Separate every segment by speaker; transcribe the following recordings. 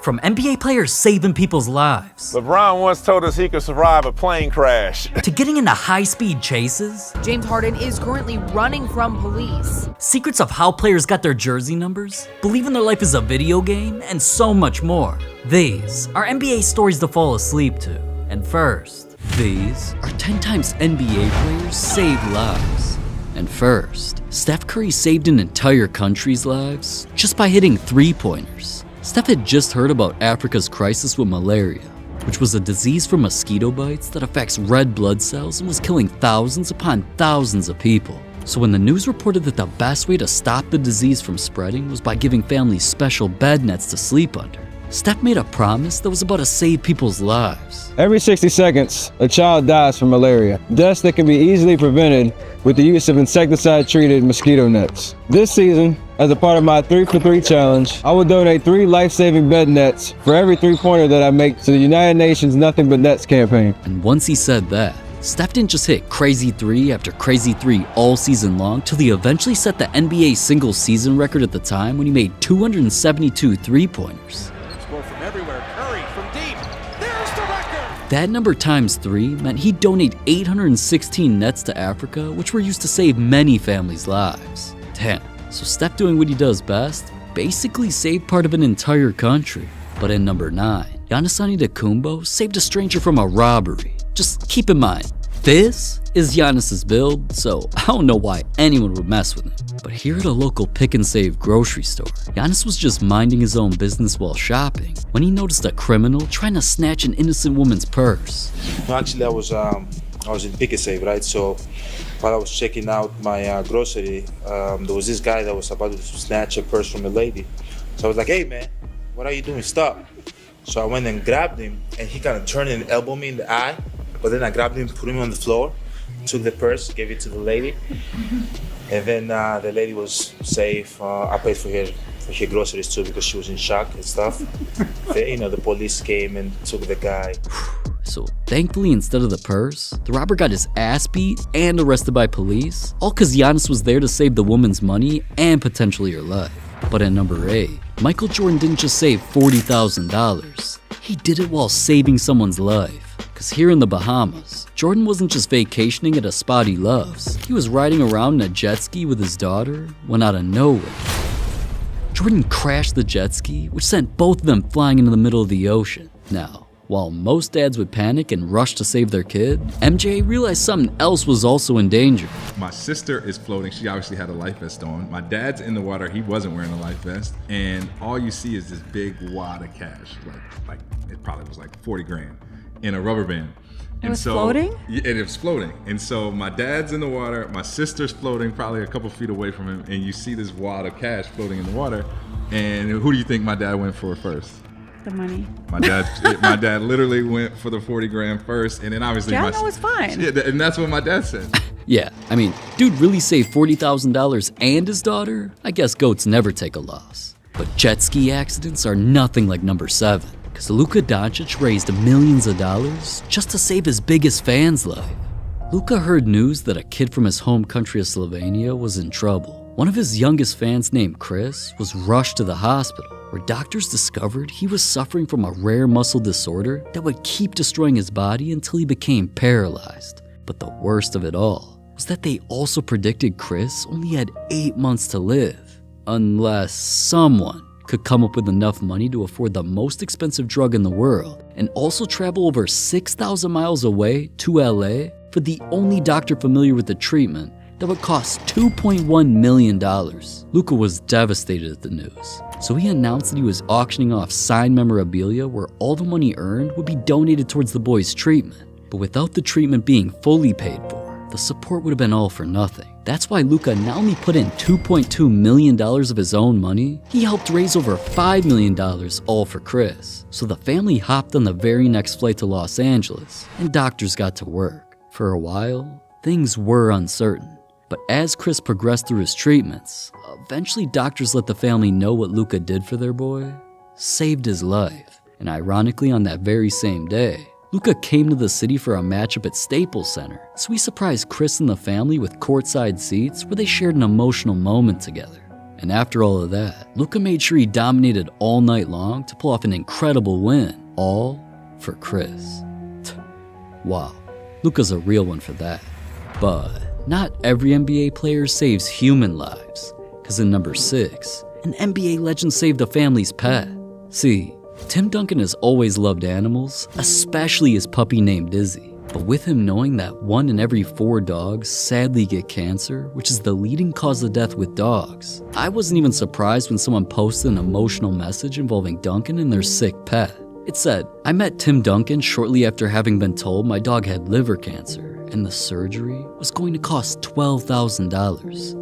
Speaker 1: From NBA players saving people's lives,
Speaker 2: LeBron once told us he could survive a plane crash,
Speaker 1: to getting into high-speed chases,
Speaker 3: James Harden is currently running from police.
Speaker 1: secrets of how players got their jersey numbers, believing their life is a video game, and so much more. These are NBA stories to fall asleep to. And first, these are 10 times NBA players saved lives. And first, Steph Curry saved an entire country's lives just by hitting three-pointers. Steph had just heard about Africa's crisis with malaria, which was a disease from mosquito bites that affects red blood cells and was killing thousands upon thousands of people. So when the news reported that the best way to stop the disease from spreading was by giving families special bed nets to sleep under, Steph made a promise that was about to save people's lives.
Speaker 4: Every 60 seconds, a child dies from malaria, deaths that can be easily prevented with the use of insecticide-treated mosquito nets. This season, as a part of my 3 for 3 challenge, I will donate 3 life-saving bed nets for every three-pointer that I make to the United Nations Nothing But Nets campaign.
Speaker 1: And once he said that, Steph didn't just hit crazy 3 after crazy 3 all season long till he eventually set the NBA single season record at the time when he made 272 three-pointers.
Speaker 5: From everywhere, Curry from deep. There's the record.
Speaker 1: That number times 3 meant he'd donate 816 nets to Africa, which were used to save many families' lives. Damn, so Steph doing what he does best, basically saved part of an entire country. But in number 9, Giannis Antetokounmpo saved a stranger from a robbery. Just keep in mind, this is Giannis's build, so I don't know why anyone would mess with him. But here at a local pick and save grocery store, Giannis was just minding his own business while shopping when he noticed a criminal trying to snatch an innocent woman's purse.
Speaker 6: Actually, I was in pick and save, right? So while I was checking out my grocery, there was this guy that was about to snatch a purse from a lady. So I was like, "Hey man, what are you doing? Stop!" So I went and grabbed him, and he kind of turned and elbowed me in the eye. But then I grabbed him, put him on the floor, took the purse, gave it to the lady, and then the lady was safe. I paid for her groceries too because she was in shock and stuff. The police came and took the guy.
Speaker 1: So thankfully, instead of the purse, the robber got his ass beat and arrested by police, all because Giannis was there to save the woman's money and potentially her life. But at number 8, Michael Jordan didn't just save $40,000. He did it while saving someone's life. Because here in the Bahamas, Jordan wasn't just vacationing at a spot he loves. He was riding around in a jet ski with his daughter when out of nowhere, Jordan crashed the jet ski, which sent both of them flying into the middle of the ocean. Now, while most dads would panic and rush to save their kid, MJ realized something else was also in danger.
Speaker 7: My sister is floating. She obviously had a life vest on. My dad's in the water. He wasn't wearing a life vest. And all you see is this big wad of cash. Like it probably was like 40 grand in a rubber band.
Speaker 8: It was floating?
Speaker 7: Yeah, it was floating. And so my dad's in the water. My sister's floating probably a couple feet away from him. And you see this wad of cash floating in the water. And who do you think my dad went for first?
Speaker 8: The money.
Speaker 7: My dad literally went for the 40 grand first, and then obviously
Speaker 8: John was fine.
Speaker 7: Yeah, and that's what my dad said.
Speaker 1: Yeah, I mean, dude really saved $40,000 and his daughter? I guess goats never take a loss. But jet ski accidents are nothing like number 7, because Luka Doncic raised millions of dollars just to save his biggest fan's life. Luka heard news that a kid from his home country of Slovenia was in trouble. One of his youngest fans named Chris was rushed to the hospital, where doctors discovered he was suffering from a rare muscle disorder that would keep destroying his body until he became paralyzed. But the worst of it all was that they also predicted Chris only had 8 months to live, unless someone could come up with enough money to afford the most expensive drug in the world and also travel over 6,000 miles away to LA for the only doctor familiar with the treatment that would cost $2.1 million. Luka was devastated at the news, so he announced that he was auctioning off signed memorabilia where all the money earned would be donated towards the boy's treatment. But without the treatment being fully paid for, the support would have been all for nothing. That's why Luka not only put in $2.2 million of his own money, he helped raise over $5 million all for Chris. So the family hopped on the very next flight to Los Angeles, and doctors got to work. For a while, things were uncertain. But as Chris progressed through his treatments, eventually doctors let the family know what Luka did for their boy saved his life. And ironically, on that very same day, Luka came to the city for a matchup at Staples Center, so he surprised Chris and the family with courtside seats where they shared an emotional moment together. And after all of that, Luka made sure he dominated all night long to pull off an incredible win, all for Chris. Wow, Luka's a real one for that. But not every NBA player saves human lives, because in number 6, an NBA legend saved a family's pet. See, Tim Duncan has always loved animals, especially his puppy named Izzy. But with him knowing that 1 in every 4 dogs sadly get cancer, which is the leading cause of death with dogs, I wasn't even surprised when someone posted an emotional message involving Duncan and their sick pet. It said, "I met Tim Duncan shortly after having been told my dog had liver cancer, and the surgery was going to cost $12,000.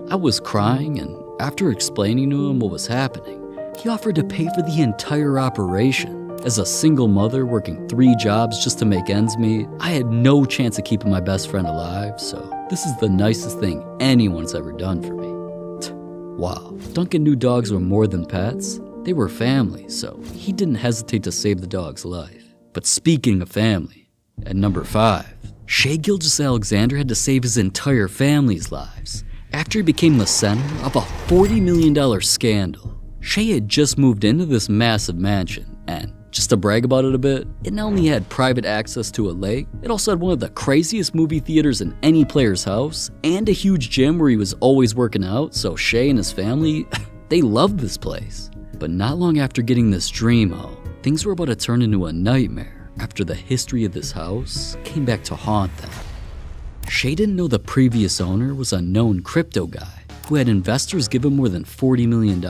Speaker 1: I was crying, and after explaining to him what was happening, he offered to pay for the entire operation. As a single mother working 3 jobs just to make ends meet, I had no chance of keeping my best friend alive, so this is the nicest thing anyone's ever done for me." Wow, Duncan knew dogs were more than pets. They were family, so he didn't hesitate to save the dog's life. But speaking of family, at number 5, Shai Gilgeous-Alexander had to save his entire family's lives after he became the center of a $40 million scandal. Shai had just moved into this massive mansion, and just to brag about it a bit, it not only had private access to a lake, it also had one of the craziest movie theaters in any player's house, and a huge gym where he was always working out, so Shai and his family, they loved this place. But not long after getting this dream home, things were about to turn into a nightmare after the history of this house came back to haunt them. Shai didn't know the previous owner was a known crypto guy who had investors give him more than $40 million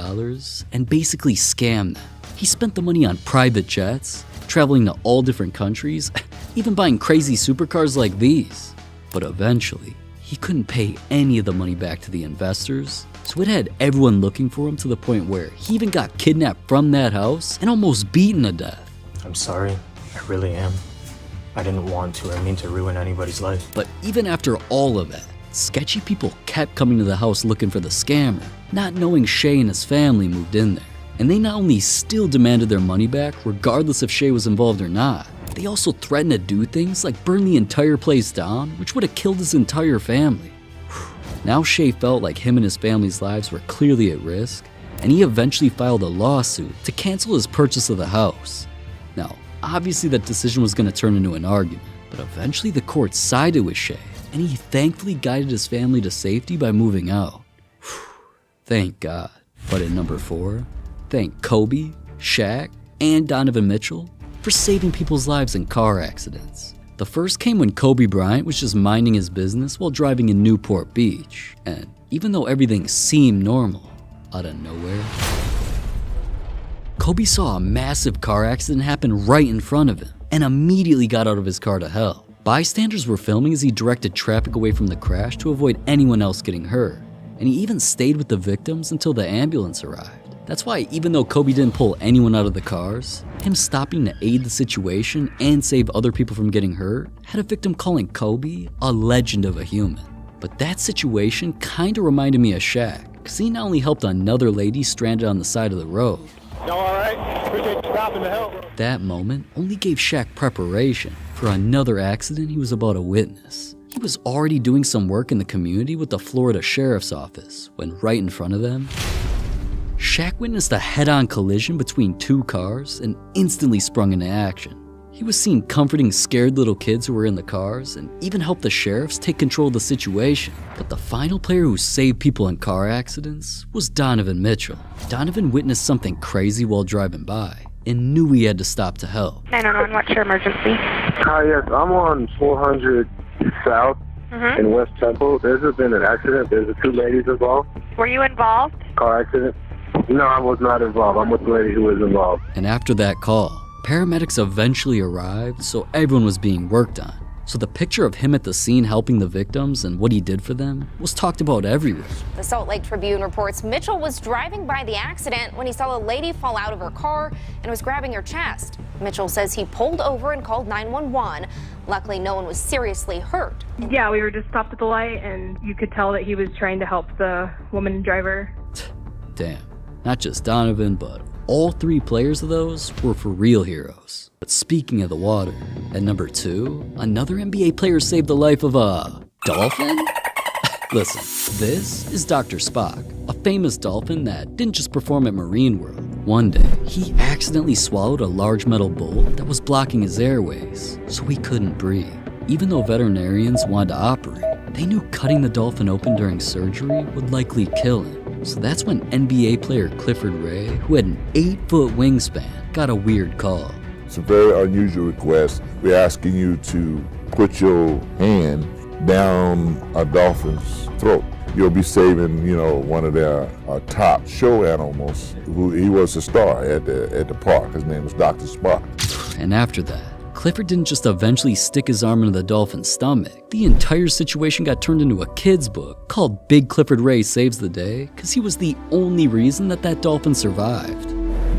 Speaker 1: and basically scammed them. He spent the money on private jets, traveling to all different countries, even buying crazy supercars like these. But eventually, he couldn't pay any of the money back to the investors, so it had everyone looking for him to the point where he even got kidnapped from that house and almost beaten to death.
Speaker 9: I'm sorry, I really am. I didn't want to or mean to ruin anybody's life.
Speaker 1: But even after all of that, sketchy people kept coming to the house looking for the scammer, not knowing Shai and his family moved in there. And they not only still demanded their money back, regardless if Shai was involved or not, they also threatened to do things like burn the entire place down, which would have killed his entire family. Now Shai felt like him and his family's lives were clearly at risk, and he eventually filed a lawsuit to cancel his purchase of the house. Now, obviously that decision was going to turn into an argument, but eventually the court sided with Shai, and he thankfully guided his family to safety by moving out. Thank God. But at number 4, thank Kobe, Shaq, and Donovan Mitchell for saving people's lives in car accidents. The first came when Kobe Bryant was just minding his business while driving in Newport Beach, and even though everything seemed normal, out of nowhere, Kobe saw a massive car accident happen right in front of him and immediately got out of his car to help. Bystanders were filming as he directed traffic away from the crash to avoid anyone else getting hurt, and he even stayed with the victims until the ambulance arrived. That's why even though Kobe didn't pull anyone out of the cars, him stopping to aid the situation and save other people from getting hurt had a victim calling Kobe a legend of a human. But that situation kinda reminded me of Shaq, because he not only helped another lady stranded on the side of the road.
Speaker 5: Y'all all right? Appreciate you stopping to help.
Speaker 1: That moment only gave Shaq preparation for another accident he was about to witness. He was already doing some work in the community with the Florida Sheriff's Office when right in front of them, Shaq witnessed a head-on collision between 2 cars and instantly sprung into action. He was seen comforting scared little kids who were in the cars and even helped the sheriffs take control of the situation. But the final player who saved people in car accidents was Donovan Mitchell. Donovan witnessed something crazy while driving by and knew he had to stop to help.
Speaker 10: 911, what's your emergency?
Speaker 11: Hi, yes, I'm on 400 South in West Temple. There's been an accident. There's 2 ladies involved.
Speaker 10: Were you involved?
Speaker 11: Car accident? No, I was not involved. I'm with the lady who was involved.
Speaker 1: And after that call, paramedics eventually arrived, so everyone was being worked on. So the picture of him at the scene helping the victims and what he did for them was talked about everywhere.
Speaker 12: The Salt Lake Tribune reports Mitchell was driving by the accident when he saw a lady fall out of her car and was grabbing her chest. Mitchell says he pulled over and called 911. Luckily, no one was seriously hurt.
Speaker 8: Yeah, we were just stopped at the light, and you could tell that he was trying to help the woman driver.
Speaker 1: Damn, not just Donovan, but all 3 players of those were for real heroes. But speaking of the water, at number 2, another NBA player saved the life of a dolphin? Listen, this is Dr. Spock, a famous dolphin that didn't just perform at Marine World. One day, he accidentally swallowed a large metal bolt that was blocking his airways, so he couldn't breathe. Even though veterinarians wanted to operate, they knew cutting the dolphin open during surgery would likely kill him. So that's when NBA player Clifford Ray, who had an 8-foot wingspan, got a weird call.
Speaker 13: It's a very unusual request. We're asking you to put your hand down a dolphin's throat. You'll be saving, one of their top show animals. He was a star at the park. His name was Dr. Spock.
Speaker 1: And after that, Clifford didn't just eventually stick his arm into the dolphin's stomach. The entire situation got turned into a kid's book called Big Clifford Ray Saves the Day because he was the only reason that dolphin survived.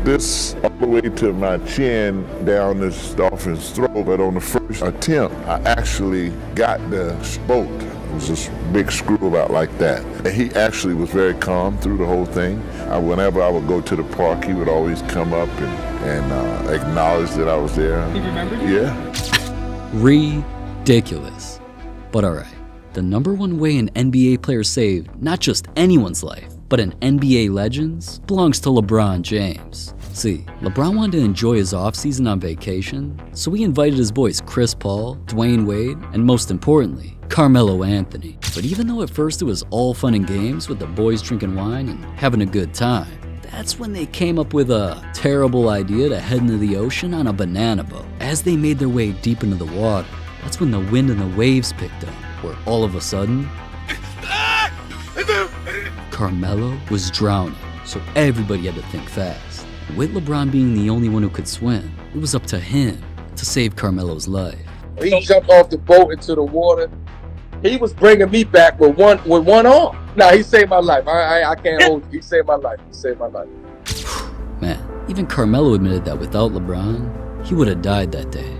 Speaker 13: This all the way to my chin down this dolphin's throat, but on the first attempt, I actually got the bolt. It was this big screw about like that. And he actually was very calm through the whole thing. Whenever I would go to the park, he would always come up and acknowledge that I was there.
Speaker 1: He remembered
Speaker 13: you? Yeah.
Speaker 1: Ridiculous. But alright, the number one way an NBA player saved not just anyone's life, but an NBA legend's belongs to LeBron James. See, LeBron wanted to enjoy his offseason on vacation, so he invited his boys Chris Paul, Dwayne Wade, and most importantly, Carmelo Anthony. But even though at first it was all fun and games with the boys drinking wine and having a good time, that's when they came up with a terrible idea to head into the ocean on a banana boat. As they made their way deep into the water, that's when the wind and the waves picked up, where all of a sudden, Carmelo was drowning, so everybody had to think fast. With LeBron being the only one who could swim, it was up to him to save Carmelo's life.
Speaker 14: He jumped off the boat into the water. He was bringing me back with one arm. Nah, he saved my life. I can't hold you. He saved my life. He saved my life.
Speaker 1: Man, even Carmelo admitted that without LeBron, he would have died that day.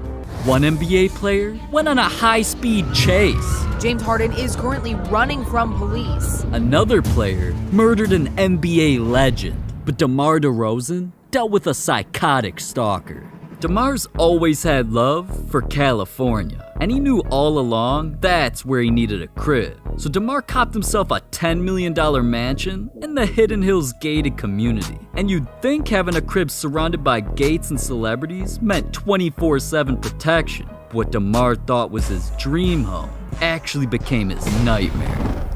Speaker 1: One NBA player went on a high-speed chase.
Speaker 3: James Harden is currently running from police.
Speaker 1: Another player murdered an NBA legend. But DeMar DeRozan dealt with a psychotic stalker. DeMar's always had love for California, and he knew all along that's where he needed a crib. So DeMar copped himself a $10 million mansion in the Hidden Hills gated community. And you'd think having a crib surrounded by gates and celebrities meant 24/7 protection. What DeMar thought was his dream home actually became his nightmare.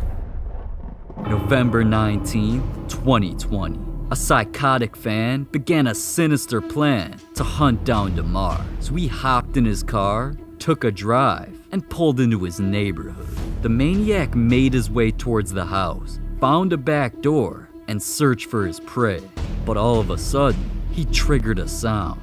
Speaker 1: November 19th, 2020. A psychotic fan began a sinister plan to hunt down DeMar. So he hopped in his car, took a drive, and pulled into his neighborhood. The maniac made his way towards the house, found a back door, and searched for his prey. But all of a sudden, he triggered a sound.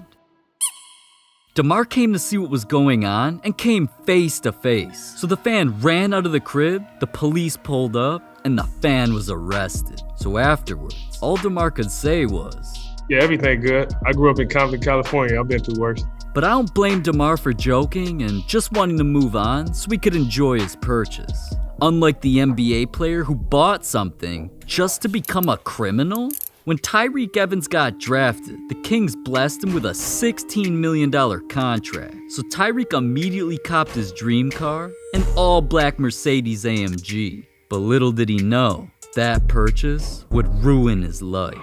Speaker 1: DeMar came to see what was going on and came face to face. So the fan ran out of the crib, the police pulled up, and the fan was arrested. So afterwards, all DeMar could say was,
Speaker 15: "Yeah, everything good. I grew up in Compton, California. I've been through worse."
Speaker 1: But I don't blame DeMar for joking and just wanting to move on so he could enjoy his purchase. Unlike the NBA player who bought something just to become a criminal, when Tyreke Evans got drafted, the Kings blessed him with a $16 million contract. So Tyreke immediately copped his dream car, an all-black Mercedes AMG. But little did he know, that purchase would ruin his life.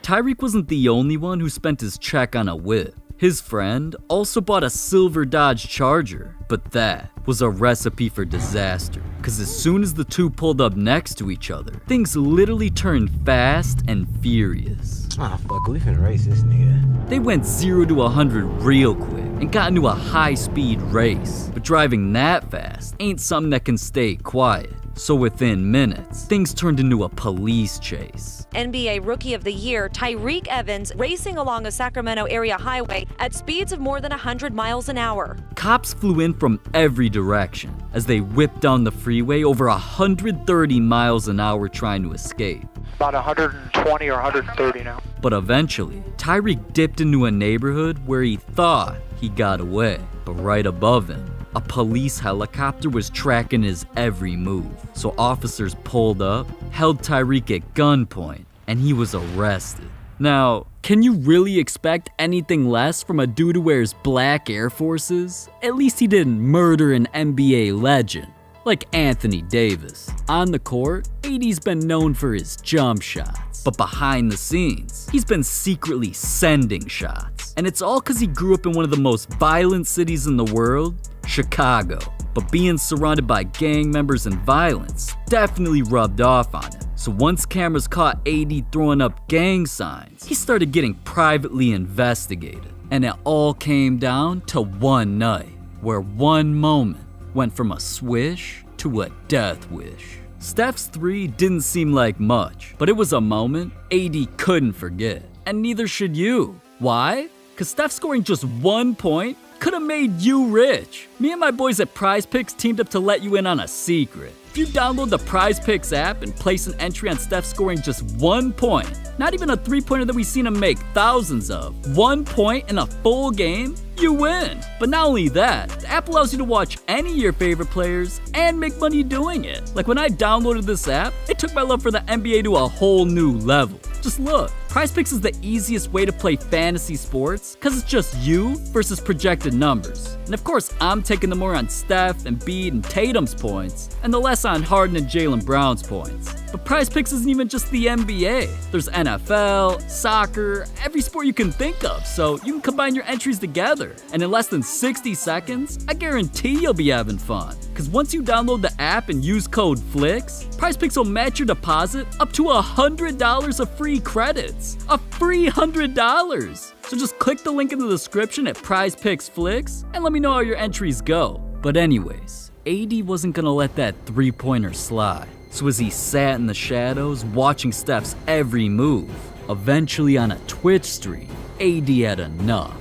Speaker 1: Tyreke wasn't the only one who spent his check on a whip. His friend also bought a silver Dodge Charger, but that was a recipe for disaster. Cause as soon as the two pulled up next to each other, things literally turned fast and furious.
Speaker 16: Ah, fuck, we finna race this nigga.
Speaker 1: They went 0 to 100 real quick and got into a high-speed race. But driving that fast ain't something that can stay quiet. So within minutes, things turned into a police chase.
Speaker 17: NBA Rookie of the Year, Tyreke Evans, racing along a Sacramento area highway at speeds of more than 100 miles an hour.
Speaker 1: Cops flew in from every direction as they whipped down the freeway over 130 miles an hour trying to escape.
Speaker 18: About 120 or 130 now.
Speaker 1: But eventually, Tyreke dipped into a neighborhood where he thought he got away. But right above him, a police helicopter was tracking his every move. So officers pulled up, held Tyreke at gunpoint, and he was arrested. Now, can you really expect anything less from a dude who wears black Air Forces? At least he didn't murder an NBA legend. Like Anthony Davis. On the court, AD's been known for his jump shots, but behind the scenes, he's been secretly sending shots. And it's all because he grew up in one of the most violent cities in the world, Chicago. But being surrounded by gang members and violence definitely rubbed off on him. So once cameras caught AD throwing up gang signs, he started getting privately investigated. And it all came down to one night, where one moment went from a swish to a death wish. Steph's three didn't seem like much, but it was a moment AD couldn't forget. And neither should you. Why? Because Steph scoring just 1 point could have made you rich. Me and my boys at PrizePicks teamed up to let you in on a secret. If you download the PrizePicks app and place an entry on Steph scoring just 1 point, not even a three-pointer that we've seen him make thousands of, 1 point in a full game, you win. But not only that, the app allows you to watch any of your favorite players and make money doing it. Like when I downloaded this app, it took my love for the NBA to a whole new level. Just look. PrizePicks is the easiest way to play fantasy sports because it's just you versus projected numbers. And of course, I'm taking the more on Steph, Embiid, and Tatum's points, and the less on Harden and Jaylen Brown's points. But PrizePicks isn't even just the NBA. There's NFL, soccer, every sport you can think of, so you can combine your entries together. And in less than 60 seconds, I guarantee you'll be having fun. Because once you download the app and use code FLIX, PrizePicks will match your deposit up to $100 of free credits. A free $100! So just click the link in the description at PrizePicksFlix and let me know how your entries go. But anyways, AD wasn't gonna let that three-pointer slide. So as he sat in the shadows watching Steph's every move, eventually on a Twitch stream, AD had enough.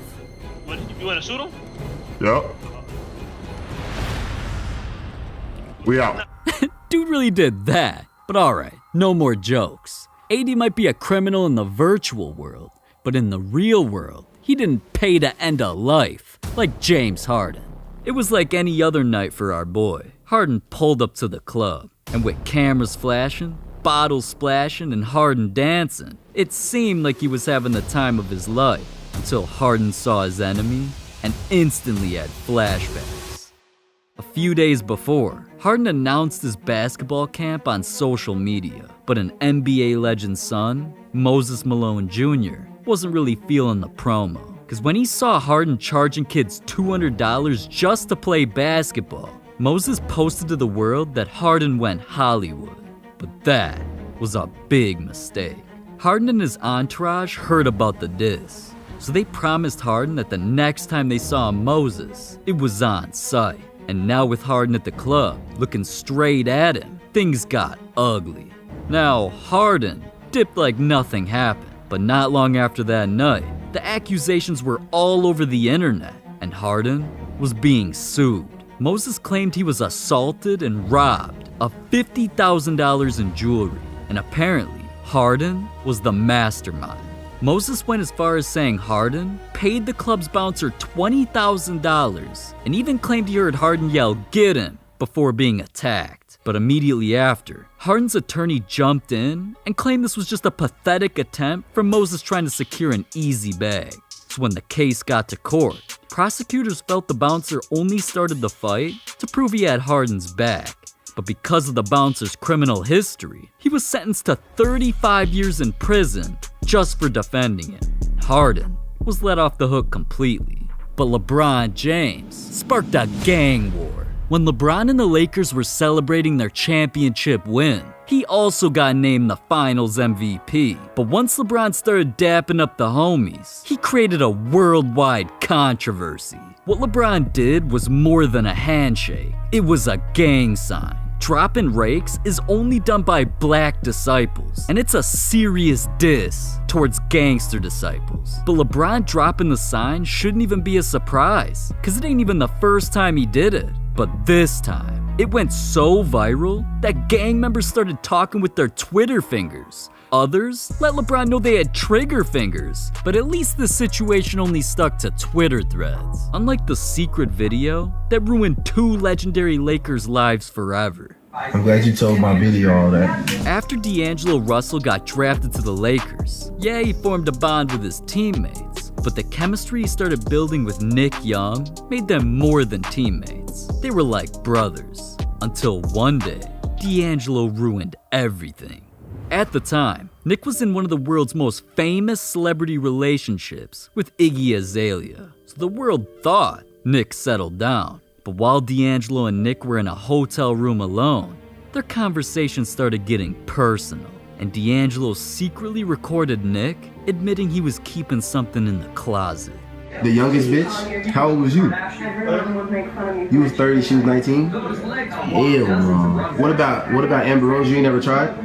Speaker 19: You wanna shoot him?
Speaker 13: Yep. We out.
Speaker 1: Dude really did that. But alright, no more jokes. AD might be a criminal in the virtual world, but in the real world, he didn't pay to end a life, like James Harden. It was like any other night for our boy. Harden pulled up to the club, and with cameras flashing, bottles splashing, and Harden dancing, it seemed like he was having the time of his life, until Harden saw his enemy and instantly had flashbacks. A few days before, Harden announced his basketball camp on social media, but an NBA legend's son, Moses Malone Jr., wasn't really feeling the promo. Because when he saw Harden charging kids $200 just to play basketball, Moses posted to the world that Harden went Hollywood. But that was a big mistake. Harden and his entourage heard about the diss, so they promised Harden that the next time they saw Moses, it was on site. And now with Harden at the club, looking straight at him, things got ugly. Now, Harden dipped like nothing happened, but not long after that night, the accusations were all over the internet, and Harden was being sued. Moses claimed he was assaulted and robbed of $50,000 in jewelry, and apparently, Harden was the mastermind. Moses went as far as saying Harden paid the club's bouncer $20,000 and even claimed he heard Harden yell, "Get him," before being attacked. But immediately after, Harden's attorney jumped in and claimed this was just a pathetic attempt from Moses trying to secure an easy bag. So when the case got to court, prosecutors felt the bouncer only started the fight to prove he had Harden's back. But because of the bouncer's criminal history, he was sentenced to 35 years in prison just for defending him. Harden was let off the hook completely. But LeBron James sparked a gang war. When LeBron and the Lakers were celebrating their championship win, he also got named the Finals MVP. But once LeBron started dapping up the homies, he created a worldwide controversy. What LeBron did was more than a handshake. It was a gang sign. Dropping rakes is only done by black disciples, and it's a serious diss towards gangster disciples. But LeBron dropping the sign shouldn't even be a surprise, cause it ain't even the first time he did it. But this time, it went so viral that gang members started talking with their Twitter fingers. Others let LeBron know they had trigger fingers, but at least this situation only stuck to Twitter threads, unlike the secret video that ruined 2 legendary Lakers' lives forever.
Speaker 20: I'm glad you told my Billy all that.
Speaker 1: After D'Angelo Russell got drafted to the Lakers, yeah, he formed a bond with his teammates, but the chemistry he started building with Nick Young made them more than teammates. They were like brothers. Until one day, D'Angelo ruined everything. At the time, Nick was in one of the world's most famous celebrity relationships with Iggy Azalea, so the world thought Nick settled down. But while D'Angelo and Nick were in a hotel room alone, their conversation started getting personal, and D'Angelo secretly recorded Nick admitting he was keeping something in the closet.
Speaker 20: The youngest bitch? How old was you? You was 30, she was 19? Hell no. What about Amber Rose? You ain't never tried?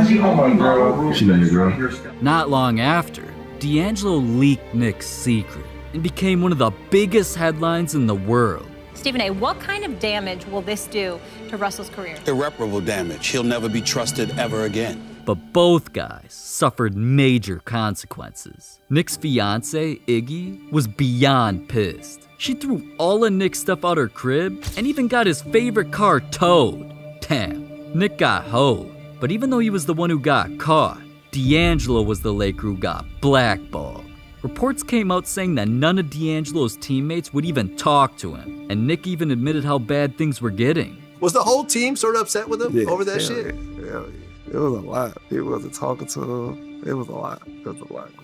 Speaker 20: She not your girl.
Speaker 1: Not long after, D'Angelo leaked Nick's secret and became one of the biggest headlines in the world.
Speaker 21: Stephen A., what kind of damage will this do to Russell's career?
Speaker 22: Irreparable damage. He'll never be trusted ever again.
Speaker 1: But both guys suffered major consequences. Nick's fiance, Iggy, was beyond pissed. She threw all of Nick's stuff out her crib and even got his favorite car towed. Damn, Nick got hoed. But even though he was the one who got caught, D'Angelo was the Laker who got blackballed. Reports came out saying that none of D'Angelo's teammates would even talk to him, and Nick even admitted how bad things were getting.
Speaker 23: Was the whole team sort of upset with him over that shit?
Speaker 24: Yeah. It was a lot. People wasn't talking to him. It was a lot.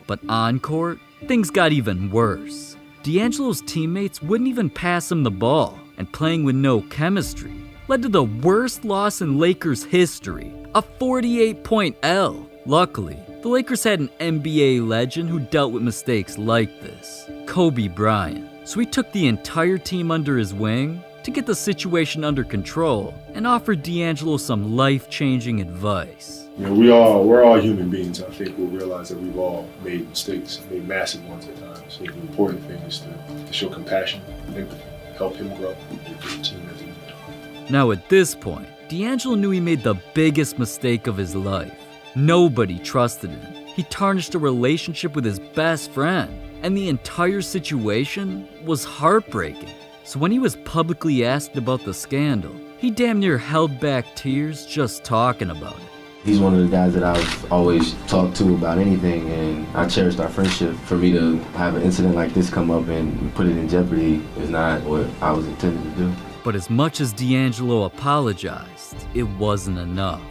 Speaker 1: But on court, things got even worse. D'Angelo's teammates wouldn't even pass him the ball, and playing with no chemistry led to the worst loss in Lakers history, a 48-point L. Luckily, the Lakers had an NBA legend who dealt with mistakes like this, Kobe Bryant. So he took the entire team under his wing to get the situation under control and offered D'Angelo some life-changing advice.
Speaker 25: You know, we're all human beings. I think we'll realize that we've all made mistakes, made massive ones at times. So the important thing is to show compassion, empathy, help him grow, and the team as a unit.
Speaker 1: Now at this point, D'Angelo knew he made the biggest mistake of his life. Nobody trusted him. He tarnished a relationship with his best friend, and the entire situation was heartbreaking. So when he was publicly asked about the scandal, he damn near held back tears just talking about it.
Speaker 16: He's one of the guys that I've always talked to about anything, and I cherished our friendship. For me to have an incident like this come up and put it in jeopardy is not what I was intended to do.
Speaker 1: But as much as D'Angelo apologized, it wasn't enough.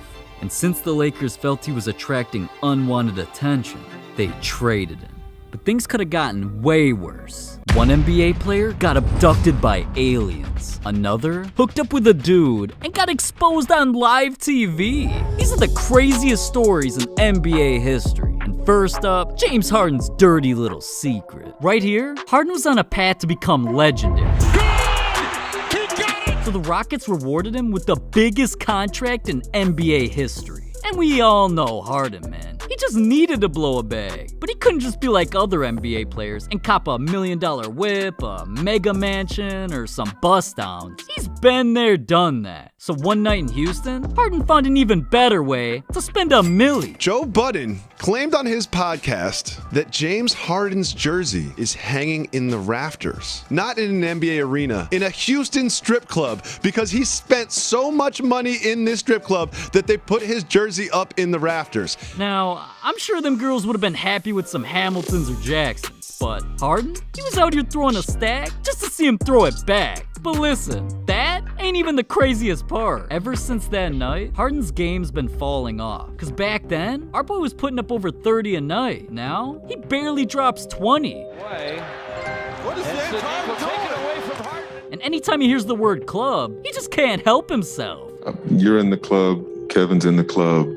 Speaker 1: And since the Lakers felt he was attracting unwanted attention, they traded him. But things could have gotten way worse. One NBA player got abducted by aliens. Another hooked up with a dude and got exposed on live TV. These are the craziest stories in NBA history. And first up, James Harden's dirty little secret. Right here, Harden was on a path to become legendary. So the Rockets rewarded him with the biggest contract in NBA history. And we all know Harden, man. He just needed to blow a bag. But he couldn't just be like other NBA players and cop $1 million whip, a mega mansion, or some bust downs. He's been there, done that. So one night in Houston, Harden found an even better way to spend $1 million.
Speaker 26: Joe Budden claimed on his podcast that James Harden's jersey is hanging in the rafters, not in an NBA arena, in a Houston strip club, because he spent so much money in this strip club that they put his jersey up in the rafters.
Speaker 1: Now, I'm sure them girls would have been happy with some Hamiltons or Jacksons, but Harden, he was out here throwing a stack just to see him throw it back. But listen, that ain't even the craziest part. Ever since that night, Harden's game's been falling off. Cause back then, our boy was putting up over 30 a night. Now, he barely drops 20.
Speaker 5: What is that? Take it away from Harden.
Speaker 1: And anytime he hears the word club, he just can't help himself.
Speaker 27: You're in the club, Kevin's in the club.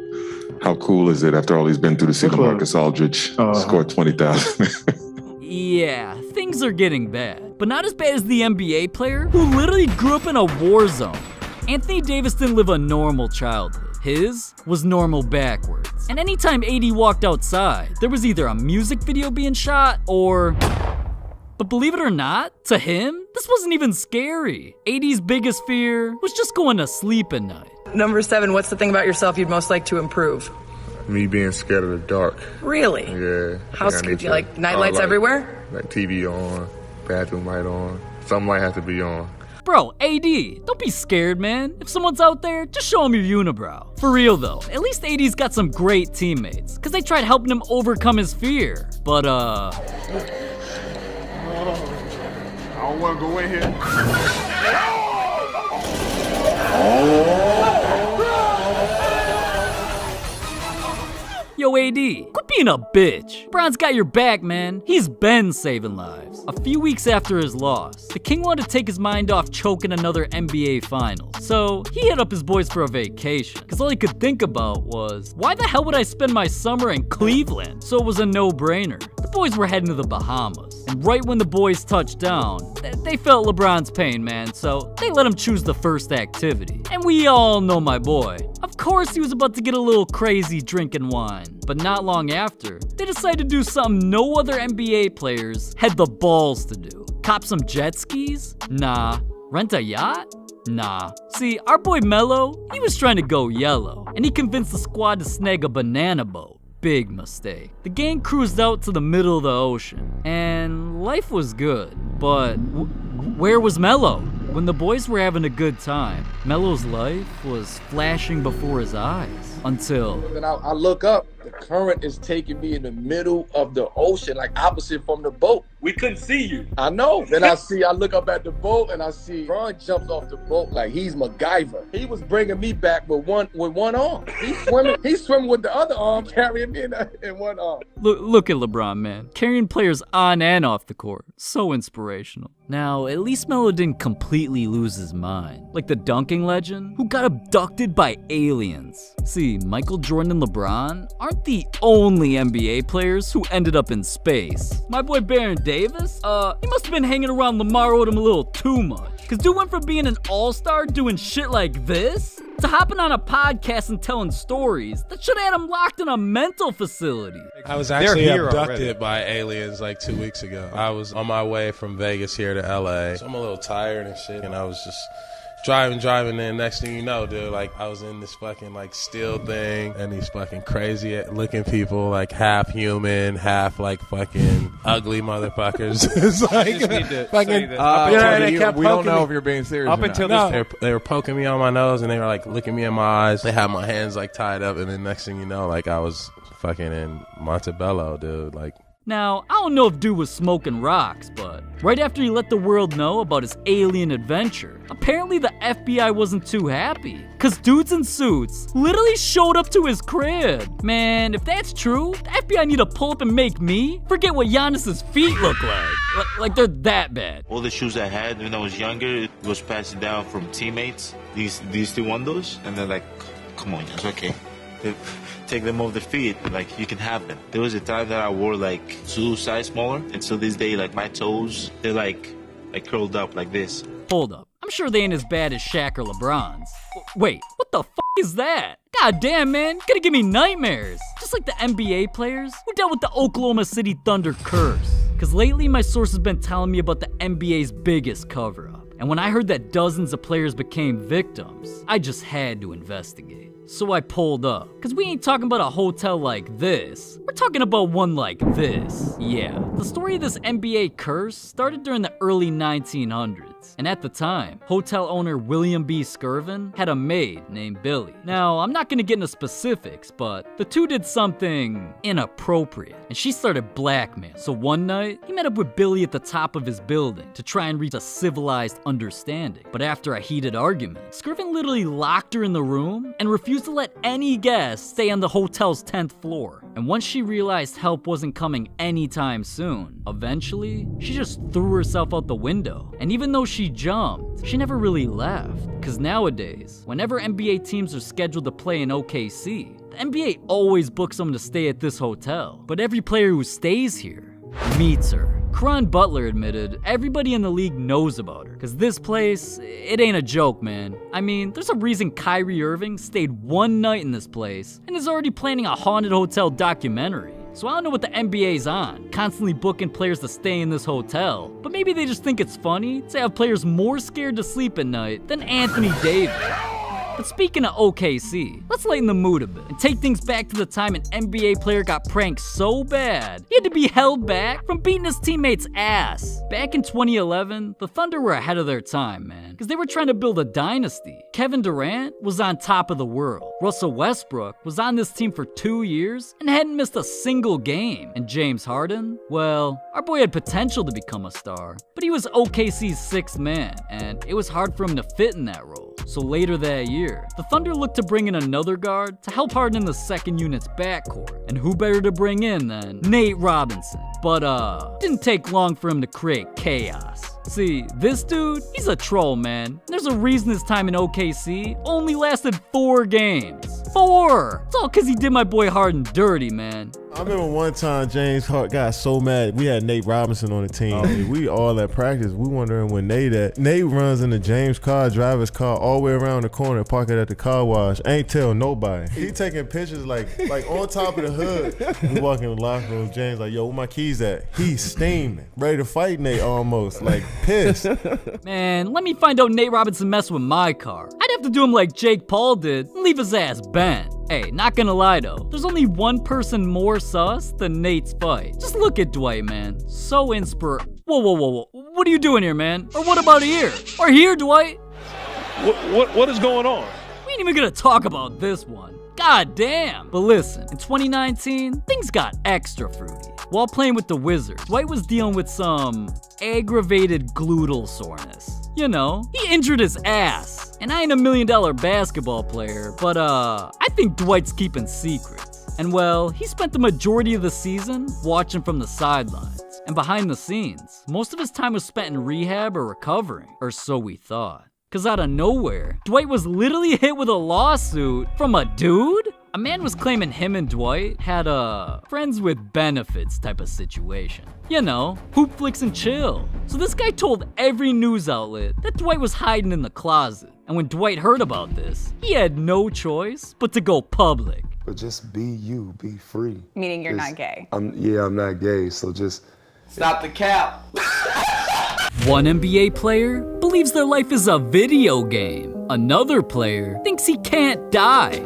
Speaker 27: How cool is it after all he's been through to see Marcus Aldridge score 20,000?
Speaker 1: Yeah, things are getting bad. But not as bad as the NBA player who literally grew up in a war zone. Anthony Davis didn't live a normal childhood. His was normal backwards. And anytime AD walked outside, there was either a music video being shot or... But believe it or not, to him, this wasn't even scary. AD's biggest fear was just going to sleep at night.
Speaker 28: Number 7, what's the thing about yourself you'd most like to improve?
Speaker 29: Me being scared of the dark.
Speaker 28: Really?
Speaker 29: Yeah.
Speaker 28: How scared? Do you like night lights everywhere?
Speaker 29: Like TV on, bathroom light on. Something might have to be on.
Speaker 1: Bro, AD, don't be scared, man. If someone's out there, just show him your unibrow. For real though, at least AD's got some great teammates, cause they tried helping him overcome his fear. But
Speaker 2: I don't wanna go in here.
Speaker 1: Yo, AD, quit being a bitch. LeBron's got your back, man. He's been saving lives. A few weeks after his loss, the King wanted to take his mind off choking another NBA Finals. So he hit up his boys for a vacation, because all he could think about was, why the hell would I spend my summer in Cleveland? So it was a no-brainer. The boys were heading to the Bahamas. And right when the boys touched down, they felt LeBron's pain, man, so they let him choose the first activity. And we all know my boy. Of course he was about to get a little crazy drinking wine. But not long after, they decided to do something no other NBA players had the balls to do. Cop some jet skis? Nah. Rent a yacht? Nah. See, our boy Melo, he was trying to go yellow, and he convinced the squad to snag a banana boat. Big mistake. The gang cruised out to the middle of the ocean, and life was good. But where was Melo? When the boys were having a good time, Melo's life was flashing before his eyes until...
Speaker 4: Then I look up, the current is taking me in the middle of the ocean, like opposite from the boat.
Speaker 6: We couldn't see you.
Speaker 4: I know. Then I look up at the boat and I see Ron jumps off the boat like he's MacGyver. He was bringing me back with one arm. He's swimming with the other arm, carrying me in one arm.
Speaker 1: Look at LeBron, man. Carrying players on and off the court. So inspirational. Now, at least Melo didn't completely lose his mind. Like the dunking legend who got abducted by aliens. See, Michael Jordan and LeBron aren't the only NBA players who ended up in space. My boy Baron Davis, he must have been hanging around Lamar Odom a little too much. Cause dude went from being an all-star doing shit like this to hopping on a podcast and telling stories that should have had him locked in a mental facility.
Speaker 7: I was actually abducted by aliens like 2 weeks ago. I was on my way from Vegas here to LA. So I'm a little tired and shit, and I was just driving, and next thing you know, dude, like I was in this fucking like steel thing, and these fucking crazy looking people, like half human, half like fucking ugly motherfuckers. It's like
Speaker 29: we don't know if you're being serious.
Speaker 7: Up until this, they were poking me on my nose, and they were like looking me in my eyes. They had my hands like tied up, and then next thing you know, like I was fucking in Montebello, dude, like.
Speaker 1: Now, I don't know if dude was smoking rocks, but right after he let the world know about his alien adventure, apparently the FBI wasn't too happy. Cause dudes in suits literally showed up to his crib. Man, if that's true, the FBI need to pull up and make me forget what Giannis's feet look like. Like they're that bad.
Speaker 8: All the shoes I had when I was younger, it was passed down from teammates. These still want those? And they're like, come on, it's okay. Take them off the feet, like you can have them. There was a time that I wore like 2 size smaller, and so this day, like my toes, they're like curled up like this.
Speaker 1: Hold up, I'm sure they ain't as bad as Shaq or LeBron's. Wait, what the f is that? God damn, man, gonna give me nightmares. Just like the NBA players who dealt with the Oklahoma City Thunder curse. Cause lately my source has been telling me about the NBA's biggest cover-up. And when I heard that dozens of players became victims, I just had to investigate. So I pulled up, cause we ain't talking about a hotel like this. We're talking about one like this. Yeah, the story of this NBA curse started during the early 1900s. And at the time, hotel owner William B. Skirvin had a maid named Billy. Now, I'm not gonna get into specifics, but the two did something inappropriate. And she started blackmail. So one night, he met up with Billy at the top of his building to try and reach a civilized understanding. But after a heated argument, Skirvin literally locked her in the room and refused to let any guest stay on the hotel's 10th floor. And once she realized help wasn't coming anytime soon, eventually, she just threw herself out the window. And even though she jumped, she never really left. Cause nowadays, whenever NBA teams are scheduled to play in OKC, the NBA always books them to stay at this hotel. But every player who stays here meets her. Caron Butler admitted everybody in the league knows about her. Cause this place, it ain't a joke, man. I mean, there's a reason Kyrie Irving stayed one night in this place and is already planning a haunted hotel documentary. So I don't know what the NBA's on, constantly booking players to stay in this hotel. But maybe they just think it's funny to have players more scared to sleep at night than Anthony Davis. But speaking of OKC, let's lighten the mood a bit and take things back to the time an NBA player got pranked so bad, he had to be held back from beating his teammate's ass. Back in 2011, the Thunder were ahead of their time, man, because they were trying to build a dynasty. Kevin Durant was on top of the world. Russell Westbrook was on this team for 2 years and hadn't missed a single game. And James Harden, well, our boy had potential to become a star, but he was OKC's 6th man, and it was hard for him to fit in that role. So later that year, the Thunder looked to bring in another guard to help Harden in the second unit's backcourt. And who better to bring in than Nate Robinson? But didn't take long for him to create chaos. See, this dude, he's a troll, man. There's a reason his time in OKC only lasted 4 games. 4! It's all because he did my boy Harden dirty, man.
Speaker 3: I remember one time James Harden got so mad. We had Nate Robinson on the team. We all at practice. We wondering when Nate at. Nate runs into James' car, driver's car, all the way around the corner, park it at the car wash. Ain't tell nobody. He taking pictures like on top of the hood. We walk in the locker room. James like, yo, where my keys at? He's steaming, ready to fight Nate almost, like pissed.
Speaker 1: Man, let me find out Nate Robinson messed with my car. I'd have to do him like Jake Paul did and leave his ass bent. Hey, not gonna lie though, there's only one person more sus than Nate's fight. Just look at Dwight, man. So Whoa. What are you doing here, man? Or what about here? Or here, Dwight?
Speaker 6: What is going on?
Speaker 1: We ain't even gonna talk about this one. God damn. But listen, in 2019, things got extra fruity. While playing with the Wizards, Dwight was dealing with some aggravated gluteal soreness. You know, he injured his ass. And I ain't $1 million basketball player, but I think Dwight's keeping secrets. And well, he spent the majority of the season watching from the sidelines. And behind the scenes, most of his time was spent in rehab or recovering, or so we thought. Cause out of nowhere, Dwight was literally hit with a lawsuit from a dude? A man was claiming him and Dwight had a friends with benefits type of situation. You know, HoopFlix and chill. So this guy told every news outlet that Dwight was hiding in the closet. And when Dwight heard about this, he had no choice but to go public.
Speaker 9: But just be you, be free.
Speaker 21: Meaning you're not gay.
Speaker 9: I'm not gay, so just...
Speaker 10: Stop the cap.
Speaker 1: One NBA player believes their life is a video game. Another player thinks he can't die.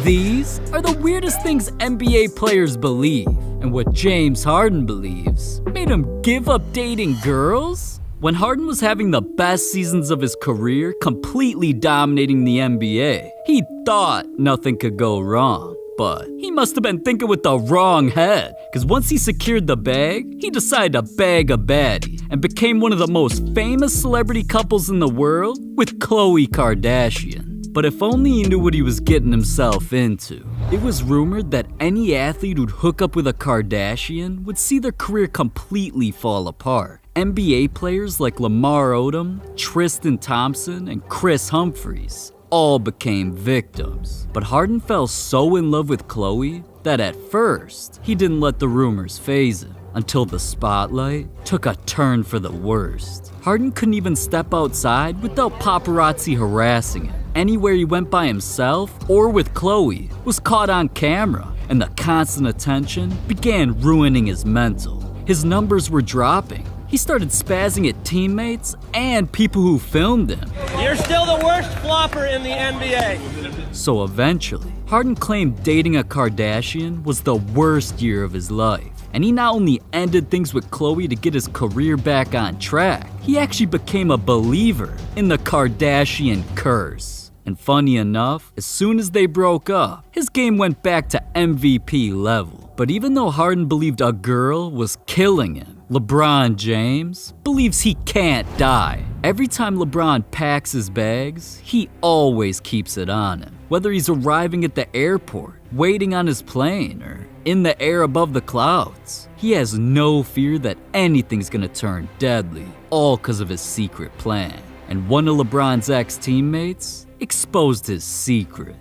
Speaker 1: These are the weirdest things NBA players believe. And what James Harden believes made him give up dating girls? When Harden was having the best seasons of his career, completely dominating the NBA, he thought nothing could go wrong. But he must have been thinking with the wrong head, because once he secured the bag, he decided to bag a baddie and became one of the most famous celebrity couples in the world with Khloe Kardashian. But if only he knew what he was getting himself into. It was rumored that any athlete who'd hook up with a Kardashian would see their career completely fall apart. NBA players like Lamar Odom, Tristan Thompson, and Chris Humphries all became victims. But Harden fell so in love with Khloe that at first, he didn't let the rumors faze him until the spotlight took a turn for the worst. Harden couldn't even step outside without paparazzi harassing him. Anywhere he went by himself or with Khloe was caught on camera, and the constant attention began ruining his mental. His numbers were dropping. He started spazzing at teammates and people who filmed him.
Speaker 10: You're still the worst flopper in the NBA.
Speaker 1: So eventually, Harden claimed dating a Kardashian was the worst year of his life. And he not only ended things with Khloe to get his career back on track, he actually became a believer in the Kardashian curse. And funny enough, as soon as they broke up, his game went back to MVP level. But even though Harden believed a girl was killing him, LeBron James believes he can't die. Every time LeBron packs his bags, he always keeps it on him. Whether he's arriving at the airport, waiting on his plane, or in the air above the clouds, he has no fear that anything's gonna turn deadly, all because of his secret plan. And one of LeBron's ex-teammates exposed his secret.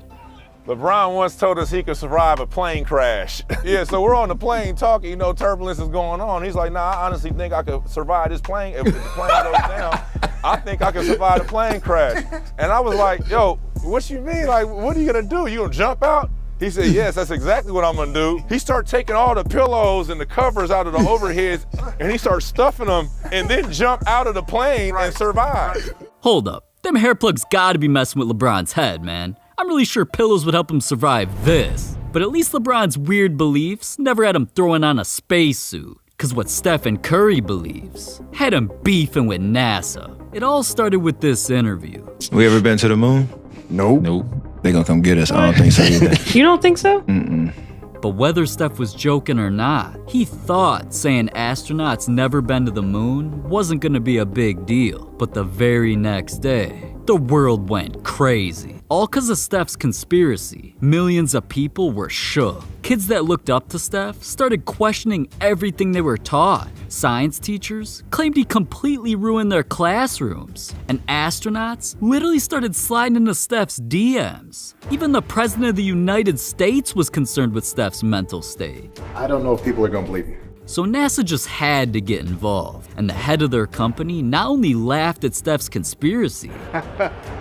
Speaker 2: LeBron once told us he could survive a plane crash. Yeah, so we're on the plane talking, turbulence is going on. He's like, nah, I honestly think I could survive this plane. If the plane goes down, I think I could survive the plane crash. And I was like, yo, what you mean? Like, what are you gonna do? You gonna jump out? He said, yes, that's exactly what I'm gonna do. He started taking all the pillows and the covers out of the overheads, and he started stuffing them, and then jump out of the plane and survive.
Speaker 1: Hold up, them hair plugs gotta be messing with LeBron's head, man. I'm really sure pillows would help him survive this. But at least LeBron's weird beliefs never had him throwing on a spacesuit. Cause what Stephen Curry believes had him beefing with NASA. It all started with this interview.
Speaker 11: We ever been to the moon? Nope. They gonna come get us. I don't think so either.
Speaker 21: You don't think so?
Speaker 11: Mm-mm.
Speaker 1: But whether Steph was joking or not, he thought saying astronauts never been to the moon wasn't gonna be a big deal. But the very next day, the world went crazy. All because of Steph's conspiracy. Millions of people were shook. Kids that looked up to Steph started questioning everything they were taught. Science teachers claimed he completely ruined their classrooms. And astronauts literally started sliding into Steph's DMs. Even the president of the United States was concerned with Steph's mental state.
Speaker 12: I don't know if people are gonna believe you.
Speaker 1: So NASA just had to get involved, and the head of their company not only laughed at Steph's conspiracy,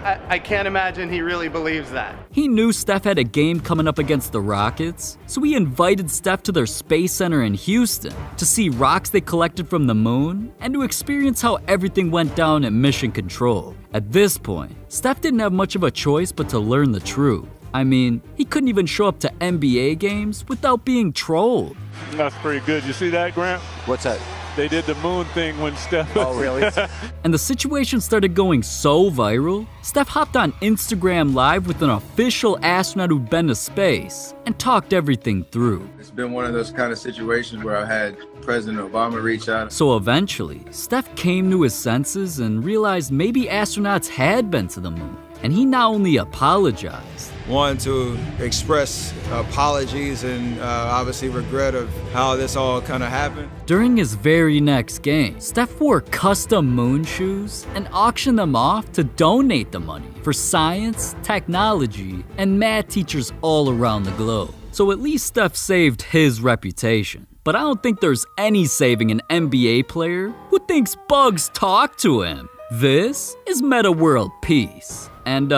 Speaker 13: I can't imagine he really believes that.
Speaker 1: he knew Steph had a game coming up against the Rockets, so he invited Steph to their space center in Houston to see rocks they collected from the moon and to experience how everything went down at Mission Control. At this point, Steph didn't have much of a choice but to learn the truth. I mean, he couldn't even show up to NBA games without being trolled.
Speaker 6: That's pretty good. You see that, Grant?
Speaker 12: What's that?
Speaker 6: They did the moon thing when Steph.
Speaker 12: Oh, really?
Speaker 1: And the situation started going so viral, Steph hopped on Instagram Live with an official astronaut who'd been to space and talked everything through.
Speaker 14: It's been one of those kind of situations where I've had President Obama reach out.
Speaker 1: So eventually, Steph came to his senses and realized maybe astronauts had been to the moon. And he not only apologized,
Speaker 15: wanted to express apologies and obviously regret of how this all kind of happened.
Speaker 1: During his very next game, Steph wore custom moon shoes and auctioned them off to donate the money for science, technology, and math teachers all around the globe. So at least Steph saved his reputation. But I don't think there's any saving an NBA player who thinks bugs talk to him. This is Meta World Peace. And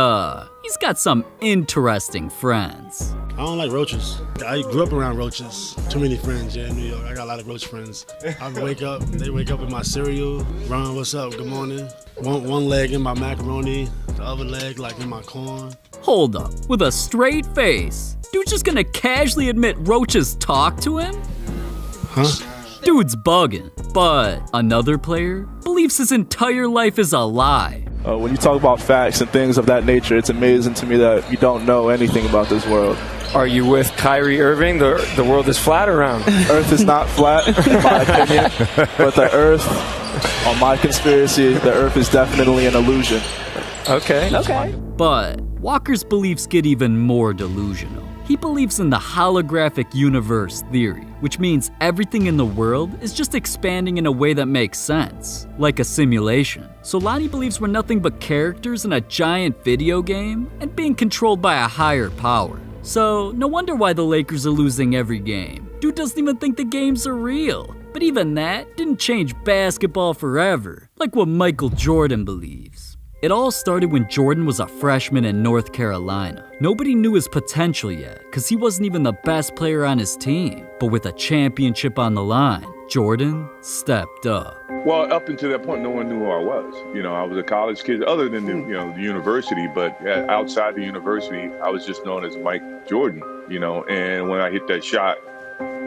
Speaker 1: he's got some interesting friends.
Speaker 17: I don't like roaches. I grew up around roaches. Too many friends, in New York. I got a lot of roach friends. I wake up, they wake up with my cereal. Ron, what's up? Good morning. One leg in my macaroni, the other leg like in my corn.
Speaker 1: Hold up, with a straight face, dude's just gonna casually admit roaches talk to him?
Speaker 17: Huh?
Speaker 1: Dude's bugging, but another player believes his entire life is a lie.
Speaker 18: When you talk about facts and things of that nature, it's amazing to me that you don't know anything about this world.
Speaker 19: Are you with Kyrie Irving? The world is flat around.
Speaker 18: Earth is not flat, in my opinion, but the Earth, on my conspiracy, the Earth is definitely an illusion.
Speaker 19: Okay.
Speaker 1: But Walker's beliefs get even more delusional. He believes in the holographic universe theory, which means everything in the world is just expanding in a way that makes sense, like a simulation. So Lonnie believes we're nothing but characters in a giant video game and being controlled by a higher power. So no wonder why the Lakers are losing every game. Dude doesn't even think the games are real. But even that didn't change basketball forever, like what Michael Jordan believes. It all started when Jordan was a freshman in North Carolina. Nobody knew his potential yet, because he wasn't even the best player on his team. But with a championship on the line, Jordan stepped up.
Speaker 27: Well, up until that point, no one knew who I was. You know, I was a college kid, other than the university. But outside the university, I was just known as Mike Jordan. You know, and when I hit that shot,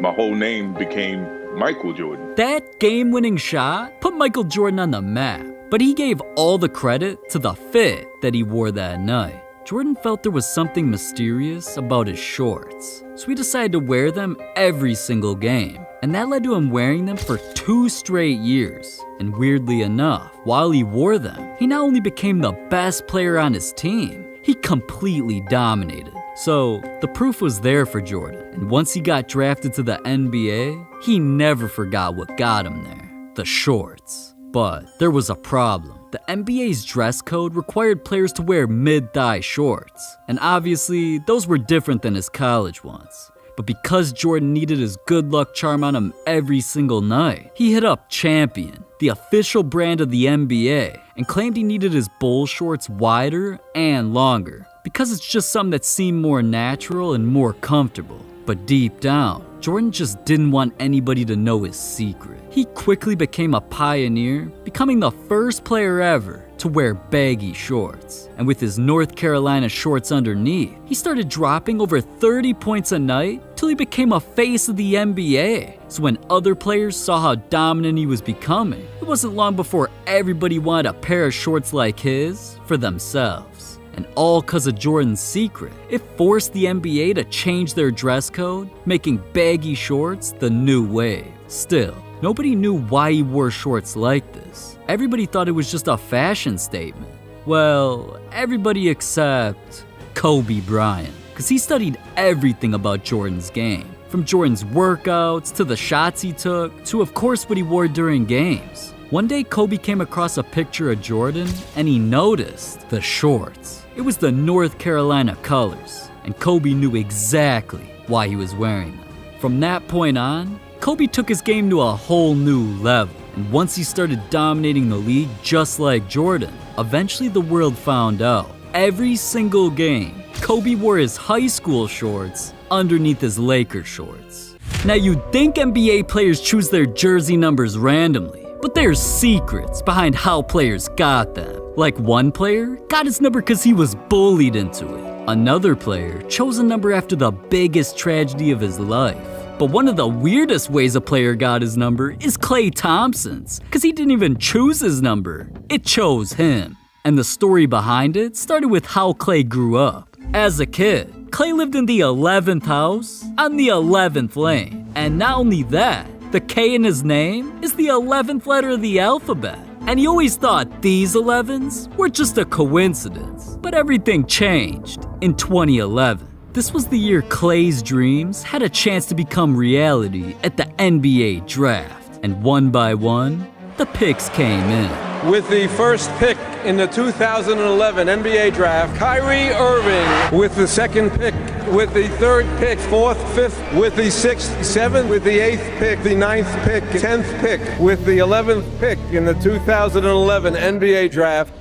Speaker 27: my whole name became Michael Jordan.
Speaker 1: That game-winning shot put Michael Jordan on the map. But he gave all the credit to the fit that he wore that night. Jordan felt there was something mysterious about his shorts, so he decided to wear them every single game. And that led to him wearing them for 2 straight years. And weirdly enough, while he wore them, he not only became the best player on his team, he completely dominated. So the proof was there for Jordan. And once he got drafted to the NBA, he never forgot what got him there: the shorts. But there was a problem. The NBA's dress code required players to wear mid-thigh shorts, and obviously those were different than his college ones. But because Jordan needed his good luck charm on him every single night, he hit up Champion, the official brand of the NBA, and claimed he needed his bowl shorts wider and longer, because it's just something that seemed more natural and more comfortable. But deep down, Jordan just didn't want anybody to know his secret. He quickly became a pioneer, becoming the first player ever to wear baggy shorts. And with his North Carolina shorts underneath, he started dropping over 30 points a night till he became a face of the NBA. So when other players saw how dominant he was becoming, it wasn't long before everybody wanted a pair of shorts like his for themselves. And all because of Jordan's secret, it forced the NBA to change their dress code, making baggy shorts the new wave. Still, nobody knew why he wore shorts like this. Everybody thought it was just a fashion statement. Well, everybody except Kobe Bryant, because he studied everything about Jordan's game. From Jordan's workouts, to the shots he took, to of course what he wore during games. One day Kobe came across a picture of Jordan and he noticed the shorts. It was the North Carolina colors, and Kobe knew exactly why he was wearing them. From that point on, Kobe took his game to a whole new level, and once he started dominating the league just like Jordan, eventually the world found out. Every single game, Kobe wore his high school shorts underneath his Lakers shorts. Now you'd think NBA players choose their jersey numbers randomly, but there's secrets behind how players got them. Like one player got his number because he was bullied into it. Another player chose a number after the biggest tragedy of his life. But one of the weirdest ways a player got his number is Klay Thompson's, because he didn't even choose his number, it chose him. And the story behind it started with how Klay grew up. As a kid, Klay lived in the 11th house on the 11th lane. And not only that, the K in his name is the 11th letter of the alphabet. And he always thought these 11s were just a coincidence. But everything changed in 2011. This was the year Klay's dreams had a chance to become reality at the NBA draft. And one by one, the picks came in.
Speaker 10: With the first pick in the 2011 NBA draft, Kyrie Irving. With the second pick, with the third pick, fourth, fifth, with the sixth, seventh, with the eighth pick, the ninth pick, 10th pick, with the 11th pick in the 2011 NBA draft,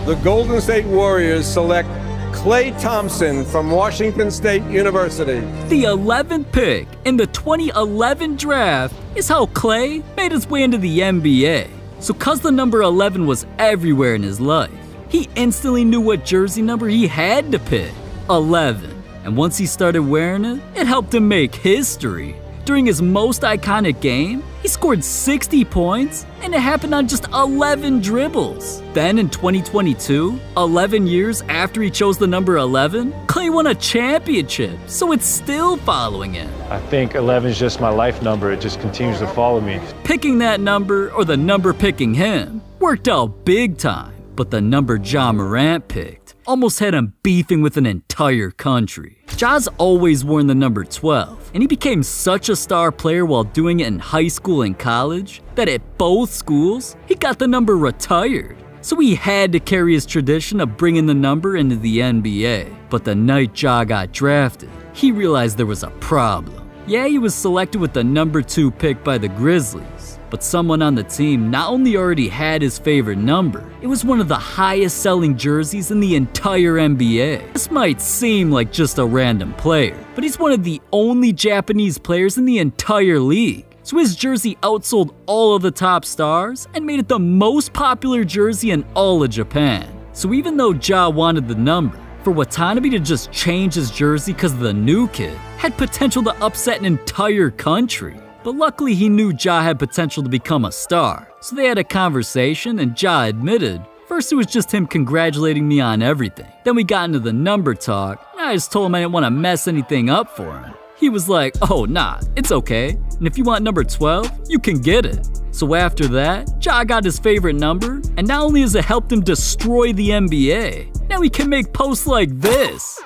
Speaker 10: the Golden State Warriors select Klay Thompson from Washington State University.
Speaker 1: The 11th pick in the 2011 draft is how Klay made his way into the NBA. So cause the number 11 was everywhere in his life, he instantly knew what jersey number he had to pick, 11. And once he started wearing it, it helped him make history. During his most iconic game, he scored 60 points, and it happened on just 11 dribbles. Then in 2022, 11 years after he chose the number 11, Klay won a championship, so it's still following him.
Speaker 6: I think 11 is just my life number. It just continues to follow me.
Speaker 1: Picking that number, or the number picking him, worked out big time. But the number Ja Morant picked almost had him beefing with an entire country. Ja's always worn the number 12, and he became such a star player while doing it in high school and college that at both schools, he got the number retired. So he had to carry his tradition of bringing the number into the NBA. But the night Ja got drafted, he realized there was a problem. Yeah, he was selected with the number 2 pick by the Grizzlies, but someone on the team not only already had his favorite number, it was one of the highest selling jerseys in the entire NBA. This might seem like just a random player, but he's one of the only Japanese players in the entire league. So his jersey outsold all of the top stars and made it the most popular jersey in all of Japan. So even though Ja wanted the number, for Watanabe to just change his jersey because of the new kid had potential to upset an entire country. But luckily he knew Ja had potential to become a star, so they had a conversation and Ja admitted, first it was just him congratulating me on everything. Then we got into the number talk, and I just told him I didn't want to mess anything up for him. He was like, oh nah, it's okay, and if you want number 12, you can get it. So after that, Ja got his favorite number, and not only has it helped him destroy the NBA, now he can make posts like this.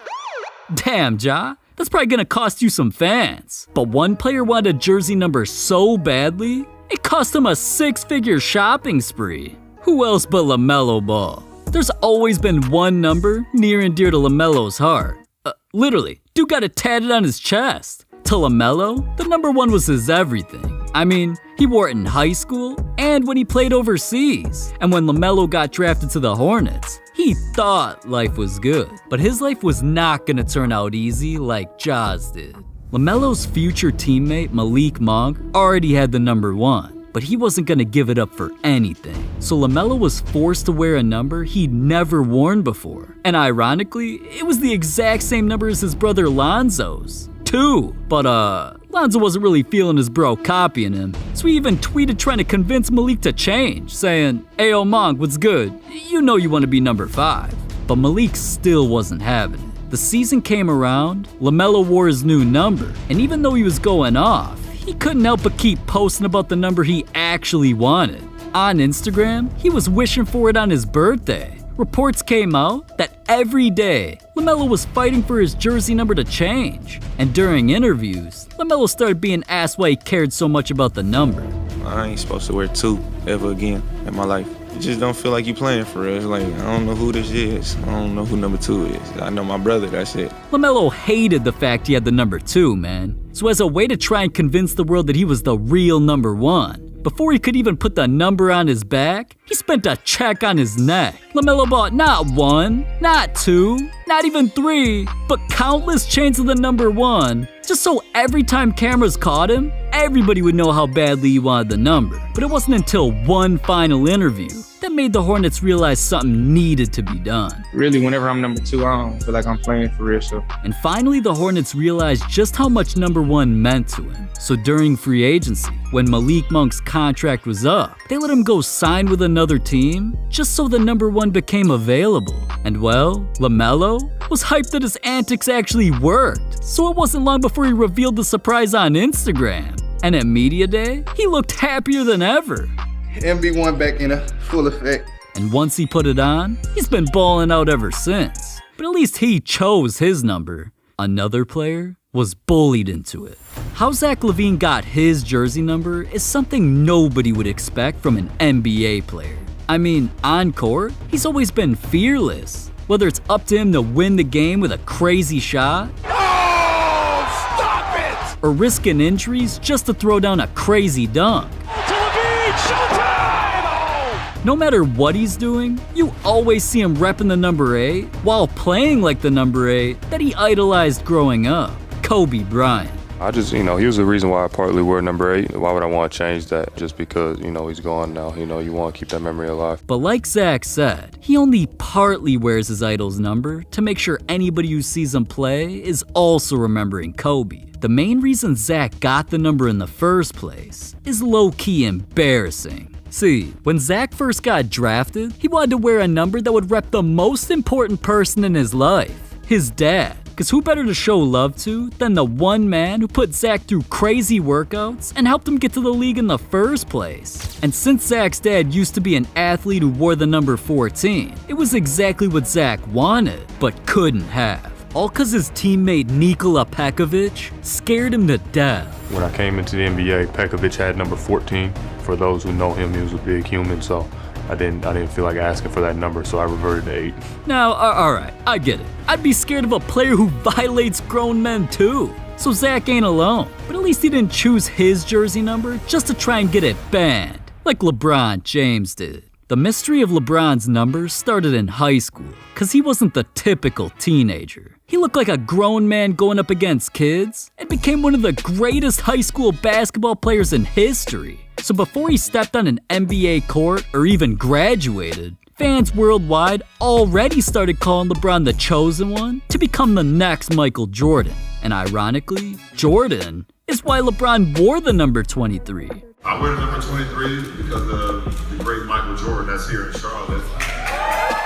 Speaker 1: Damn, Ja. That's probably gonna cost you some fans. But one player wanted a jersey number so badly, it cost him a 6-figure shopping spree. Who else but LaMelo Ball? There's always been one number near and dear to LaMelo's heart. Literally, dude got it tatted on his chest. To LaMelo, the number 1 was his everything. I mean, he wore it in high school and when he played overseas. And when LaMelo got drafted to the Hornets, he thought life was good. But his life was not gonna turn out easy like Ja's did. LaMelo's future teammate, Malik Monk, already had the number 1, but he wasn't gonna give it up for anything. So LaMelo was forced to wear a number he'd never worn before. And ironically, it was the exact same number as his brother Lonzo's, 2. But Lonzo wasn't really feeling his bro copying him, so he even tweeted trying to convince Malik to change, saying, "Ayo Monk, what's good? You know you want to be number 5. But Malik still wasn't having it. The season came around, LaMelo wore his new number, and even though he was going off, he couldn't help but keep posting about the number he actually wanted. On Instagram, he was wishing for it on his birthday, reports came out that every day, LaMelo was fighting for his jersey number to change. And during interviews, LaMelo started being asked why he cared so much about the number.
Speaker 5: I ain't supposed to wear 2 ever again in my life. It just don't feel like you playing for real. It's like, I don't know who this is. I don't know who number 2 is. I know my brother, that's it.
Speaker 1: LaMelo hated the fact he had the number 2, man. So as a way to try and convince the world that he was the real number 1, before he could even put the number on his back, he spent a check on his neck. LaMelo bought not 1, not 2, not even 3, but countless chains of the number 1, just so every time cameras caught him, everybody would know how badly he wanted the number. But it wasn't until one final interview that made the Hornets realize something needed to be done.
Speaker 16: Really, whenever I'm number 2, I don't feel like I'm playing for real. So.
Speaker 1: And finally, the Hornets realized just how much number 1 meant to him. So during free agency, when Malik Monk's contract was up, they let him go sign with another team just so the number 1 became available. And well, LaMelo was hyped that his antics actually worked. So it wasn't long before he revealed the surprise on Instagram. And at Media Day, he looked happier than ever.
Speaker 14: MB1 back in a full effect.
Speaker 1: And once he put it on, he's been balling out ever since. But at least he chose his number. Another player was bullied into it. How Zach LaVine got his jersey number is something nobody would expect from an NBA player. I mean, on court, he's always been fearless. Whether it's up to him to win the game with a crazy shot, or risking injuries just to throw down a crazy dunk. No matter what he's doing, you always see him repping the number 8 while playing like the number 8 that he idolized growing up, Kobe Bryant.
Speaker 20: I just, he was the reason why I partly wear number 8. Why would I want to change that? Just because, he's gone now. You want to keep that memory alive.
Speaker 1: But like Zach said, he only partly wears his idol's number to make sure anybody who sees him play is also remembering Kobe. The main reason Zach got the number in the first place is low-key embarrassing. See, when Zach first got drafted, he wanted to wear a number that would rep the most important person in his life, his dad. Cause who better to show love to than the one man who put Zach through crazy workouts and helped him get to the league in the first place. And since Zach's dad used to be an athlete who wore the number 14, it was exactly what Zach wanted, but couldn't have. All cause his teammate Nikola Pekovic scared him to death.
Speaker 20: When I came into the NBA, Pekovic had number 14. For those who know him, he was a big human, so I didn't feel like asking for that number, so I reverted to 8.
Speaker 1: Now, alright, I get it. I'd be scared of a player who violates grown men too. So Zach ain't alone. But at least he didn't choose his jersey number just to try and get it banned, like LeBron James did. The mystery of LeBron's numbers started in high school, cause he wasn't the typical teenager. He looked like a grown man going up against kids and became one of the greatest high school basketball players in history. So before he stepped on an NBA court or even graduated, fans worldwide already started calling LeBron the chosen one to become the next Michael Jordan. And ironically, Jordan is why LeBron wore the number 23.
Speaker 12: I wear number 23 because of the great Michael Jordan that's here in Charlotte.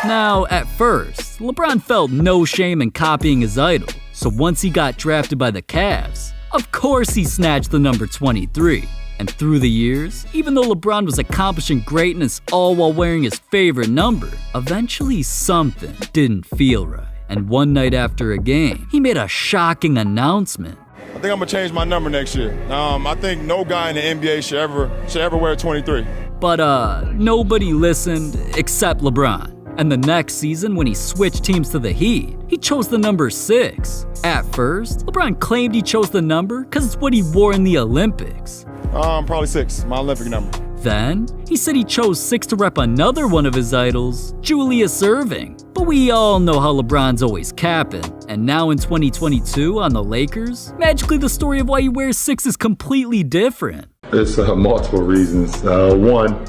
Speaker 1: Now, at first, LeBron felt no shame in copying his idol. So once he got drafted by the Cavs, of course he snatched the number 23. And through the years, even though LeBron was accomplishing greatness all while wearing his favorite number, eventually something didn't feel right. And one night after a game, he made a shocking announcement.
Speaker 12: I think I'm gonna change my number next year. I think no guy in the NBA should ever wear 23.
Speaker 1: But nobody listened except LeBron. And the next season, when he switched teams to the Heat, he chose the number 6. At first, LeBron claimed he chose the number because it's what he wore in the Olympics.
Speaker 12: Probably 6, my Olympic number.
Speaker 1: Then, he said he chose 6 to rep another one of his idols, Julius Erving. But we all know how LeBron's always capping. And now in 2022 on the Lakers, magically the story of why he wears 6 is completely different.
Speaker 12: It's multiple reasons. One,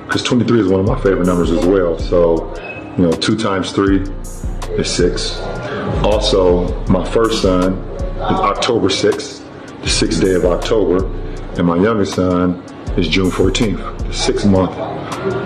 Speaker 12: because 23 is one of my favorite numbers as well. So, 2 times 3 is 6. Also, my first son is October 6th, the 6th day of October. And my youngest son is June 14th, the 6th month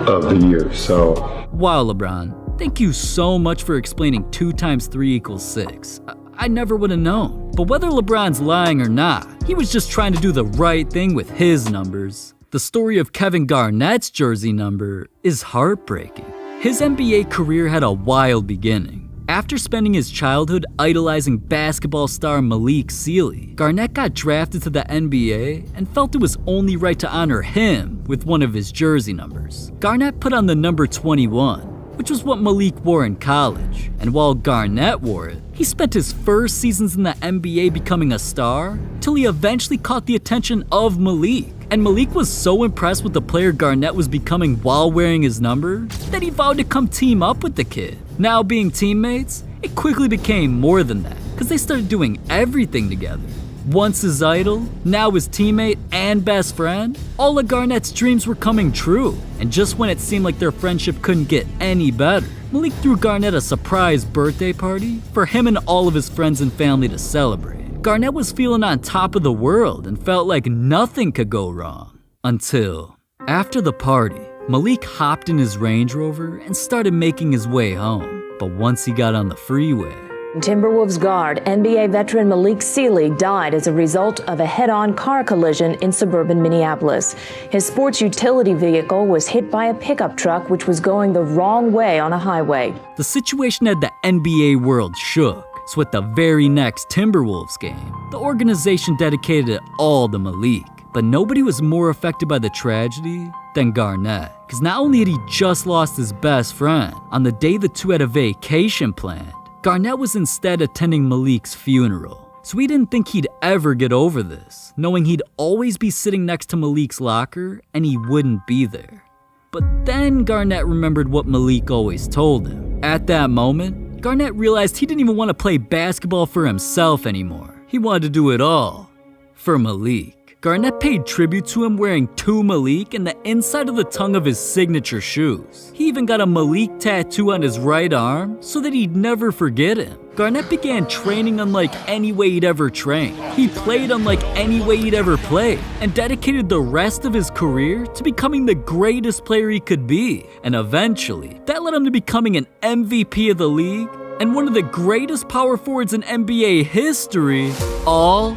Speaker 12: of the year. So,
Speaker 1: wow, LeBron, thank you so much for explaining 2 times 3 equals 6. I never would have known. But whether LeBron's lying or not, he was just trying to do the right thing with his numbers. The story of Kevin Garnett's jersey number is heartbreaking. His NBA career had a wild beginning. After spending his childhood idolizing basketball star Malik Sealy, Garnett got drafted to the NBA and felt it was only right to honor him with one of his jersey numbers. Garnett put on the number 21, which was what Malik wore in college. And while Garnett wore it, he spent his first seasons in the NBA becoming a star, till he eventually caught the attention of Malik. And Malik was so impressed with the player Garnett was becoming while wearing his number, that he vowed to come team up with the kid. Now being teammates, it quickly became more than that, because they started doing everything together. Once his idol, now his teammate and best friend, all of Garnett's dreams were coming true. And just when it seemed like their friendship couldn't get any better, Malik threw Garnett a surprise birthday party for him and all of his friends and family to celebrate. Garnett was feeling on top of the world and felt like nothing could go wrong. Until, after the party, Malik hopped in his Range Rover and started making his way home. But once he got on the freeway,
Speaker 4: Timberwolves guard, NBA veteran Malik Sealy died as a result of a head-on car collision in suburban Minneapolis. His sports utility vehicle was hit by a pickup truck which was going the wrong way on a highway.
Speaker 1: The situation had the NBA world shook. So at the very next Timberwolves game, the organization dedicated it all to Malik. But nobody was more affected by the tragedy than Garnett. Because not only had he just lost his best friend, on the day the two had a vacation planned, Garnett was instead attending Malik's funeral. So he didn't think he'd ever get over this, knowing he'd always be sitting next to Malik's locker and he wouldn't be there. But then Garnett remembered what Malik always told him. At that moment, Garnett realized he didn't even want to play basketball for himself anymore. He wanted to do it all for Malik. Garnett paid tribute to him wearing two Malik and the inside of the tongue of his signature shoes. He even got a Malik tattoo on his right arm so that he'd never forget him. Garnett began training unlike any way he'd ever trained. He played unlike any way he'd ever played, and dedicated the rest of his career to becoming the greatest player he could be. And eventually, that led him to becoming an MVP of the league and one of the greatest power forwards in NBA history, all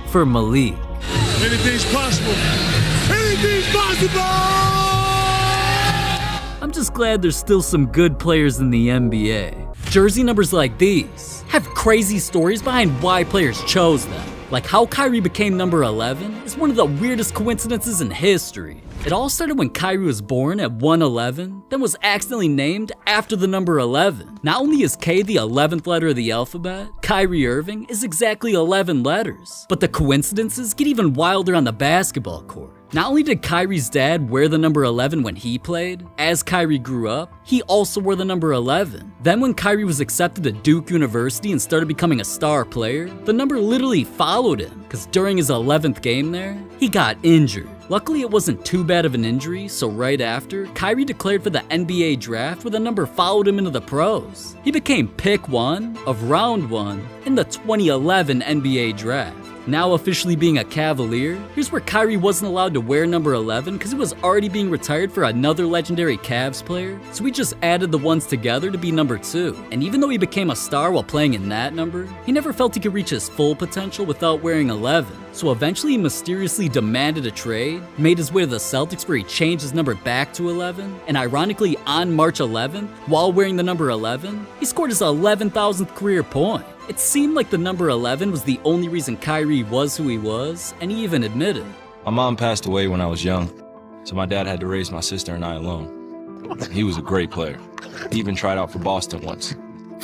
Speaker 1: for Malik.
Speaker 7: Anything's possible. Anything's possible!
Speaker 1: I'm just glad there's still some good players in the NBA. Jersey numbers like these have crazy stories behind why players chose them. Like how Kyrie became number 11 is one of the weirdest coincidences in history. It all started when Kyrie was born at 111, then was accidentally named after the number 11. Not only is K the 11th letter of the alphabet, Kyrie Irving is exactly 11 letters. But the coincidences get even wilder on the basketball court. Not only did Kyrie's dad wear the number 11 when he played, as Kyrie grew up, he also wore the number 11. Then when Kyrie was accepted to Duke University and started becoming a star player, the number literally followed him, because during his 11th game there, he got injured. Luckily, it wasn't too bad of an injury, so right after, Kyrie declared for the NBA draft where the number followed him into the pros. He became pick 1 of round 1 in the 2011 NBA draft. Now officially being a Cavalier, here's where Kyrie wasn't allowed to wear number 11 because it was already being retired for another legendary Cavs player, so he just added the ones together to be number 2. And even though he became a star while playing in that number, he never felt he could reach his full potential without wearing 11. So eventually he mysteriously demanded a trade, made his way to the Celtics where he changed his number back to 11, and ironically on March 11th, while wearing the number 11, he scored his 11,000th career point. It seemed like the number 11 was the only reason Kyrie was who he was, and he even admitted.
Speaker 22: My mom passed away when I was young, so my dad had to raise my sister and I alone. He was a great player. He even tried out for Boston once,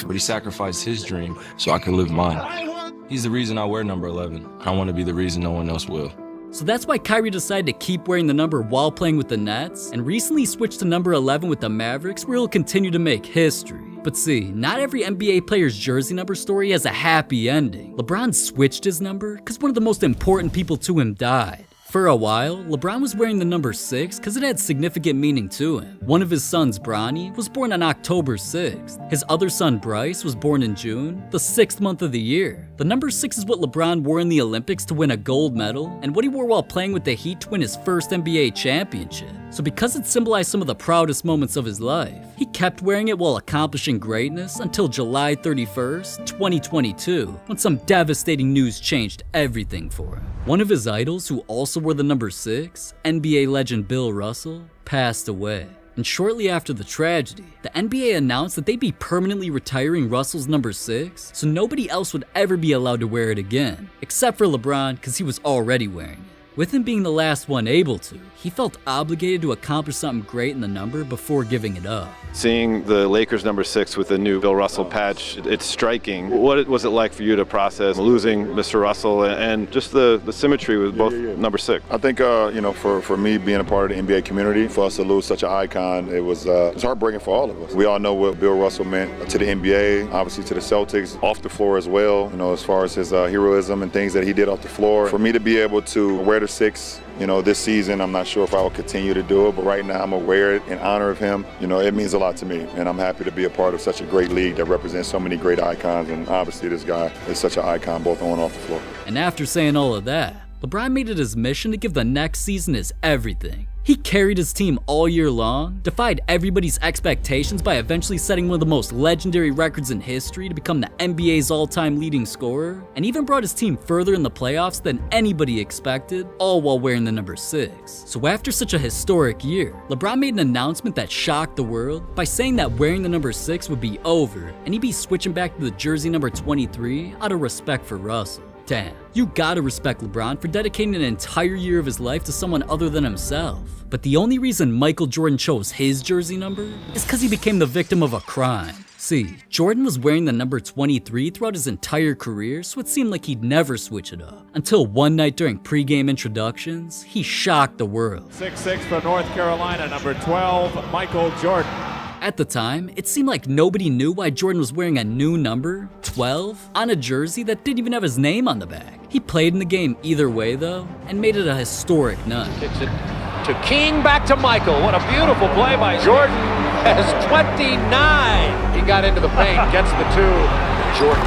Speaker 22: but he sacrificed his dream so I could live mine. He's the reason I wear number 11. I want to be the reason no one else will.
Speaker 1: So that's why Kyrie decided to keep wearing the number while playing with the Nets, and recently switched to number 11 with the Mavericks, where he'll continue to make history. But see, not every NBA player's jersey number story has a happy ending. LeBron switched his number because one of the most important people to him died. For a while, LeBron was wearing the number 6 because it had significant meaning to him. One of his sons, Bronny, was born on October 6th. His other son, Bryce, was born in June, the 6th month of the year. The number 6 is what LeBron wore in the Olympics to win a gold medal, and what he wore while playing with the Heat to win his first NBA championship. So because it symbolized some of the proudest moments of his life, he kept wearing it while accomplishing greatness until July 31st, 2022, when some devastating news changed everything for him. One of his idols, who also wore the number 6, NBA legend Bill Russell, passed away. And shortly after the tragedy, the NBA announced that they'd be permanently retiring Russell's number 6, so nobody else would ever be allowed to wear it again, except for LeBron, because he was already wearing it. With him being the last one able to, he felt obligated to accomplish something great in the number before giving it up.
Speaker 3: Seeing the Lakers number 6 with the new Bill Russell patch, it's striking. What was it like for you to process losing Mr. Russell and just the symmetry with both number 6?
Speaker 12: I think, for me being a part of the NBA community, for us to lose such an icon, it was heartbreaking for all of us. We all know what Bill Russell meant to the NBA, obviously to the Celtics, off the floor as well, as far as his heroism and things that he did off the floor. For me to be able to wear the 6, this season, I'm not sure if I will continue to do it, but right now I'm going to wear it in honor of him. It means a lot to me, and I'm happy to be a part of such a great league that represents so many great icons, and obviously this guy is such an icon both on and off the floor.
Speaker 1: And after saying all of that, LeBron made it his mission to give the next season his everything. He carried his team all year long, defied everybody's expectations by eventually setting one of the most legendary records in history to become the NBA's all-time leading scorer, and even brought his team further in the playoffs than anybody expected, all while wearing the number 6. So after such a historic year, LeBron made an announcement that shocked the world by saying that wearing the number 6 would be over, and he'd be switching back to the jersey number 23 out of respect for Russell. Damn, you gotta respect LeBron for dedicating an entire year of his life to someone other than himself. But the only reason Michael Jordan chose his jersey number is because he became the victim of a crime. See, Jordan was wearing the number 23 throughout his entire career, so it seemed like he'd never switch it up. Until one night during pregame introductions, he shocked the world.
Speaker 8: 6'6" for North Carolina, number 12, Michael Jordan.
Speaker 1: At the time, it seemed like nobody knew why Jordan was wearing a new number, 12, on a jersey that didn't even have his name on the back. He played in the game either way though, and made it a historic night.
Speaker 9: Kicks it to King, back to Michael. What a beautiful play by Jordan. Has 29. He got into the paint, gets the 2. Jordan,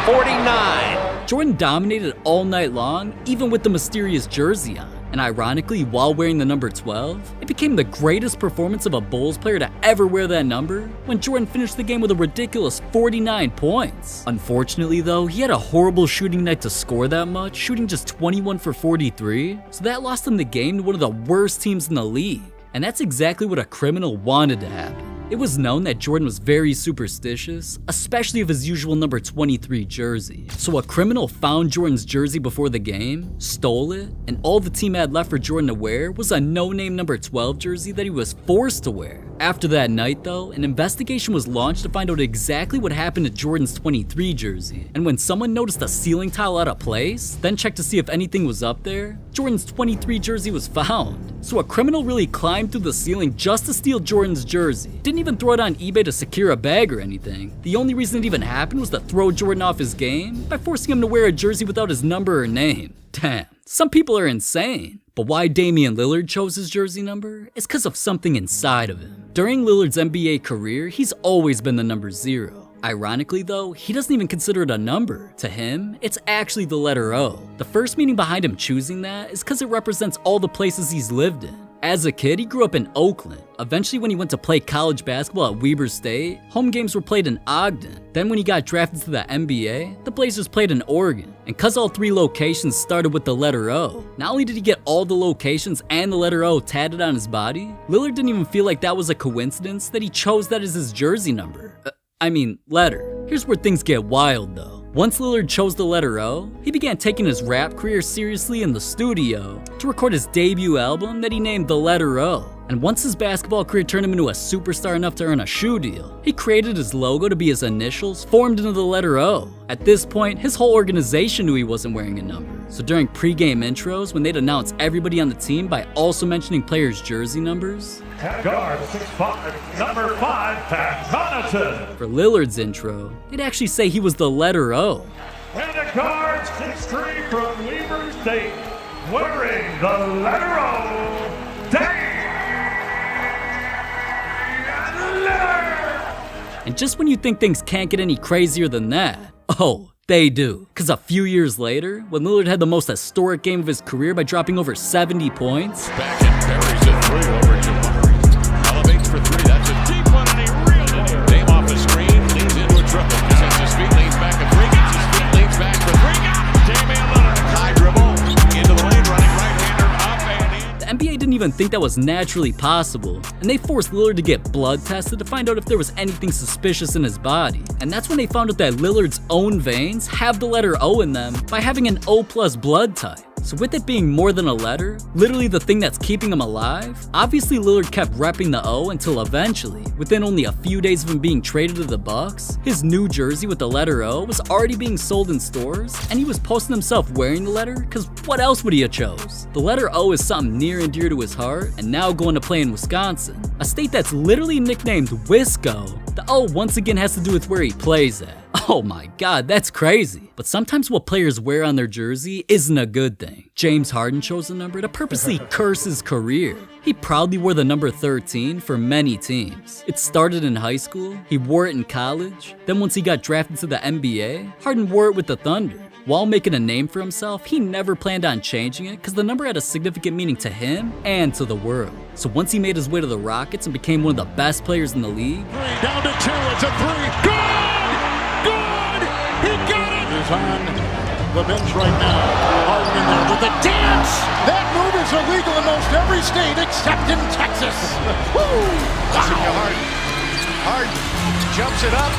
Speaker 9: 49.
Speaker 1: Jordan dominated all night long, even with the mysterious jersey on. And ironically, while wearing the number 12, it became the greatest performance of a Bulls player to ever wear that number when Jordan finished the game with a ridiculous 49 points. Unfortunately though, he had a horrible shooting night to score that much, shooting just 21 for 43, so that lost him the game to one of the worst teams in the league. And that's exactly what a criminal wanted to happen. It was known that Jordan was very superstitious, especially of his usual number 23 jersey. So a criminal found Jordan's jersey before the game, stole it, and all the team had left for Jordan to wear was a no-name number 12 jersey that he was forced to wear. After that night though, an investigation was launched to find out exactly what happened to Jordan's 23 jersey. And when someone noticed a ceiling tile out of place, then checked to see if anything was up there, Jordan's 23 jersey was found. So a criminal really climbed through the ceiling just to steal Jordan's jersey. Didn't even throw it on eBay to secure a bag or anything. The only reason it even happened was to throw Jordan off his game by forcing him to wear a jersey without his number or name. Damn, some people are insane. But why Damian Lillard chose his jersey number is because of something inside of him. During Lillard's NBA career, he's always been the number 0. Ironically though, he doesn't even consider it a number. To him, it's actually the letter O. The first meaning behind him choosing that is because it represents all the places he's lived in. As a kid, he grew up in Oakland. Eventually, when he went to play college basketball at Weber State, home games were played in Ogden. Then when he got drafted to the NBA, the Blazers played in Oregon. And cause all 3 locations started with the letter O, not only did he get all the locations and the letter O tatted on his body, Lillard didn't even feel like that was a coincidence that he chose that as his jersey number. Letter. Here's where things get wild though. Once Lillard chose the letter O, he began taking his rap career seriously in the studio to record his debut album that he named The Letter O. And once his basketball career turned him into a superstar enough to earn a shoe deal, he created his logo to be his initials formed into the letter O. At this point, his whole organization knew he wasn't wearing a number. So during pregame intros, when they'd announce everybody on the team by also mentioning players' jersey numbers,
Speaker 7: at guard, 6'5", number 5, Pat Connaughton.
Speaker 1: For Lillard's intro, they'd actually say he was the letter O.
Speaker 7: And at guard, 6'3", from Weber State, wearing the letter O, Damian Lillard.
Speaker 1: And just when you think things can't get any crazier than that, oh, they do. Because a few years later, when Lillard had the most historic game of his career by dropping over 70 points,
Speaker 23: back and buries a 3 over Jabari. Elevates for 3, that's a deep one, and he reeled it in. Dame off the screen, leans into a triple. Sets his feet, leans back a 3, gets his feet, leans back for 3, got it! Damian Lillard, high dribble, into the lane, running right-hander, up and in.
Speaker 1: the NBA didn't even think that was naturally possible, and they forced Lillard to get blood tested to find out if there was anything suspicious in his body. And that's when they found out that Lillard's own veins have the letter O in them by having an O+ blood type. So with it being more than a letter, literally the thing that's keeping him alive, obviously Lillard kept repping the O until eventually, within only a few days of him being traded to the Bucks, his new jersey with the letter O was already being sold in stores, and he was posting himself wearing the letter, cause what else would he have chose? The letter O is something near and dear to his heart, and now going to play in Wisconsin, a state that's literally nicknamed Wisco. The O once again has to do with where he plays at. Oh my god, that's crazy. But sometimes what players wear on their jersey isn't a good thing. James Harden chose the number to purposely curse his career. He proudly wore the number 13 for many teams. It started in high school, he wore it in college, then once he got drafted to the NBA, Harden wore it with the Thunder. While making a name for himself, he never planned on changing it because the number had a significant meaning to him and to the world. So once he made his way to the Rockets and became one of the best players in the league,
Speaker 7: Down to 2, it's a 3. Good! He got it! He's on the bench right now. Harden in there with the dance! That move is illegal in most every state except in Texas. Woo!
Speaker 9: Listen to Harden. Harden jumps it up.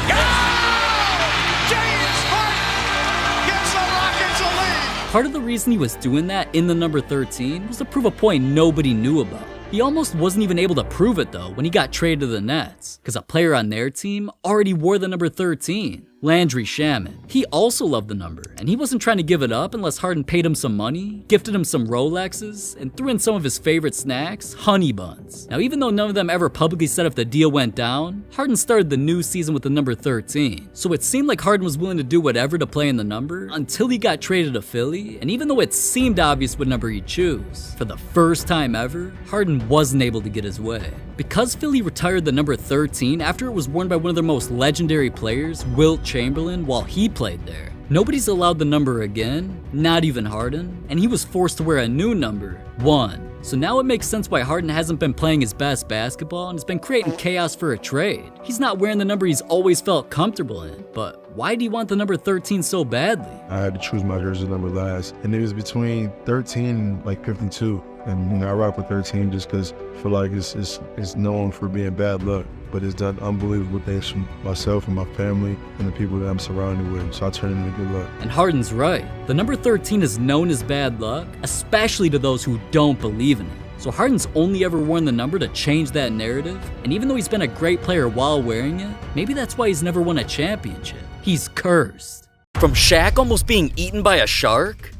Speaker 9: James Harden gives the Rockets a lead.
Speaker 1: part of the reason he was doing that in the number 13 was to prove a point nobody knew about. He almost wasn't even able to prove it though when he got traded to the Nets, because a player on their team already wore the number 13, Landry Shamet. He also loved the number, and he wasn't trying to give it up unless Harden paid him some money, gifted him some Rolexes, and threw in some of his favorite snacks, honey buns. Now even though none of them ever publicly said if the deal went down, Harden started the new season with the number 13. So it seemed like Harden was willing to do whatever to play in the number until he got traded to Philly, and even though it seemed obvious what number he'd choose, for the first time ever, Harden wasn't able to get his way. Because Philly retired the number 13 after it was worn by one of their most legendary players, Wilt Chamberlain, while he played there, nobody's allowed the number again, not even Harden, and he was forced to wear a new number, 1. So now it makes sense why Harden hasn't been playing his best basketball and has been creating chaos for a trade. He's not wearing the number he's always felt comfortable in, but why do you want the number 13 so badly?
Speaker 2: I had to choose my jersey number last, and it was between 13 and like 52. And I rock with 13 just because I feel like it's known for being bad luck, but it's done unbelievable things for myself and my family and the people that I'm surrounded with, so I turn it into good luck.
Speaker 1: And Harden's right. The number 13 is known as bad luck, especially to those who don't believe in it. So Harden's only ever worn the number to change that narrative, and even though he's been a great player while wearing it, maybe that's why he's never won a championship. He's cursed. From Shaq almost being eaten by a shark,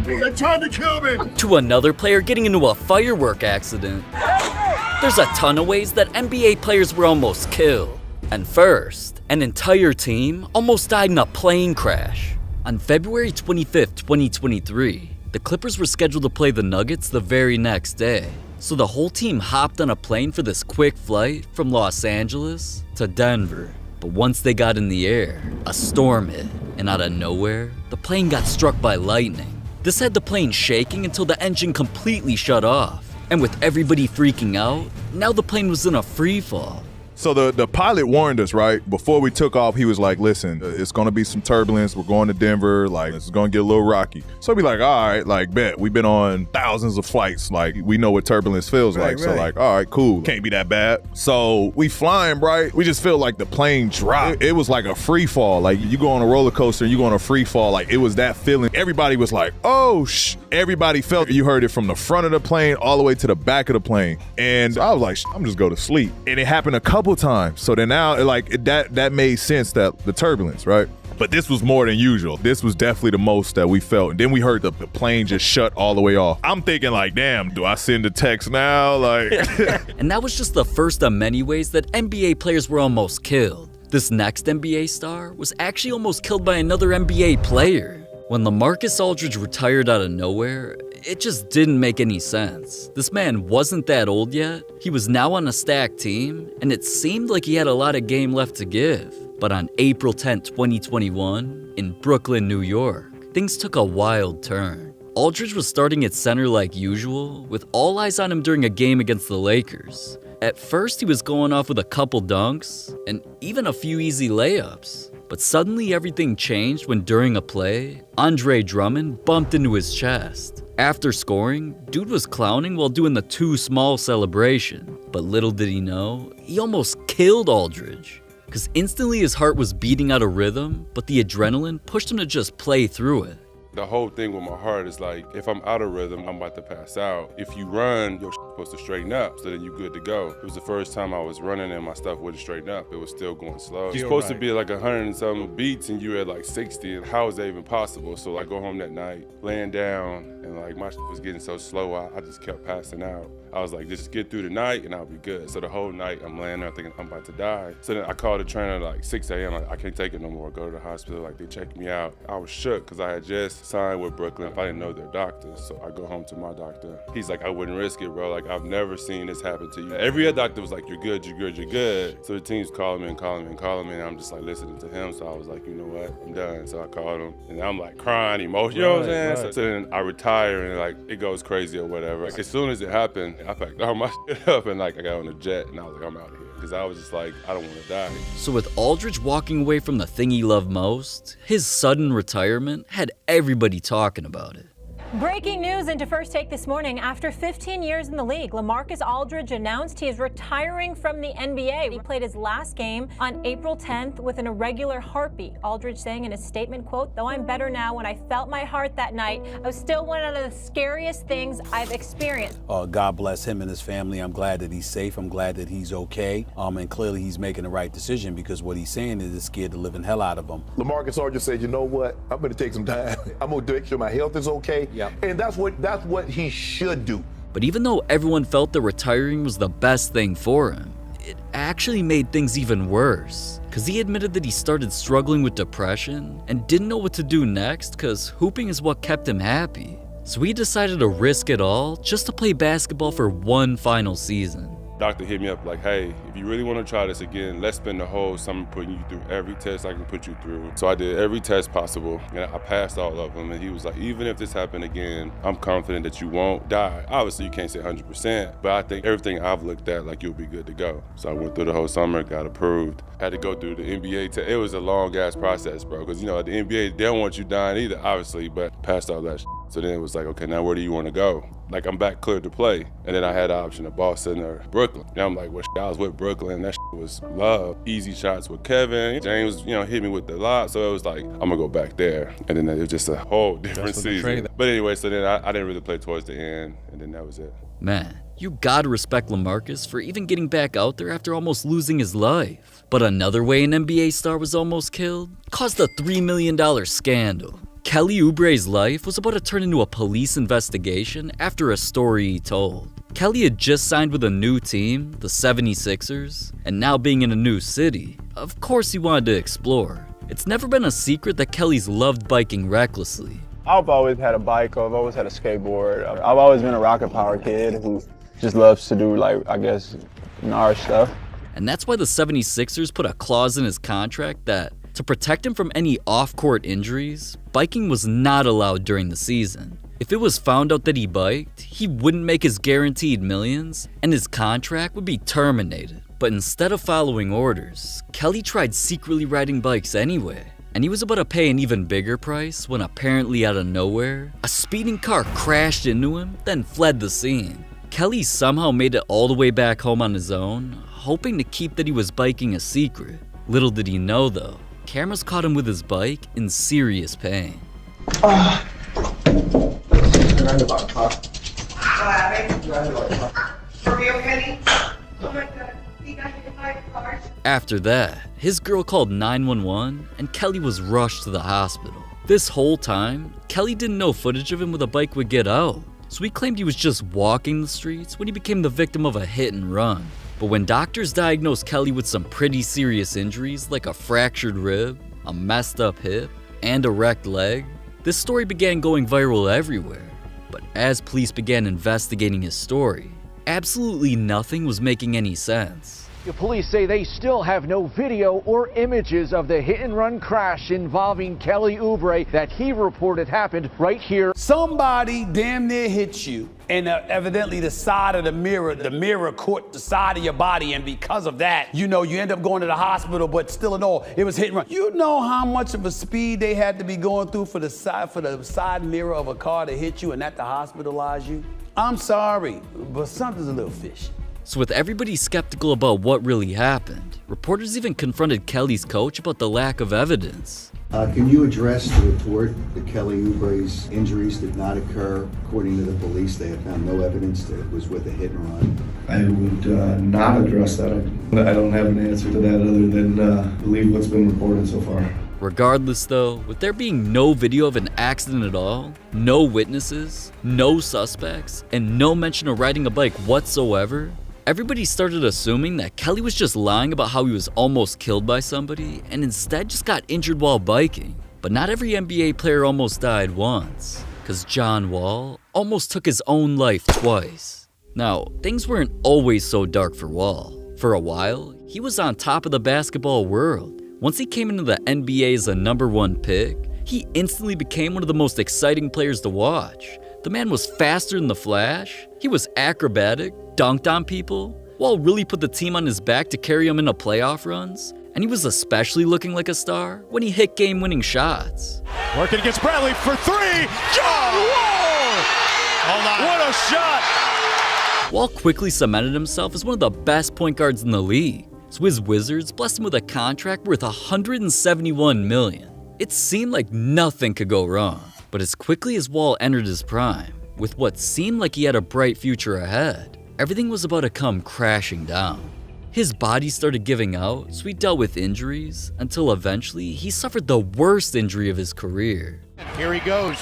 Speaker 7: They're trying to kill me!
Speaker 1: to another player getting into a firework accident, there's a ton of ways that NBA players were almost killed. And first, an entire team almost died in a plane crash. On February 25th, 2023, the Clippers were scheduled to play the Nuggets the very next day. So the whole team hopped on a plane for this quick flight from Los Angeles to Denver. But once they got in the air, a storm hit, and out of nowhere, the plane got struck by lightning. This had the plane shaking until the engine completely shut off. And with everybody freaking out, now the plane was in a free fall.
Speaker 11: So the pilot warned us, right? Before we took off, he was like, listen, it's going to be some turbulence. We're going to Denver. Like, it's going to get a little rocky. So we like, all right, like, bet. We've been on thousands of flights. Like, we know what turbulence feels like. So like, all right, cool. Can't be that bad. So we flying, right? We just feel like the plane dropped. It was like a free fall. Like, you go on a roller coaster and you go on a free fall. Like, it was that feeling. Everybody was like, oh, everybody felt it. You heard it from the front of the plane all the way to the back of the plane. And I was like, I'm just go to sleep. And it happened a couple times. So then now that made sense, that the turbulence, right? But this was more than usual. This was definitely the most that we felt. And then we heard the plane just shut all the way off. I'm thinking like, damn, do I send a text now? Like,
Speaker 1: And that was just the first of many ways that NBA players were almost killed. This next NBA star was actually almost killed by another NBA player. When LaMarcus Aldridge retired out of nowhere, it just didn't make any sense. This man wasn't that old yet, he was now on a stacked team, and it seemed like he had a lot of game left to give. But on April 10, 2021, in Brooklyn, New York, things took a wild turn. Aldridge was starting at center like usual, with all eyes on him during a game against the Lakers. At first, he was going off with a couple dunks, and even a few easy layups. But suddenly everything changed when during a play, Andre Drummond bumped into his chest. After scoring, dude was clowning while doing the too small celebration. But little did he know, he almost killed Aldridge. Cause instantly his heart was beating out of rhythm, but the adrenaline pushed him to just play through it.
Speaker 27: The whole thing with my heart is like, if I'm out of rhythm, I'm about to pass out. If you run, your supposed to straighten up, so then you're good to go. It was the first time I was running and my stuff wouldn't straighten up. It was still going slow. It's supposed to be like 100 and something beats and you at like 60, and how is that even possible? So I go home that night, laying down, and like my was getting so slow, I just kept passing out. I was like, just get through the night and I'll be good. So the whole night I'm laying there thinking I'm about to die. So then I called the trainer like 6 a.m. Like, I can't take it no more. Go to the hospital. Like they checked me out. I was shook because I had just signed with Brooklyn. I didn't know their doctors. So I go home to my doctor. He's like, I wouldn't risk it, bro. Like I've never seen this happen to you. Every other doctor was like, you're good, you're good, you're good. So the team's calling me and calling me and calling me. And I'm just like listening to him. So I was like, you know what? I'm done. So I called him and I'm like crying, emotional. You know what I'm saying? So then I retire and like it goes crazy or whatever. Like, as soon as it happened, I packed all my shit up and like I got on the jet and I was like, I'm out of here. Because I was just like, I don't want to die.
Speaker 1: So with Aldridge walking away from the thing he loved most, his sudden retirement had everybody talking about it.
Speaker 13: Breaking news into First Take this morning. After 15 years in the league, LaMarcus Aldridge announced he is retiring from the NBA. He played his last game on April 10th with an irregular heartbeat. Aldridge saying in his statement, quote, "Though I'm better now, when I felt my heart that night, I was still one of the scariest things I've experienced."
Speaker 15: God bless him and his family. I'm glad that he's safe. I'm glad that he's okay. And clearly he's making the right decision because what he's saying is it's scared the living hell out of him.
Speaker 17: LaMarcus Aldridge said, you know what? I'm going to take some time. I'm going to make sure my health is okay.
Speaker 15: Yep.
Speaker 17: And that's what he should do.
Speaker 1: But even though everyone felt that retiring was the best thing for him, it actually made things even worse. Cause he admitted that he started struggling with depression and didn't know what to do next cause hooping is what kept him happy. So he decided to risk it all just to play basketball for one final season.
Speaker 27: Doctor hit me up like, hey, if you really want to try this again, let's spend the whole summer putting you through every test I can put you through. So I did every test possible, and I passed all of them. And he was like, even if this happened again, I'm confident that you won't die. Obviously, you can't say 100%, but I think everything I've looked at, like, you'll be good to go. So I went through the whole summer, got approved. Had to go through the NBA test. It was a long-ass process, bro, because, you know, at the NBA, they don't want you dying either, obviously, but passed all that shit. So then it was like, okay, now where do you want to go? Like, I'm back cleared to play. And then I had the option of Boston or Brooklyn. And I'm like, well, I was with Brooklyn. That was love. Easy shots with Kevin. James, you know, hit me with the lot. So it was like, I'm going to go back there. And then it was just a whole different season. But anyway, so then I didn't really play towards the end. And then that was it.
Speaker 1: Man, you gotta respect LaMarcus for even getting back out there after almost losing his life. But another way an NBA star was almost killed caused a $3 million scandal. Kelly Oubre's life was about to turn into a police investigation after a story he told. Kelly had just signed with a new team, the 76ers, and now being in a new city, of course he wanted to explore. It's never been a secret that Kelly's loved biking recklessly.
Speaker 21: I've always had a bike, I've always had a skateboard. I've always been a rocket power kid who just loves to do, like, I guess, gnarly stuff.
Speaker 1: And that's why the 76ers put a clause in his contract that, to protect him from any off-court injuries, biking was not allowed during the season. If it was found out that he biked, he wouldn't make his guaranteed millions, and his contract would be terminated. But instead of following orders, Kelly tried secretly riding bikes anyway. And he was about to pay an even bigger price when apparently out of nowhere, a speeding car crashed into him, then fled the scene. Kelly somehow made it all the way back home on his own, hoping to keep that he was biking a secret. Little did he know though, cameras caught him with his bike in serious pain. After that, his girl called 911 and Kelly was rushed to the hospital. This whole time, Kelly didn't know footage of him with a bike would get out, so he claimed he was just walking the streets when he became the victim of a hit and run. But when doctors diagnosed Kelly with some pretty serious injuries like a fractured rib, a messed up hip, and a wrecked leg, this story began going viral everywhere. But as police began investigating his story, absolutely nothing was making any sense.
Speaker 6: The police say they still have no video or images of the hit-and-run crash involving Kelly Oubre that he reported happened right here.
Speaker 15: Somebody damn near hit you, and evidently the side of the mirror caught the side of your body, and because of that, you end up going to the hospital, but still in all, it was hit and run. You know how much of a speed they had to be going through for the side mirror of a car to hit you and not to hospitalize you? I'm sorry, but something's a little fishy.
Speaker 1: So with everybody skeptical about what really happened, reporters even confronted Kelly's coach about the lack of evidence.
Speaker 10: Can you address the report that Kelly Oubre's injuries did not occur? According to the police, they have found no evidence that it was with a hit and run.
Speaker 18: I would not address that. I don't have an answer to that other than believe what's been reported so far.
Speaker 1: Regardless though, with there being no video of an accident at all, no witnesses, no suspects, and no mention of riding a bike whatsoever, everybody started assuming that Kelly was just lying about how he was almost killed by somebody and instead just got injured while biking. But not every NBA player almost died once, because John Wall almost took his own life twice. Now, things weren't always so dark for Wall. For a while, he was on top of the basketball world. Once he came into the NBA as a #1 pick, he instantly became one of the most exciting players to watch. The man was faster than the Flash, he was acrobatic, dunked on people, Wall really put the team on his back to carry him into playoff runs, and he was especially looking like a star when he hit game-winning shots.
Speaker 7: Working against Bradley for three, John Wall! Hold on. What a shot!
Speaker 1: Wall quickly cemented himself as one of the best point guards in the league, so his Wizards blessed him with a contract worth $171 million. It seemed like nothing could go wrong, but as quickly as Wall entered his prime, with what seemed like he had a bright future ahead, everything was about to come crashing down. His body started giving out, so he dealt with injuries, until eventually he suffered the worst injury of his career.
Speaker 7: Here he goes,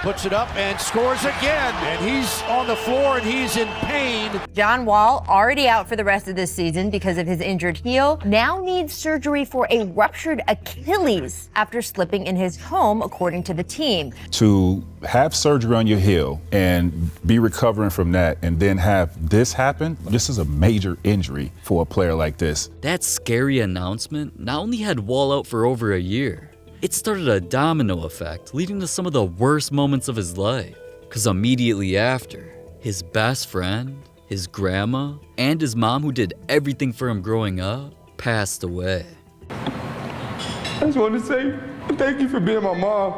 Speaker 7: puts it up and scores again, and he's on the floor and he's in pain.
Speaker 19: John Wall, already out for the rest of this season because of his injured heel, now needs surgery for a ruptured Achilles after slipping in his home, according to the team.
Speaker 24: To have surgery on your heel and be recovering from that and then have this happen, this is a major injury for a player like this.
Speaker 1: That scary announcement not only had Wall out for over a year, it started a domino effect, leading to some of the worst moments of his life. Because immediately after, his best friend, his grandma, and his mom, who did everything for him growing up, passed away.
Speaker 25: I just wanted to say thank you for being my mom.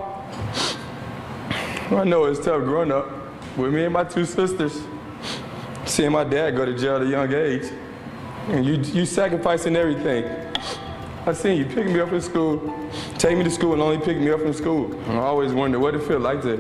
Speaker 25: I know it's tough growing up with me and my two sisters, seeing my dad go to jail at a young age, and you sacrificing everything. I seen you picking me up from school, take me to school and only pick me up from school. I always wondered what it felt like to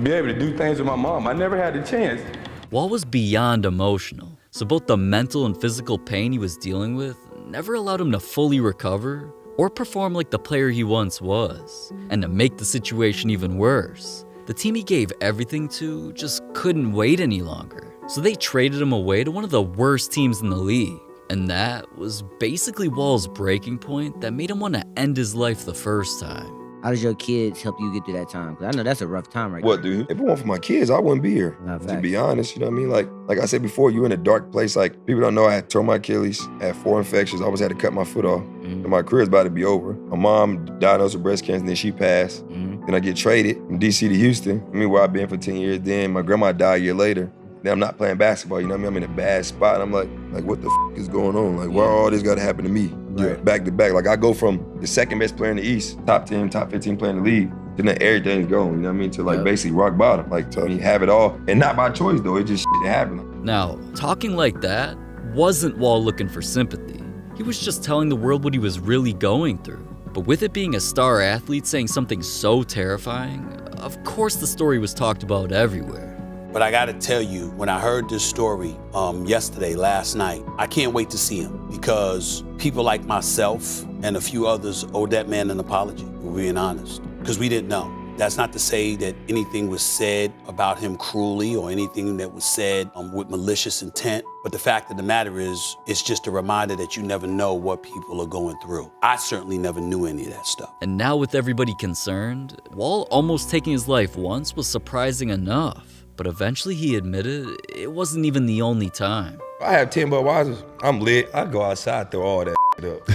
Speaker 25: be able to do things with my mom. I never had the chance.
Speaker 1: Wall was beyond emotional, so both the mental and physical pain he was dealing with never allowed him to fully recover or perform like the player he once was. And to make the situation even worse, the team he gave everything to just couldn't wait any longer. So they traded him away to one of the worst teams in the league. And that was basically Wall's breaking point that made him want to end his life the first time.
Speaker 26: How does your kids help you get through that time? Because I know that's a rough time right now.
Speaker 28: What, dude? If it weren't for my kids, I wouldn't be here. To be honest, you know what I mean? Like I said before, you're in a dark place. Like, people don't know I had torn my Achilles, had 4 infections, I almost had to cut my foot off. And my career's about to be over. My mom diagnosed with breast cancer, and then she passed. Then I get traded from DC to Houston. I mean, where I've been for 10 years. Then my grandma died a year later. Then I'm not playing basketball, you know what I mean? I'm in a bad spot. And I'm like, what the f is going on? Like, why all this gotta happen to me? Right. Back to back. Like, I go from the second best player in the East, top 10, top 15 player in the league, then everything's going, you know what I mean? To like basically rock bottom. Like, to have it all. And not by choice though, it just shit happened.
Speaker 1: Now, talking like that wasn't Wall looking for sympathy. He was just telling the world what he was really going through. But with it being a star athlete saying something so terrifying, of course the story was talked about everywhere.
Speaker 15: But I gotta tell you, when I heard this story last night, I can't wait to see him, because people like myself and a few others owe that man an apology, we're being honest, because we didn't know. That's not to say that anything was said about him cruelly or anything that was said with malicious intent, but the fact of the matter is, it's just a reminder that you never know what people are going through. I certainly never knew any of that stuff.
Speaker 1: And now with everybody concerned, Wall almost taking his life once was surprising enough. But eventually he admitted it wasn't even the only time.
Speaker 28: I have 10 Budweisers. I'm lit. I go outside, throw all that up.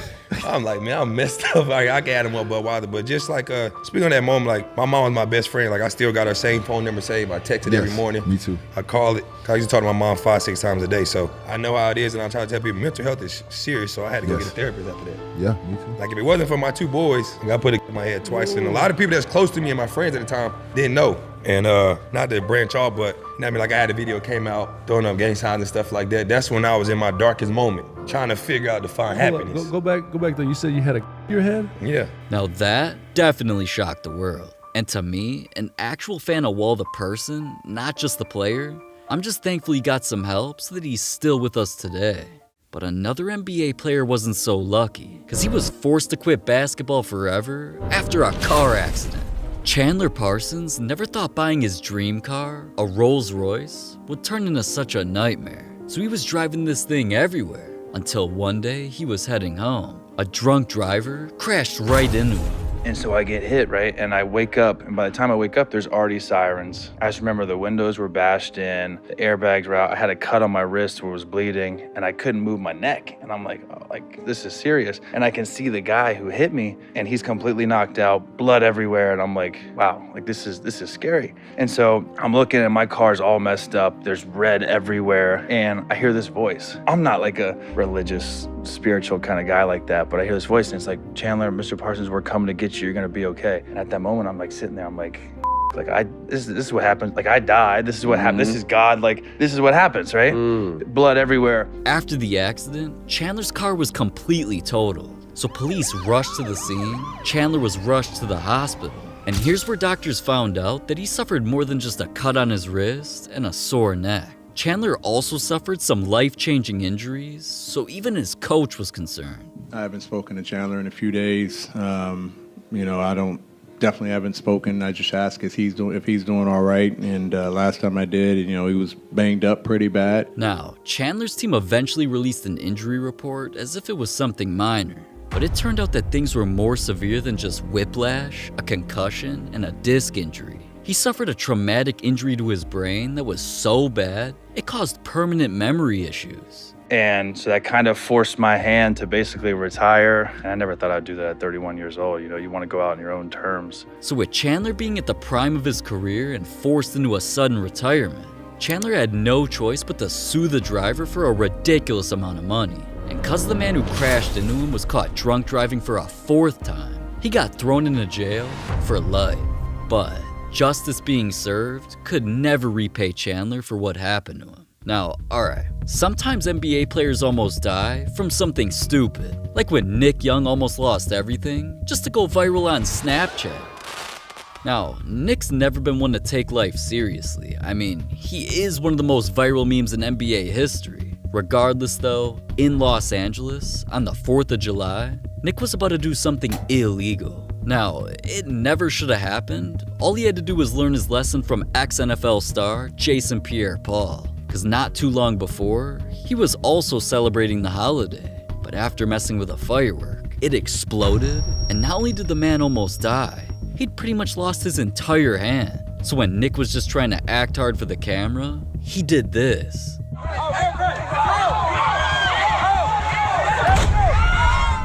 Speaker 28: I'm like, man, I'm messed up. Like, I can add them up Budweiser. But just like, speaking on that moment, like, my mom was my best friend. Like, I still got her same phone number saved. I text it every morning.
Speaker 2: Me too.
Speaker 28: I call it. I used to talk to my mom 5-6 times a day. So I know how it is, and I'm trying to tell people mental health is serious. So I had to go get a therapist after that.
Speaker 2: Yeah, me too.
Speaker 28: Like, if it wasn't for my 2 boys, I put it in my head twice. And a lot of people that's close to me and my friends at the time didn't know. And not to branch off, but you know what I mean, like I had a video came out throwing up gang signs and stuff like that. That's when I was in my darkest moment, trying to figure out to find happiness.
Speaker 2: Go back though. You said you had your head?
Speaker 28: Yeah.
Speaker 1: Now that definitely shocked the world. And to me, an actual fan of Wall the person, not just the player, I'm just thankful he got some help so that he's still with us today. But another NBA player wasn't so lucky, because he was forced to quit basketball forever after a car accident. Chandler Parsons never thought buying his dream car, a Rolls Royce, would turn into such a nightmare. So he was driving this thing everywhere, until one day he was heading home. A drunk driver crashed right into him.
Speaker 21: And so I get hit, right? And I wake up, and by the time I wake up, there's already sirens. I just remember the windows were bashed in, the airbags were out. I had a cut on my wrist where it was bleeding, and I couldn't move my neck. And I'm like, oh, like, this is serious. And I can see the guy who hit me, and he's completely knocked out, blood everywhere. And I'm like, wow, like this is scary. And so I'm looking, and my car's all messed up. There's red everywhere, and I hear this voice. I'm not like a religious, spiritual kind of guy like that, but I hear this voice, and it's like, Chandler, Mr. Parsons, we're coming to get you. You're gonna be okay. And at that moment, I'm like sitting there. I'm like this is what happens. Like I died. This is what happened. This is God. Like this is what happens, right? Blood everywhere.
Speaker 1: After the accident, Chandler's car was completely totaled. So police rushed to the scene. Chandler was rushed to the hospital. And here's where doctors found out that he suffered more than just a cut on his wrist and a sore neck. Chandler also suffered some life-changing injuries, so even his coach was concerned.
Speaker 3: I haven't spoken to Chandler in a few days. You know, I definitely haven't spoken. I just asked if he's doing all right. And last time I did, you know, he was banged up pretty bad.
Speaker 1: Now, Chandler's team eventually released an injury report as if it was something minor. But it turned out that things were more severe than just whiplash, a concussion, and a disc injury. He suffered a traumatic injury to his brain that was so bad, it caused permanent memory issues.
Speaker 21: And so that kind of forced my hand to basically retire. And I never thought I'd do that at 31 years old. You know, you want to go out on your own terms.
Speaker 1: So with Chandler being at the prime of his career and forced into a sudden retirement, Chandler had no choice but to sue the driver for a ridiculous amount of money. And cause the man who crashed into him was caught drunk driving for a 4th time, he got thrown into jail for life. But justice being served could never repay Chandler for what happened to him. Now, alright, sometimes NBA players almost die from something stupid, like when Nick Young almost lost everything just to go viral on Snapchat. Now, Nick's never been one to take life seriously. I mean, he is one of the most viral memes in NBA history. Regardless though, in Los Angeles, on the 4th of July, Nick was about to do something illegal. Now, it never should have happened. All he had to do was learn his lesson from ex-NFL star Jason Pierre-Paul. Because not too long before, he was also celebrating the holiday. But after messing with a firework, it exploded, and not only did the man almost die, he'd pretty much lost his entire hand. So when Nick was just trying to act hard for the camera, he did this.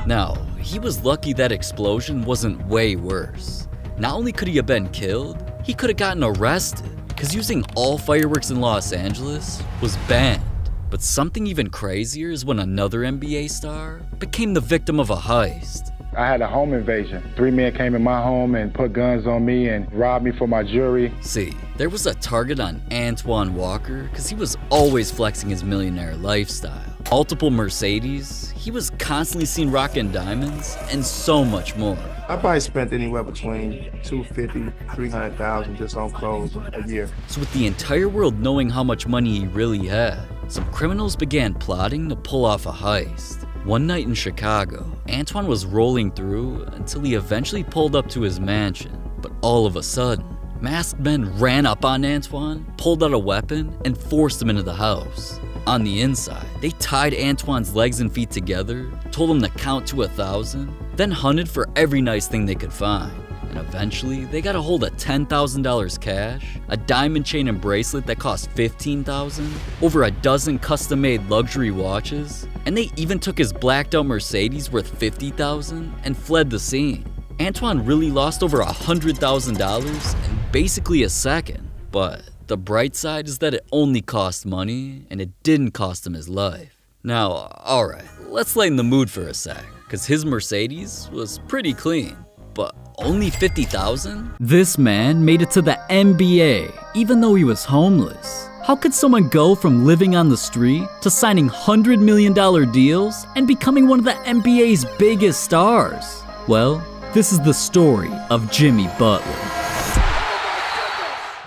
Speaker 1: Now, he was lucky that explosion wasn't way worse. Not only could he have been killed, he could have gotten arrested. Because using all fireworks in Los Angeles was banned. But something even crazier is when another NBA star became the victim of a heist.
Speaker 4: I had a home invasion. 3 men came in my home and put guns on me and robbed me for my jewelry.
Speaker 1: See, there was a target on Antoine Walker because he was always flexing his millionaire lifestyle. Multiple Mercedes, he was constantly seen rocking diamonds, and so much more.
Speaker 5: I probably spent anywhere between $250,000 to $300,000 just on clothes a year.
Speaker 1: So with the entire world knowing how much money he really had, some criminals began plotting to pull off a heist. One night in Chicago, Antoine was rolling through until he eventually pulled up to his mansion. But all of a sudden, masked men ran up on Antoine, pulled out a weapon, and forced him into the house. On the inside, they tied Antoine's legs and feet together, told him to count to 1,000, then hunted for every nice thing they could find. And eventually, they got a hold of $10,000 cash, a diamond chain and bracelet that cost $15,000, over a dozen custom-made luxury watches, and they even took his blacked out Mercedes worth $50,000 and fled the scene. Antoine really lost over $100,000 in basically a second, but the bright side is that it only cost money and it didn't cost him his life. Now, alright, let's lighten the mood for a sec, cause his Mercedes was pretty clean, but only $50,000? This man made it to the NBA, even though he was homeless. How could someone go from living on the street to signing $100 million deals and becoming one of the NBA's biggest stars? Well, this is the story of Jimmy Butler.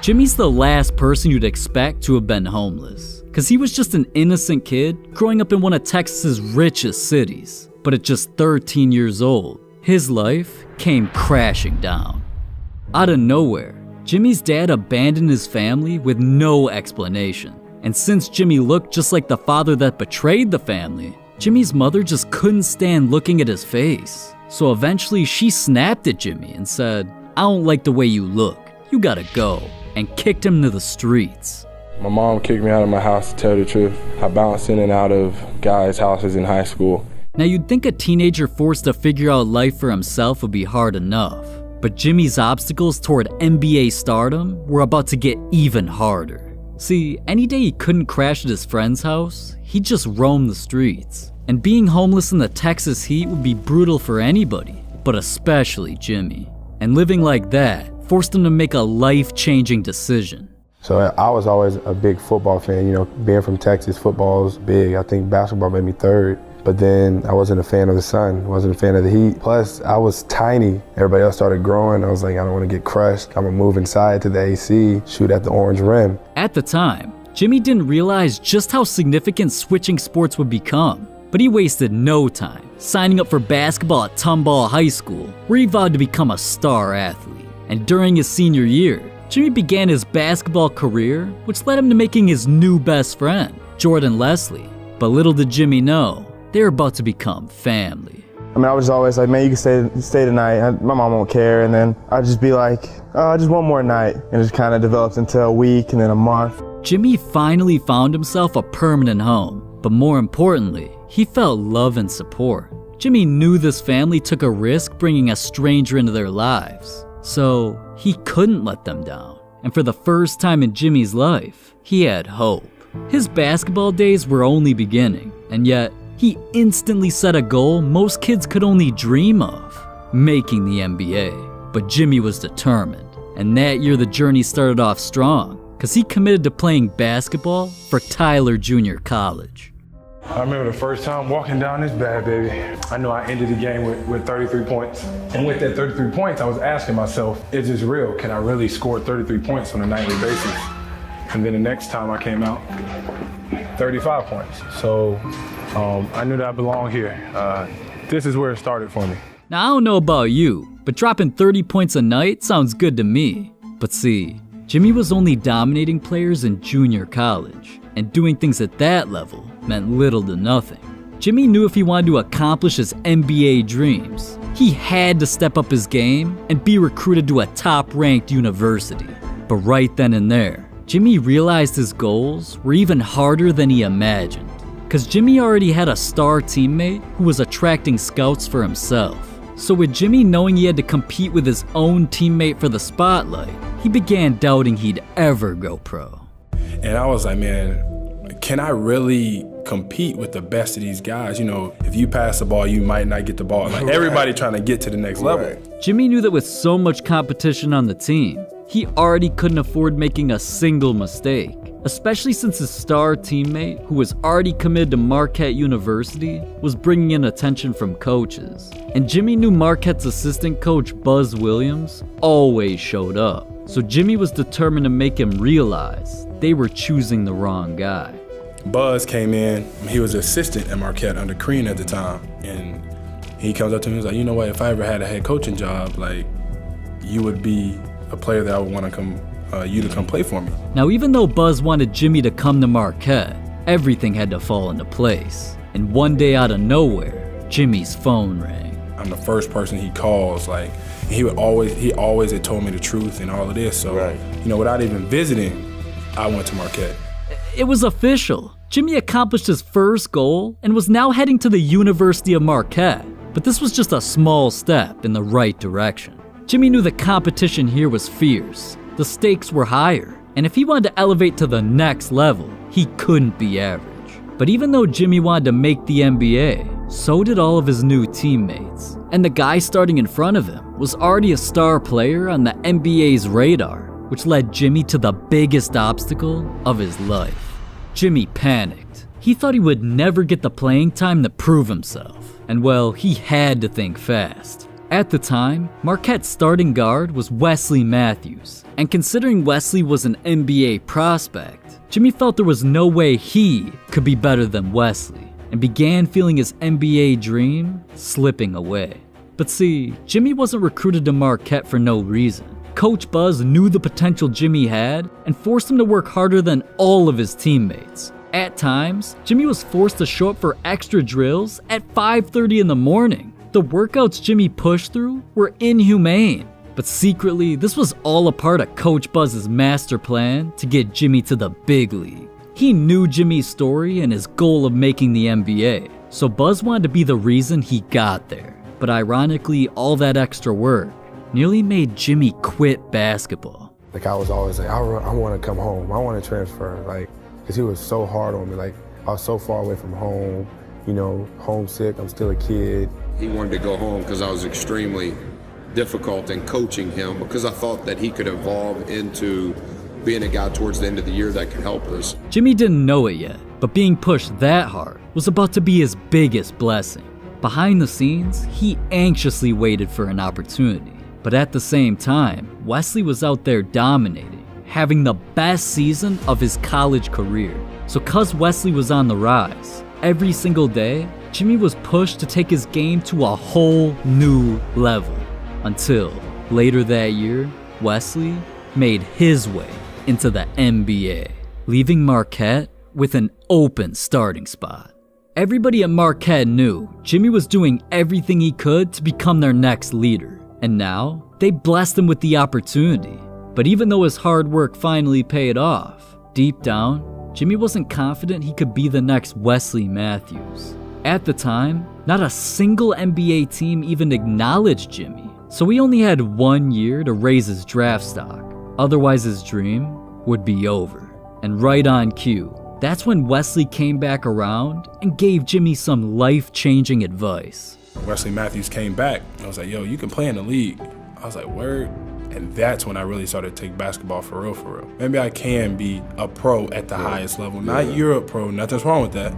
Speaker 1: Jimmy's the last person you'd expect to have been homeless, cause he was just an innocent kid growing up in one of Texas's richest cities. But at just 13 years old, his life came crashing down. Out of nowhere, Jimmy's dad abandoned his family with no explanation. And since Jimmy looked just like the father that betrayed the family, Jimmy's mother just couldn't stand looking at his face. So eventually she snapped at Jimmy and said, "I don't like the way you look, you gotta go," and kicked him to the streets.
Speaker 25: My mom kicked me out of my house, to tell the truth. I bounced in and out of guys' houses in high school.
Speaker 1: Now you'd think a teenager forced to figure out life for himself would be hard enough, but Jimmy's obstacles toward NBA stardom were about to get even harder. See, any day he couldn't crash at his friend's house, he'd just roam the streets. And being homeless in the Texas heat would be brutal for anybody, but especially Jimmy. And living like that forced him to make a life-changing decision.
Speaker 25: So I was always a big football fan. You know, being from Texas, football is big. I think basketball made me third. But then I wasn't a fan of the sun, wasn't a fan of the heat. Plus, I was tiny. Everybody else started growing. I was like, I don't want to get crushed. I'm gonna move inside to the AC, shoot at the orange rim.
Speaker 1: At the time, Jimmy didn't realize just how significant switching sports would become. But he wasted no time signing up for basketball at Tomball High School, where he vowed to become a star athlete. And during his senior year, Jimmy began his basketball career, which led him to making his new best friend, Jordan Leslie. But little did Jimmy know, they were about to become family.
Speaker 25: I mean, I was always like, man, you can stay tonight. My mom won't care. And then I'd just be like, oh, just one more night. And it just kind of developed into a week and then a month.
Speaker 1: Jimmy finally found himself a permanent home. But more importantly, he felt love and support. Jimmy knew this family took a risk bringing a stranger into their lives, so he couldn't let them down. And for the first time in Jimmy's life, he had hope. His basketball days were only beginning, and yet he instantly set a goal most kids could only dream of, making the NBA. But Jimmy was determined, and that year the journey started off strong, because he committed to playing basketball for Tyler Junior College.
Speaker 25: I remember the first time walking down this bad baby. I knew I ended the game with 33 points. And with that 33 points, I was asking myself, is this real? Can I really score 33 points on a nightly basis? And then the next time I came out, 35 points. So I knew that I belonged here. This is where it started for me.
Speaker 1: Now, I don't know about you, but dropping 30 points a night sounds good to me. But see, Jimmy was only dominating players in junior college, and doing things at that level meant little to nothing. Jimmy knew if he wanted to accomplish his NBA dreams, he had to step up his game and be recruited to a top-ranked university. But right then and there, Jimmy realized his goals were even harder than he imagined, because Jimmy already had a star teammate who was attracting scouts for himself. So with Jimmy knowing he had to compete with his own teammate for the spotlight, he began doubting he'd ever go pro.
Speaker 25: And I was like, man, can I really compete with the best of these guys? You know, if you pass the ball, you might not get the ball. Like everybody trying to get to the next level.
Speaker 1: Jimmy knew that with so much competition on the team, he already couldn't afford making a single mistake, especially since his star teammate, who was already committed to Marquette University, was bringing in attention from coaches. And Jimmy knew Marquette's assistant coach, Buzz Williams, always showed up. So Jimmy was determined to make him realize they were choosing the wrong guy.
Speaker 25: Buzz came in, he was assistant at Marquette under Crean at the time. And he comes up to me and was like, you know what, if I ever had a head coaching job, like, you would be a player that I would want to come you to come play for me.
Speaker 1: Now, even though Buzz wanted Jimmy to come to Marquette, everything had to fall into place. And one day out of nowhere, Jimmy's phone rang.
Speaker 25: I'm the first person he calls, like, He always had told me the truth and all of this. So, without even visiting, I went to Marquette.
Speaker 1: It was official. Jimmy accomplished his first goal and was now heading to the University of Marquette. But this was just a small step in the right direction. Jimmy knew the competition here was fierce. The stakes were higher. And if he wanted to elevate to the next level, he couldn't be average. But even though Jimmy wanted to make the NBA, so did all of his new teammates. And the guy starting in front of him was already a star player on the NBA's radar, which led Jimmy to the biggest obstacle of his life. Jimmy panicked. He thought he would never get the playing time to prove himself. And well, he had to think fast. At the time, Marquette's starting guard was Wesley Matthews. And considering Wesley was an NBA prospect, Jimmy felt there was no way he could be better than Wesley, and began feeling his NBA dream slipping away. But see, Jimmy wasn't recruited to Marquette for no reason. Coach Buzz knew the potential Jimmy had and forced him to work harder than all of his teammates. At times, Jimmy was forced to show up for extra drills at 5:30 in the morning. The workouts Jimmy pushed through were inhumane. But secretly, this was all a part of Coach Buzz's master plan to get Jimmy to the big league. He knew Jimmy's story and his goal of making the NBA, so Buzz wanted to be the reason he got there. But ironically, all that extra work nearly made Jimmy quit basketball.
Speaker 5: Like I was always like, I want to come home. I want to transfer, like, because he was so hard on me. Like I was so far away from home, homesick. I'm still a kid.
Speaker 8: He wanted to go home because I was extremely difficult in coaching him, because I thought that he could evolve into being a guy towards the end of the year that could help us.
Speaker 1: Jimmy didn't know it yet, but being pushed that hard was about to be his biggest blessing. Behind the scenes, he anxiously waited for an opportunity. But at the same time, Wesley was out there dominating, having the best season of his college career. So 'cause Wesley was on the rise, every single day, Jimmy was pushed to take his game to a whole new level. Until, later that year, Wesley made his way into the NBA, leaving Marquette with an open starting spot. Everybody at Marquette knew Jimmy was doing everything he could to become their next leader, and now they blessed him with the opportunity. But even though his hard work finally paid off, deep down, Jimmy wasn't confident he could be the next Wesley Matthews. At the time, not a single NBA team even acknowledged Jimmy, so he only had 1 year to raise his draft stock. Otherwise, his dream would be over. And right on cue, that's when Wesley came back around and gave Jimmy some life-changing advice.
Speaker 25: Wesley Matthews came back. I was like, yo, you can play in the league. I was like, word. And that's when I really started to take basketball for real, for real. Maybe I can be a pro at the highest level. Not Europe pro, nothing's wrong with that.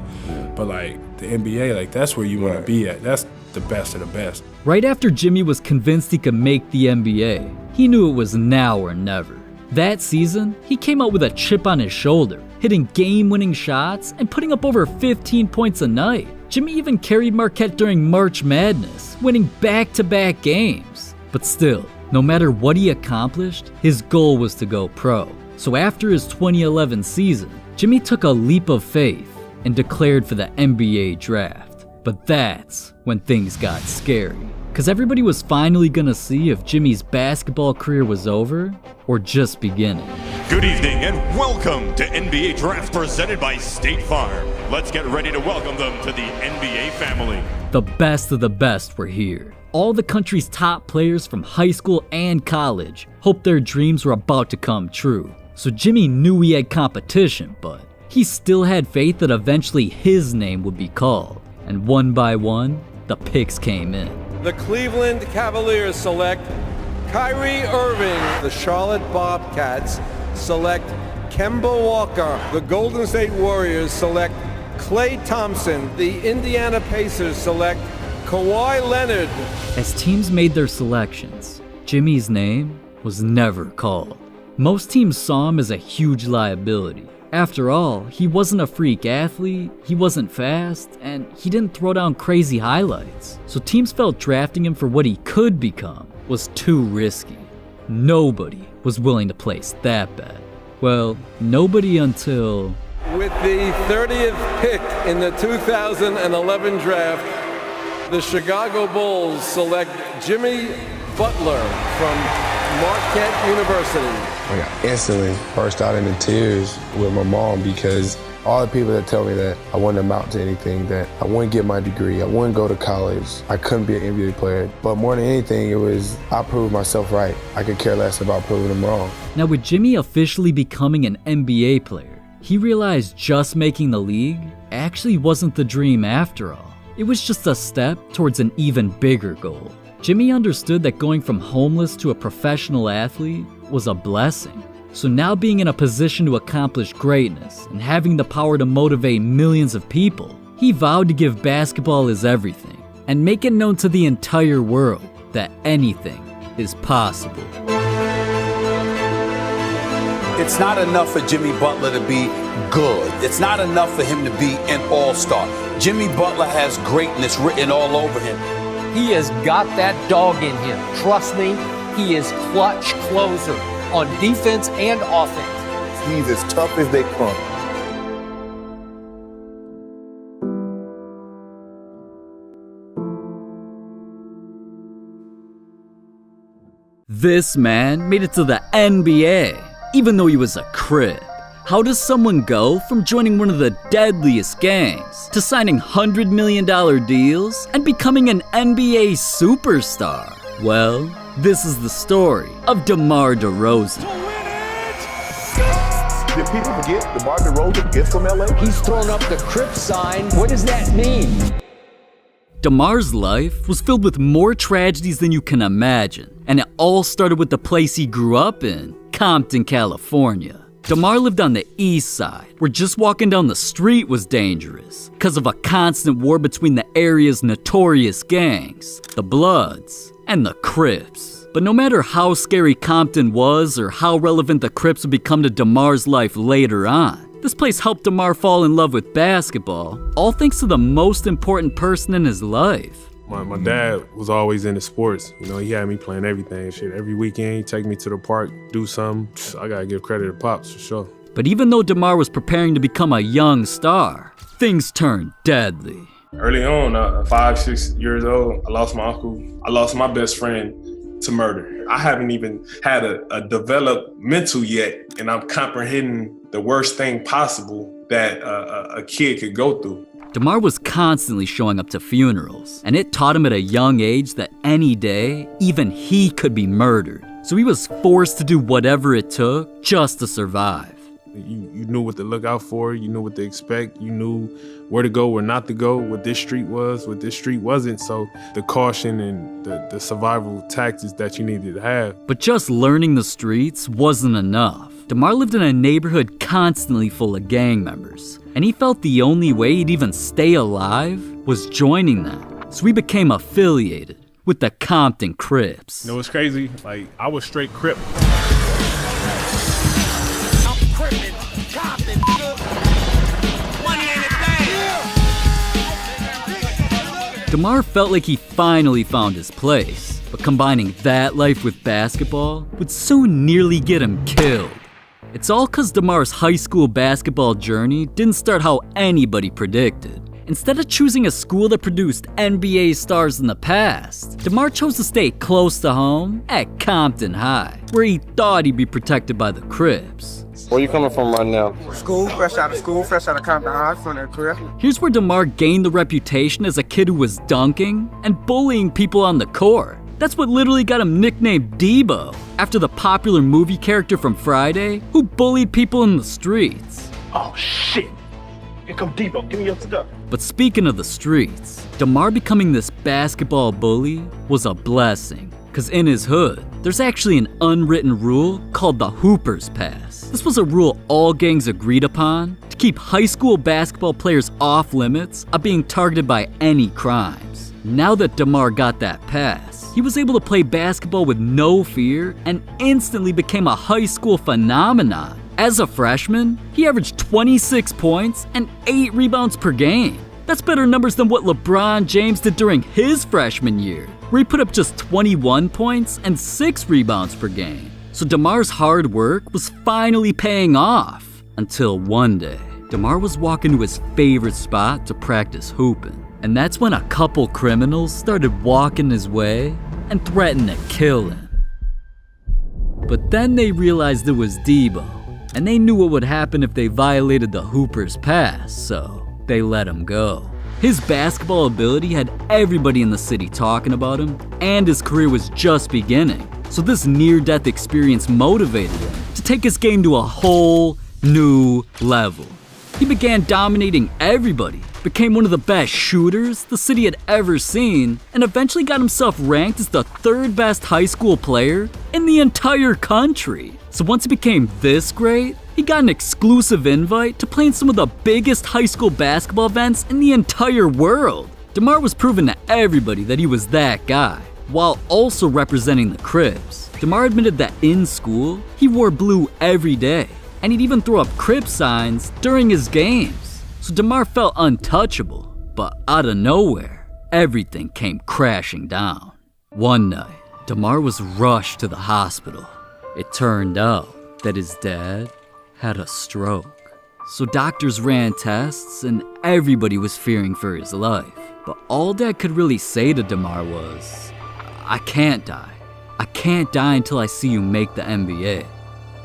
Speaker 25: But like the NBA, like that's where you want to be at. That's the best of the best.
Speaker 1: Right after Jimmy was convinced he could make the NBA, he knew it was now or never. That season, he came out with a chip on his shoulder, hitting game-winning shots and putting up over 15 points a night. Jimmy even carried Marquette during March Madness, winning back-to-back games. But still, no matter what he accomplished, his goal was to go pro. So after his 2011 season, Jimmy took a leap of faith and declared for the NBA draft. But that's when things got scary, because everybody was finally gonna see if Jimmy's basketball career was over or just beginning.
Speaker 9: Good evening and welcome to NBA Draft presented by State Farm. Let's get ready to welcome them to the NBA family.
Speaker 1: The best of the best were here. All the country's top players from high school and college hoped their dreams were about to come true. So Jimmy knew he had competition, but he still had faith that eventually his name would be called. And one by one, the picks came in.
Speaker 12: The Cleveland Cavaliers select Kyrie Irving. The Charlotte Bobcats select Kemba Walker. The Golden State Warriors select Klay Thompson. The Indiana Pacers select Kawhi Leonard.
Speaker 1: As teams made their selections, Jimmy's name was never called. Most teams saw him as a huge liability. After all, he wasn't a freak athlete, he wasn't fast, and he didn't throw down crazy highlights. So teams felt drafting him for what he could become was too risky. Nobody was willing to place that bet. Well, nobody until...
Speaker 12: With the 30th pick in the 2011 draft, the Chicago Bulls select Jimmy Butler from Marquette University.
Speaker 5: Like, I instantly burst out into tears with my mom because all the people that tell me that I wouldn't amount to anything, that I wouldn't get my degree, I wouldn't go to college, I couldn't be an NBA player. But more than anything, it was I proved myself right. I could care less about proving them wrong.
Speaker 1: Now, with Jimmy officially becoming an NBA player, he realized just making the league actually wasn't the dream after all. It was just a step towards an even bigger goal. Jimmy understood that going from homeless to a professional athlete was a blessing. So now being in a position to accomplish greatness and having the power to motivate millions of people, he vowed to give basketball his everything and make it known to the entire world that anything is possible.
Speaker 15: It's not enough for Jimmy Butler to be good. It's not enough for him to be an all-star. Jimmy Butler has greatness written all over him.
Speaker 11: He has got that dog in him. Trust me, he is clutch closer on defense and offense.
Speaker 13: He's as tough as they come.
Speaker 1: This man made it to the NBA, even though he was a crib. How does someone go from joining one of the deadliest gangs to signing $100 million deals and becoming an NBA superstar? Well, this is the story of DeMar DeRozan.
Speaker 13: Did people forget DeMar DeRozan gets from LA?
Speaker 11: He's thrown up the Crip sign. What does that mean?
Speaker 1: DeMar's life was filled with more tragedies than you can imagine, and it all started with the place he grew up in, Compton, California. DeMar lived on the east side, where just walking down the street was dangerous because of a constant war between the area's notorious gangs, the Bloods and the Crips. But no matter how scary Compton was or how relevant the Crips would become to DeMar's life later on, this place helped DeMar fall in love with basketball, all thanks to the most important person in his life.
Speaker 14: My dad was always into sports. You know, he had me playing everything. Shit, every weekend he'd take me to the park, do something. I gotta give credit to Pops for sure.
Speaker 1: But even though DeMar was preparing to become a young star, things turned deadly.
Speaker 14: Early on, 5, 6 years old, I lost my uncle. I lost my best friend to murder. I haven't even had a developed mental yet, and I'm comprehending the worst thing possible that a kid could go through.
Speaker 1: DeMar was constantly showing up to funerals, and it taught him at a young age that any day, even he could be murdered. So he was forced to do whatever it took just to survive.
Speaker 14: You knew what to look out for, you knew what to expect, you knew where to go, where not to go, what this street was, what this street wasn't. So the caution and the survival tactics that you needed to have.
Speaker 1: But just learning the streets wasn't enough. DeMar lived in a neighborhood constantly full of gang members, and he felt the only way he'd even stay alive was joining them. So he became affiliated with the Compton Crips.
Speaker 14: You know what's crazy? Like, I was straight Crip.
Speaker 1: DeMar felt like he finally found his place, but combining that life with basketball would so nearly get him killed. It's all because DeMar's high school basketball journey didn't start how anybody predicted. Instead of choosing a school that produced NBA stars in the past, DeMar chose to stay close to home at Compton High, where he thought he'd be protected by the Crips.
Speaker 12: Where you coming from right now?
Speaker 16: School, fresh out of Compton High from their career.
Speaker 1: Here's where DeMar gained the reputation as a kid who was dunking and bullying people on the court. That's what literally got him nicknamed Debo, after the popular movie character from Friday who bullied people in the streets.
Speaker 16: Oh shit, here come Debo, give me your stuff.
Speaker 1: But speaking of the streets, DeMar becoming this basketball bully was a blessing, because in his hood, there's actually an unwritten rule called the Hooper's Pass. This was a rule all gangs agreed upon to keep high school basketball players off limits of being targeted by any crimes. Now that DeMar got that pass, he was able to play basketball with no fear and instantly became a high school phenomenon. As a freshman, he averaged 26 points and 8 rebounds per game. That's better numbers than what LeBron James did during his freshman year, where he put up just 21 points and 6 rebounds per game. So DeMar's hard work was finally paying off, until one day, DeMar was walking to his favorite spot to practice hooping. And that's when a couple criminals started walking his way and threatened to kill him. But then they realized it was Debo, and they knew what would happen if they violated the Hooper's pass, so they let him go. His basketball ability had everybody in the city talking about him, and his career was just beginning. So this near-death experience motivated him to take his game to a whole new level. He began dominating everybody, became one of the best shooters the city had ever seen, and eventually got himself ranked as the 3rd best high school player in the entire country. So once he became this great, he got an exclusive invite to play in some of the biggest high school basketball events in the entire world. DeMar was proving to everybody that he was that guy, while also representing the Crips. DeMar admitted that in school, he wore blue every day, and he'd even throw up Crip signs during his games. So DeMar felt untouchable, but out of nowhere, everything came crashing down. One night, DeMar was rushed to the hospital. It turned out that his dad had a stroke. So doctors ran tests and everybody was fearing for his life. But all Dad could really say to DeMar was, "I can't die. I can't die until I see you make the NBA."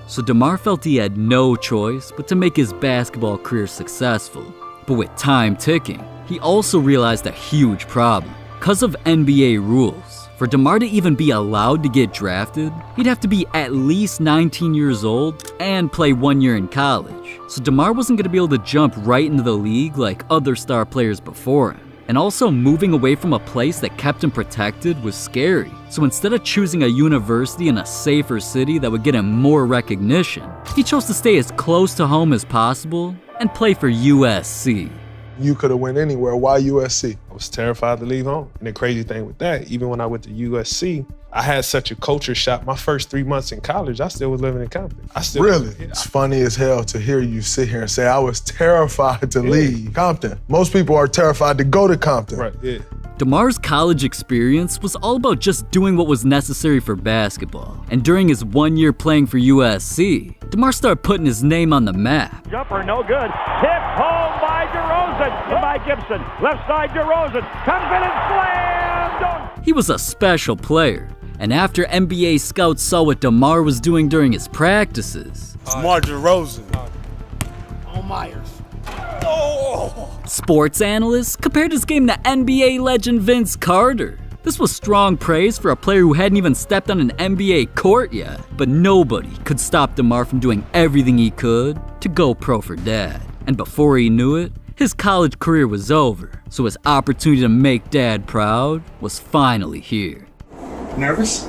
Speaker 1: So DeMar felt he had no choice but to make his basketball career successful. But with time ticking, he also realized a huge problem. Because of NBA rules, for DeMar to even be allowed to get drafted, he'd have to be at least 19 years old and play 1 year in college. So DeMar wasn't going to be able to jump right into the league like other star players before him. And also, moving away from a place that kept him protected was scary. So instead of choosing a university in a safer city that would get him more recognition, he chose to stay as close to home as possible and play for USC.
Speaker 5: You could have went anywhere. Why USC? I was terrified to leave home. And the crazy thing with that, even when I went to USC, I had such a culture shock. My first 3 months in college, I still was living in Compton. Really? It's funny as hell to hear you sit here and say, I was terrified to leave Compton. Most people are terrified to go to Compton. Right, yeah.
Speaker 1: DeMar's college experience was all about just doing what was necessary for basketball. And during his 1 year playing for USC, DeMar started putting his name on the map.
Speaker 16: Jumper, no good. Hit home by DeRozan. By Gibson. Left side, DeRozan. Comes in and slammed.
Speaker 1: He was a special player. And after NBA scouts saw what DeMar was doing during his practices,
Speaker 6: DeRozan. Oh, Myers. Oh.
Speaker 1: Sports analysts compared his game to NBA legend Vince Carter. This was strong praise for a player who hadn't even stepped on an NBA court yet. But nobody could stop DeMar from doing everything he could to go pro for Dad. And before he knew it, his college career was over. So his opportunity to make Dad proud was finally here.
Speaker 6: Nervous?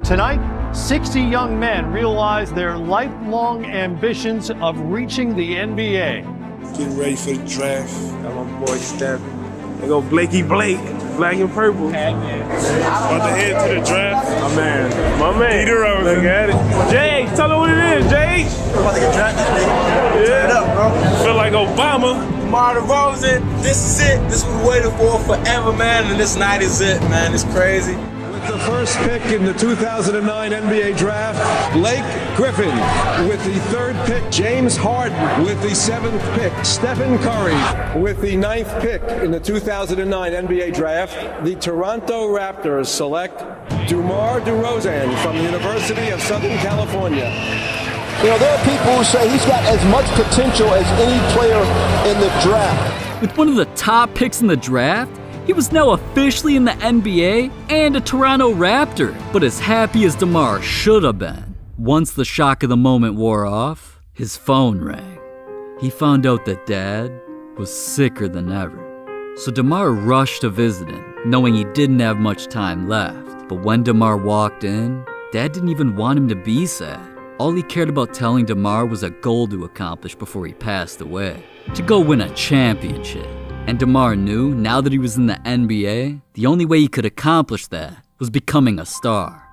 Speaker 10: Tonight, 60 young men realize their lifelong ambitions of reaching the NBA.
Speaker 6: Getting ready for the draft. Got my boy Steph. They go Blakey Blake, black and purple. About to head to the draft. My man. DeRozan. Look at it. Jay, tell them what it is, Jay.
Speaker 17: I'm about to get drafted, nigga. Turn it up, bro.
Speaker 6: Feel like Obama.
Speaker 17: DeRozan, this is it. This we waited for forever, man, and this night is it, man. It's crazy.
Speaker 12: With the first pick in the 2009 NBA Draft, Blake Griffin. With the third pick, James Harden. With the seventh pick, Stephen Curry. With the ninth pick in the 2009 NBA Draft, the Toronto Raptors select DeMar DeRozan from the University of Southern California.
Speaker 18: You know, there are people who say he's got as much potential as any player in the draft.
Speaker 1: With one of the top picks in the draft, he was now officially in the NBA and a Toronto Raptor. But as happy as DeMar should have been, once the shock of the moment wore off, his phone rang. He found out that Dad was sicker than ever. So DeMar rushed to visit him, knowing he didn't have much time left. But when DeMar walked in, Dad didn't even want him to be sad. All he cared about telling DeMar was a goal to accomplish before he passed away, to go win a championship. And DeMar knew, now that he was in the NBA, the only way he could accomplish that was becoming a star.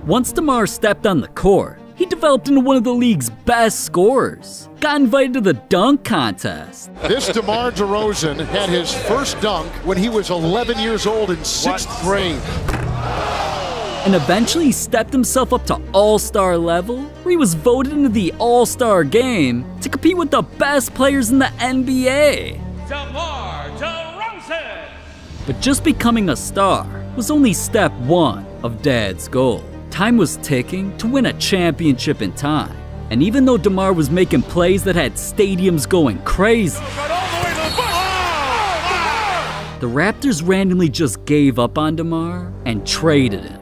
Speaker 1: Once DeMar stepped on the court, he developed into one of the league's best scorers, got invited to the dunk contest.
Speaker 7: This DeMar DeRozan had his first dunk when he was 11 years old in 6th grade.
Speaker 1: And eventually he stepped himself up to all-star level, where he was voted into the all-star game to compete with the best players in the NBA.
Speaker 16: DeMar DeRozan.
Speaker 1: But just becoming a star was only step one of Dad's goal. Time was ticking to win a championship in time. And even though DeMar was making plays that had stadiums going crazy, the Raptors randomly just gave up on DeMar and traded him.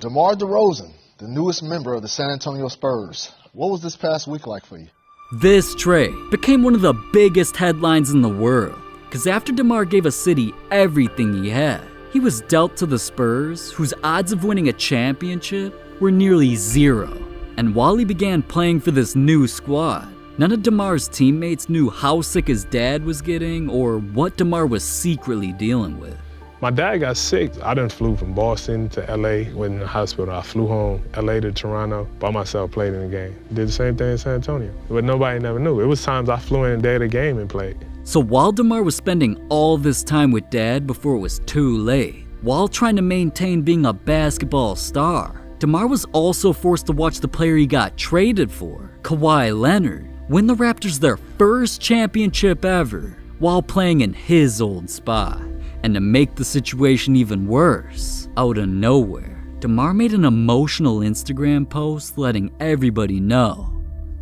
Speaker 2: DeMar DeRozan, the newest member of the San Antonio Spurs. What was this past week like for you?
Speaker 1: This trade became one of the biggest headlines in the world, because after DeMar gave a city everything he had, he was dealt to the Spurs, whose odds of winning a championship were nearly zero. And while he began playing for this new squad, none of DeMar's teammates knew how sick his dad was getting or what DeMar was secretly dealing with.
Speaker 19: My dad got sick. I done flew from Boston to LA, went in the hospital. I flew home, LA to Toronto, by myself, played in the game. Did the same thing in San Antonio, but nobody never knew. It was times I flew in the day of the game and played.
Speaker 1: So while DeMar was spending all this time with Dad before it was too late, while trying to maintain being a basketball star, DeMar was also forced to watch the player he got traded for, Kawhi Leonard, win the Raptors their first championship ever while playing in his old spot. And to make the situation even worse, out of nowhere, DeMar made an emotional Instagram post letting everybody know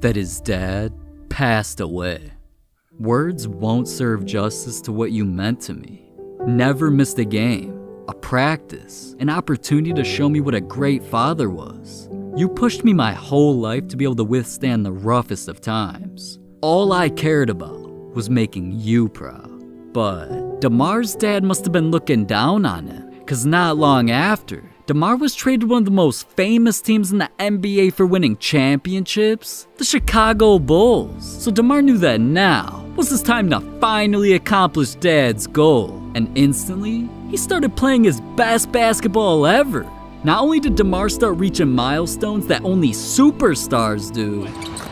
Speaker 1: that his dad passed away. Words won't serve justice to what you meant to me. Never missed a game, a practice, an opportunity to show me what a great father was. You pushed me my whole life to be able to withstand the roughest of times. All I cared about was making you proud. But DeMar's dad must have been looking down on him, because not long after, DeMar was traded to one of the most famous teams in the NBA for winning championships, the Chicago Bulls. So DeMar knew that now was his time to finally accomplish Dad's goal. And instantly, he started playing his best basketball ever. Not only did DeMar start reaching milestones that only superstars do,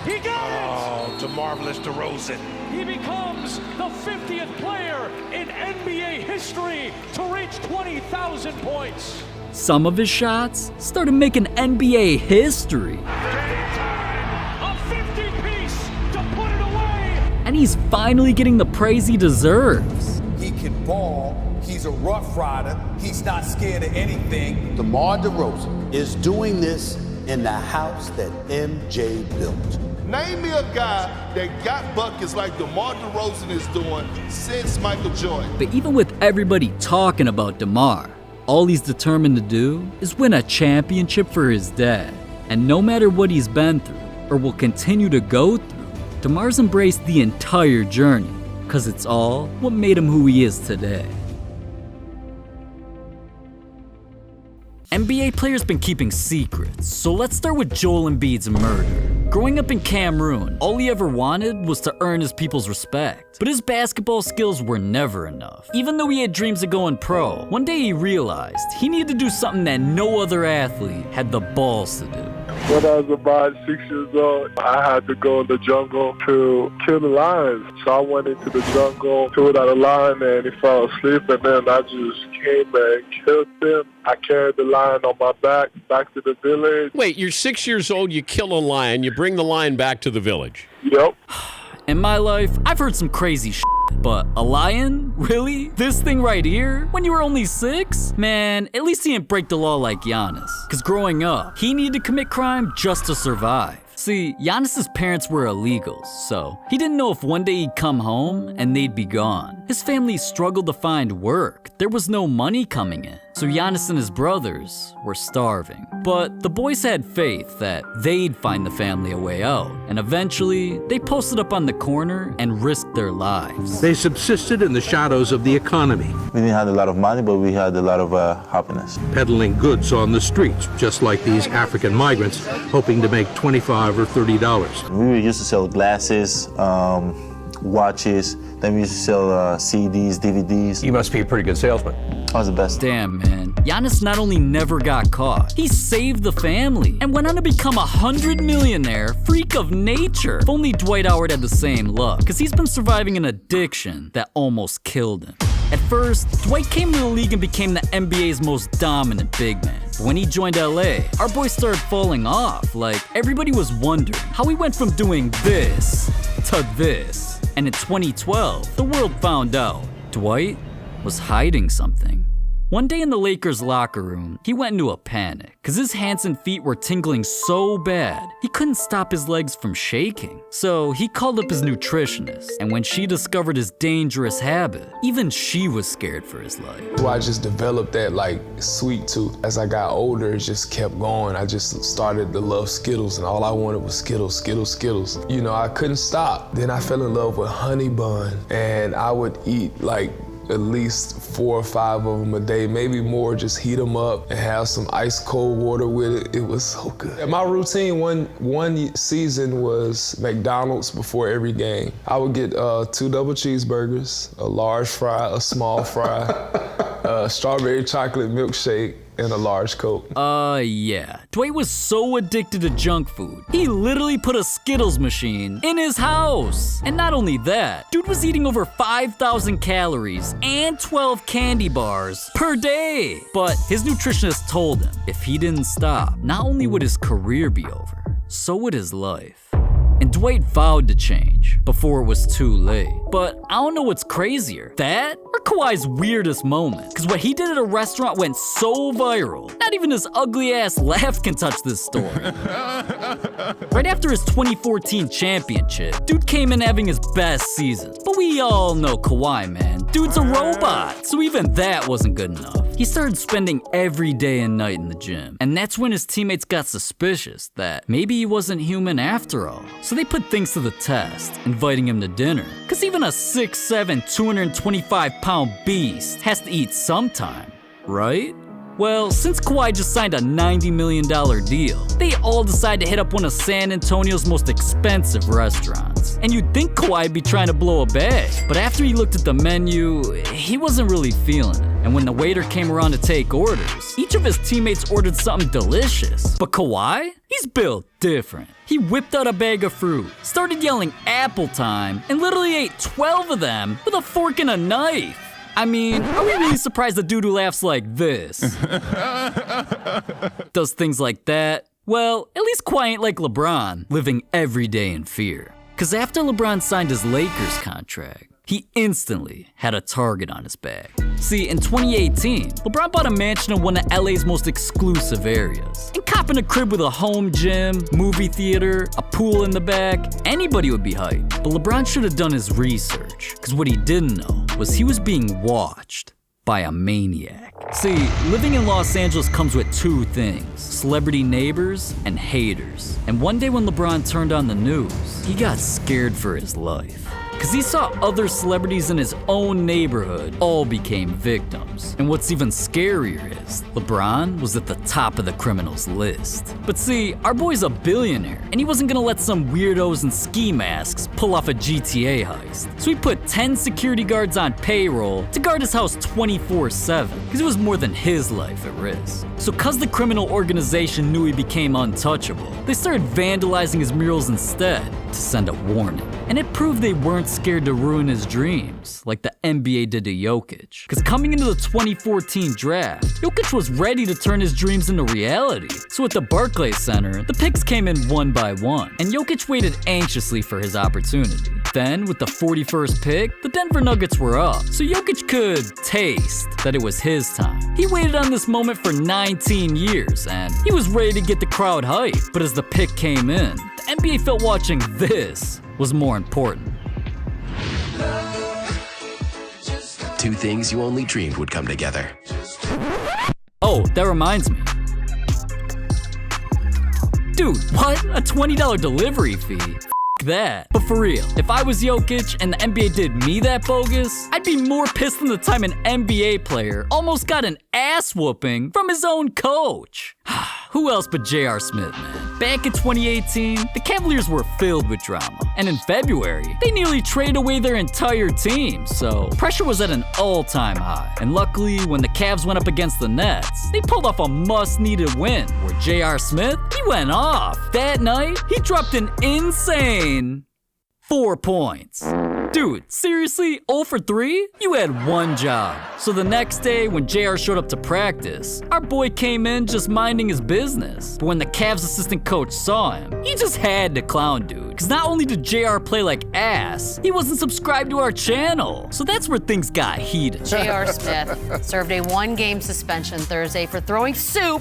Speaker 16: He got it!
Speaker 9: Oh, the marvelous DeRozan.
Speaker 16: He becomes the 50th player in NBA history to reach 20,000 points.
Speaker 1: some of his shots started making NBA history.
Speaker 16: A 50-piece to put it away.
Speaker 1: And he's finally getting the praise he deserves.
Speaker 15: He can ball. He's a rough rider. He's not scared of anything. DeMar DeRozan is doing this in the house that MJ built.
Speaker 20: Name me a guy that got buckets like DeMar DeRozan is doing since Michael Jordan.
Speaker 1: But even with everybody talking about DeMar, all he's determined to do is win a championship for his dad. And no matter what he's been through, or will continue to go through, DeMar's embraced the entire journey, because it's all what made him who he is today. NBA players been keeping secrets, so let's start with Joel Embiid's murder. Growing up in Cameroon, all he ever wanted was to earn his people's respect. But his basketball skills were never enough. Even though he had dreams of going pro, one day he realized he needed to do something that no other athlete had the balls to do.
Speaker 22: When I was about 6 years old, I had to go in the jungle to kill the lions. So I went into the jungle, killed out a lion, and he fell asleep, and then I just came and killed him. I carried the lion on my back to the village.
Speaker 23: Wait, you're 6 years old, you kill a lion, you bring the lion back to the village.
Speaker 22: Yep.
Speaker 1: In my life, I've heard some crazy shit, but a lion? Really? This thing right here? When you were only 6? Man, at least he didn't break the law like Giannis. Cause growing up, he needed to commit crime just to survive. See, Giannis's parents were illegals, so he didn't know if one day he'd come home and they'd be gone. His family struggled to find work. There was no money coming in, so Giannis and his brothers were starving. But the boys had faith that they'd find the family a way out, and eventually, they posted up on the corner and risked their lives.
Speaker 24: They subsisted in the shadows of the economy.
Speaker 26: We didn't have a lot of money, but we had a lot of happiness.
Speaker 24: Peddling goods on the streets, just like these African migrants, hoping to make $25 or $30.
Speaker 26: We used to sell glasses, watches, then we used to sell CDs, DVDs.
Speaker 24: You must be a pretty good salesman.
Speaker 26: I was the best.
Speaker 1: Damn, man. Giannis not only never got caught, he saved the family and went on to become a 100 millionaire freak of nature. If only Dwight Howard had the same luck, because he's been surviving an addiction that almost killed him. At first, Dwight came to the league and became the NBA's most dominant big man. But when he joined LA, our boy started falling off. Like, everybody was wondering how he went from doing this to this. And in 2012, the world found out Dwight was hiding something. One day in the Lakers locker room, he went into a panic because his hands and feet were tingling so bad, he couldn't stop his legs from shaking. So he called up his nutritionist, and when she discovered his dangerous habit, even she was scared for his life.
Speaker 5: So I just developed that sweet tooth. As I got older, it just kept going. I just started to love Skittles, and all I wanted was Skittles, Skittles, Skittles. You know, I couldn't stop. Then I fell in love with honey bun, and I would eat at least 4 or 5 of them a day, maybe more. Just heat them up and have some ice cold water with it. It was so good. And my routine one season was McDonald's before every game. I would get 2 double cheeseburgers, a large fry, a small fry, a strawberry chocolate milkshake, and a large Coke.
Speaker 1: Yeah. Dwight was so addicted to junk food, he literally put a Skittles machine in his house. And not only that, dude was eating over 5,000 calories and 12 candy bars per day. But his nutritionist told him if he didn't stop, not only would his career be over, so would his life. And Dwight vowed to change before it was too late. But I don't know what's crazier, that or Kawhi's weirdest moment. Because what he did at a restaurant went so viral, not even his ugly ass laugh can touch this story. Right after his 2014 championship, dude came in having his best season. But we all know Kawhi, man. Dude's a robot, so even that wasn't good enough. He started spending every day and night in the gym. And that's when his teammates got suspicious that maybe he wasn't human after all. So they put things to the test, inviting him to dinner. Cause even a 6'7", 225-pound beast has to eat sometime, right? Well, since Kawhi just signed a $90 million deal, they all decided to hit up one of San Antonio's most expensive restaurants. And you'd think Kawhi'd be trying to blow a bag, but after he looked at the menu, he wasn't really feeling it. And when the waiter came around to take orders, each of his teammates ordered something delicious. But Kawhi? He's built different. He whipped out a bag of fruit, started yelling apple time, and literally ate 12 of them with a fork and a knife. I mean, are we really surprised the dude who laughs like this does things like that? Well, at least Kawhi ain't like LeBron, living every day in fear. Cause after LeBron signed his Lakers contract, he instantly had a target on his back. See, in 2018, LeBron bought a mansion in one of LA's most exclusive areas. And copping a crib with a home gym, movie theater, a pool in the back, anybody would be hyped. But LeBron should have done his research, because what he didn't know was he was being watched by a maniac. See, living in Los Angeles comes with 2 things: celebrity neighbors and haters. And one day when LeBron turned on the news, he got scared for his life. Cause he saw other celebrities in his own neighborhood all became victims. And what's even scarier is, LeBron was at the top of the criminals list. But see, our boy's a billionaire, and he wasn't gonna let some weirdos in ski masks pull off a GTA heist. So he put 10 security guards on payroll to guard his house 24/7, cause it was more than his life at risk. So cause the criminal organization knew he became untouchable, they started vandalizing his murals instead to send a warning. And it proved they weren't scared to ruin his dreams, like the NBA did to Jokic. Cause coming into the 2014 draft, Jokic was ready to turn his dreams into reality. So at the Barclays Center, the picks came in one by one, and Jokic waited anxiously for his opportunity. Then, with the 41st pick, the Denver Nuggets were up, so Jokic could taste that it was his time. He waited on this moment for 19 years, and he was ready to get the crowd hyped. But as the pick came in, the NBA felt watching this was more important.
Speaker 3: 2 things you only dreamed would come together.
Speaker 1: Oh, that reminds me. Dude, what? A $20 delivery fee? That. But for real, if I was Jokic and the NBA did me that bogus, I'd be more pissed than the time an NBA player almost got an ass whooping from his own coach. Who else but J.R. Smith, man? Back in 2018, the Cavaliers were filled with drama. And in February, they nearly traded away their entire team, so pressure was at an all-time high. And luckily, when the Cavs went up against the Nets, they pulled off a must-needed win, where J.R. Smith, he went off. That night, he dropped an insane 4 points. Dude, seriously, 0 for 3? You had one job. So the next day, when JR showed up to practice, our boy came in just minding his business. But when the Cavs assistant coach saw him, he just had to clown dude. Because not only did JR play like ass, he wasn't subscribed to our channel. So that's where things got heated.
Speaker 4: J.R. Smith served a one-game suspension Thursday for throwing soup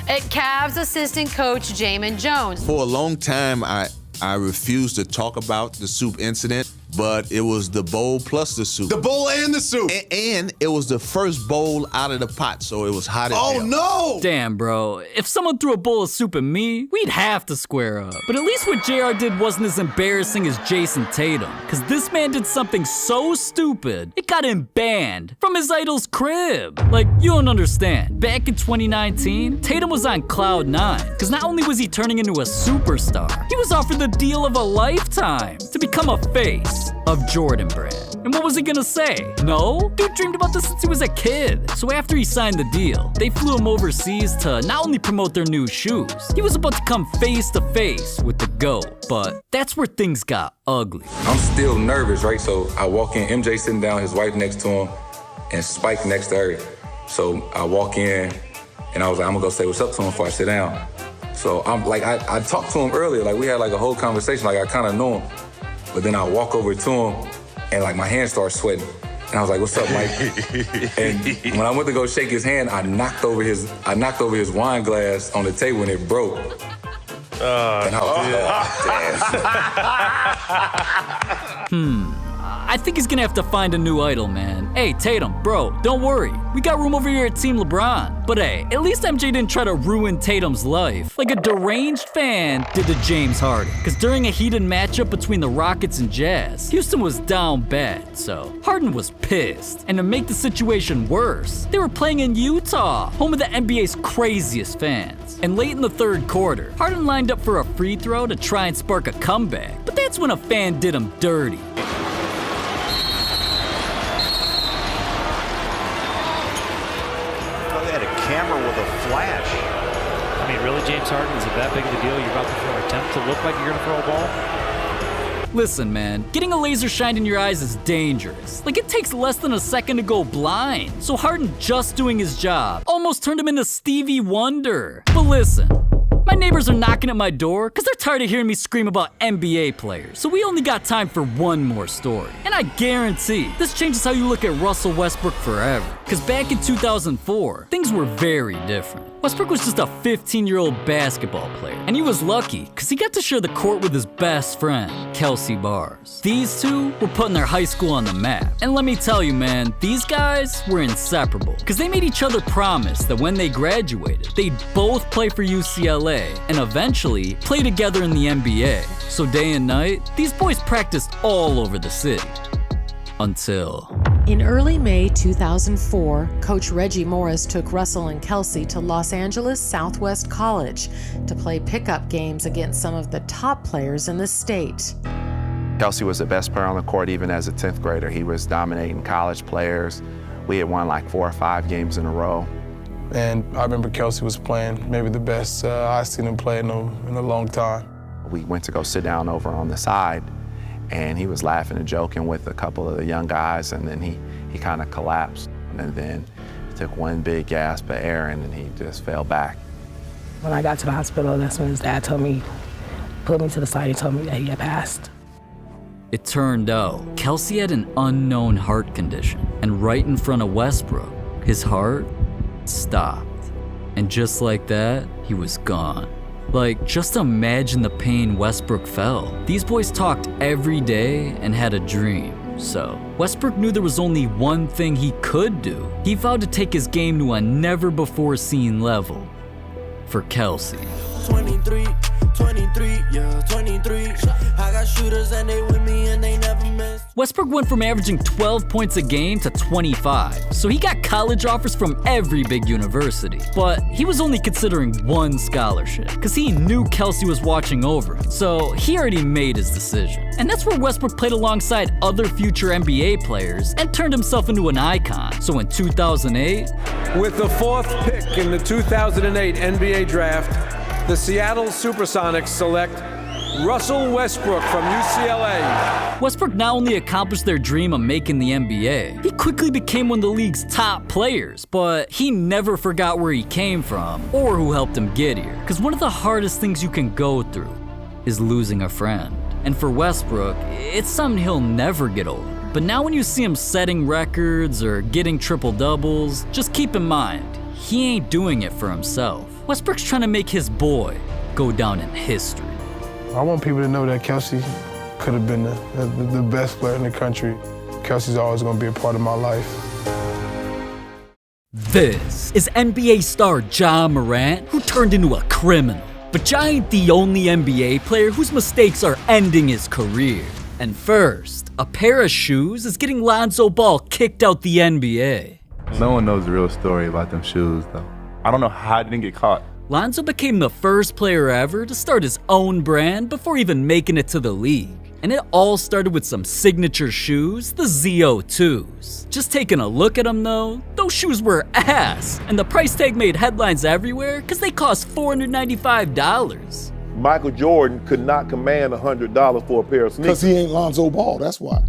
Speaker 4: at Cavs assistant coach Jamin Jones.
Speaker 8: For a long time, I refused to talk about the soup incident, but it was the bowl plus the soup.
Speaker 11: The bowl and the soup.
Speaker 8: And it was the first bowl out of the pot, so it was hot as hell.
Speaker 11: Oh, no!
Speaker 1: Damn, bro. If someone threw a bowl of soup at me, we'd have to square up. But at least what JR did wasn't as embarrassing as Jayson Tatum, because this man did something so stupid, it got him banned from his idol's crib. Like, you don't understand. Back in 2019, Tatum was on cloud 9, because not only was he turning into a superstar, he was offered the deal of a lifetime to become a face of Jordan Brand. And what was he gonna say? No? Dude dreamed about this since he was a kid. So after he signed the deal, they flew him overseas to not only promote their new shoes, he was about to come face to face with the GOAT. But that's where things got ugly.
Speaker 13: I'm still nervous, right? So I walk in, MJ sitting down, his wife next to him, and Spike next to her. So I walk in, and I was like, I'm gonna go say what's up to him before I sit down. So I'm like, I talked to him earlier, like we had like a whole conversation, like I kind of knew him. But then I walk over to him, and like my hand starts sweating. And I was like, what's up, Mike? And when I went to go shake his hand, I knocked over his wine glass on the table and it broke. And I was like,
Speaker 1: I think he's gonna have to find a new idol, man. Hey, Tatum, bro, don't worry. We got room over here at Team LeBron. But hey, at least MJ didn't try to ruin Tatum's life like a deranged fan did to James Harden. Because during a heated matchup between the Rockets and Jazz, Houston was down bad, so Harden was pissed. And to make the situation worse, they were playing in Utah, home of the NBA's craziest fans. And late in the third quarter, Harden lined up for a free throw to try and spark a comeback. But that's when a fan did him dirty.
Speaker 21: Camera with a flash.
Speaker 25: I mean, really, James Harden, is it that big of a deal? You're about to throw an attempt to look like you're gonna throw a ball?
Speaker 1: Listen, man, getting a laser shined in your eyes is dangerous. Like, it takes less than a second to go blind. So Harden just doing his job almost turned him into Stevie Wonder. But listen, my neighbors are knocking at my door because they're tired of hearing me scream about NBA players. So we only got time for one more story. And I guarantee this changes how you look at Russell Westbrook forever. Because back in 2004, things were very different. Westbrook was just a 15-year-old basketball player, and he was lucky because he got to share the court with his best friend, Kelsey Bars. These two were putting their high school on the map. And let me tell you, man, these guys were inseparable because they made each other promise that when they graduated, they'd both play for UCLA and eventually play together in the NBA. So day and night, these boys practiced all over the city. Until...
Speaker 27: In early May 2004, Coach Reggie Morris took Russell and Kelsey to Los Angeles Southwest College to play pickup games against some of the top players in the state.
Speaker 28: Kelsey was the best player on the court even as a 10th grader. He was dominating college players. We had won like 4 or 5 games in a row.
Speaker 5: And I remember Kelsey was playing maybe the best I've seen him play in a long time.
Speaker 28: We went to go sit down over on the side, and he was laughing and joking with a couple of the young guys, and then he kind of collapsed. And then he took one big gasp of air, and then he just fell back.
Speaker 29: When I got to the hospital, that's when his dad pulled me to the side and told me that he had passed.
Speaker 1: It turned out Kelsey had an unknown heart condition, and right in front of Westbrook, his heart stopped. And just like that, he was gone. Like, just imagine the pain Westbrook felt. These boys talked every day and had a dream. So, Westbrook knew there was only one thing he could do. He vowed to take his game to a never-before-seen level. For Kelsey.
Speaker 30: 23, yeah, 23. I got shooters and they with me and they never miss.
Speaker 1: Westbrook went from averaging 12 points a game to 25, so he got college offers from every big university. But he was only considering one scholarship, because he knew Kelsey was watching over him, so he already made his decision. And that's where Westbrook played alongside other future NBA players and turned himself into an icon. So in 2008,
Speaker 12: with the 4th pick in the 2008 NBA draft, the Seattle Supersonics select Russell Westbrook from UCLA.
Speaker 1: Westbrook not only accomplished their dream of making the NBA, he quickly became one of the league's top players, but he never forgot where he came from or who helped him get here. Because one of the hardest things you can go through is losing a friend. And for Westbrook, it's something he'll never get over. But now when you see him setting records or getting triple-doubles, just keep in mind, he ain't doing it for himself. Westbrook's trying to make his boy go down in history.
Speaker 5: I want people to know that Kelsey could have been the best player in the country. Kelsey's always going to be a part of my life.
Speaker 1: This is NBA star Ja Morant, who turned into a criminal. But Ja ain't the only NBA player whose mistakes are ending his career. And first, a pair of shoes is getting Lonzo Ball kicked out the NBA.
Speaker 28: No one knows the real story about them shoes, though. I don't know how I didn't get caught.
Speaker 1: Lonzo became the first player ever to start his own brand before even making it to the league. And it all started with some signature shoes, the ZO2s. Just taking a look at them though, those shoes were ass. And the price tag made headlines everywhere because they cost $495.
Speaker 2: Michael Jordan could not command $100 for a pair of sneakers.
Speaker 6: Because he ain't Lonzo Ball, that's why.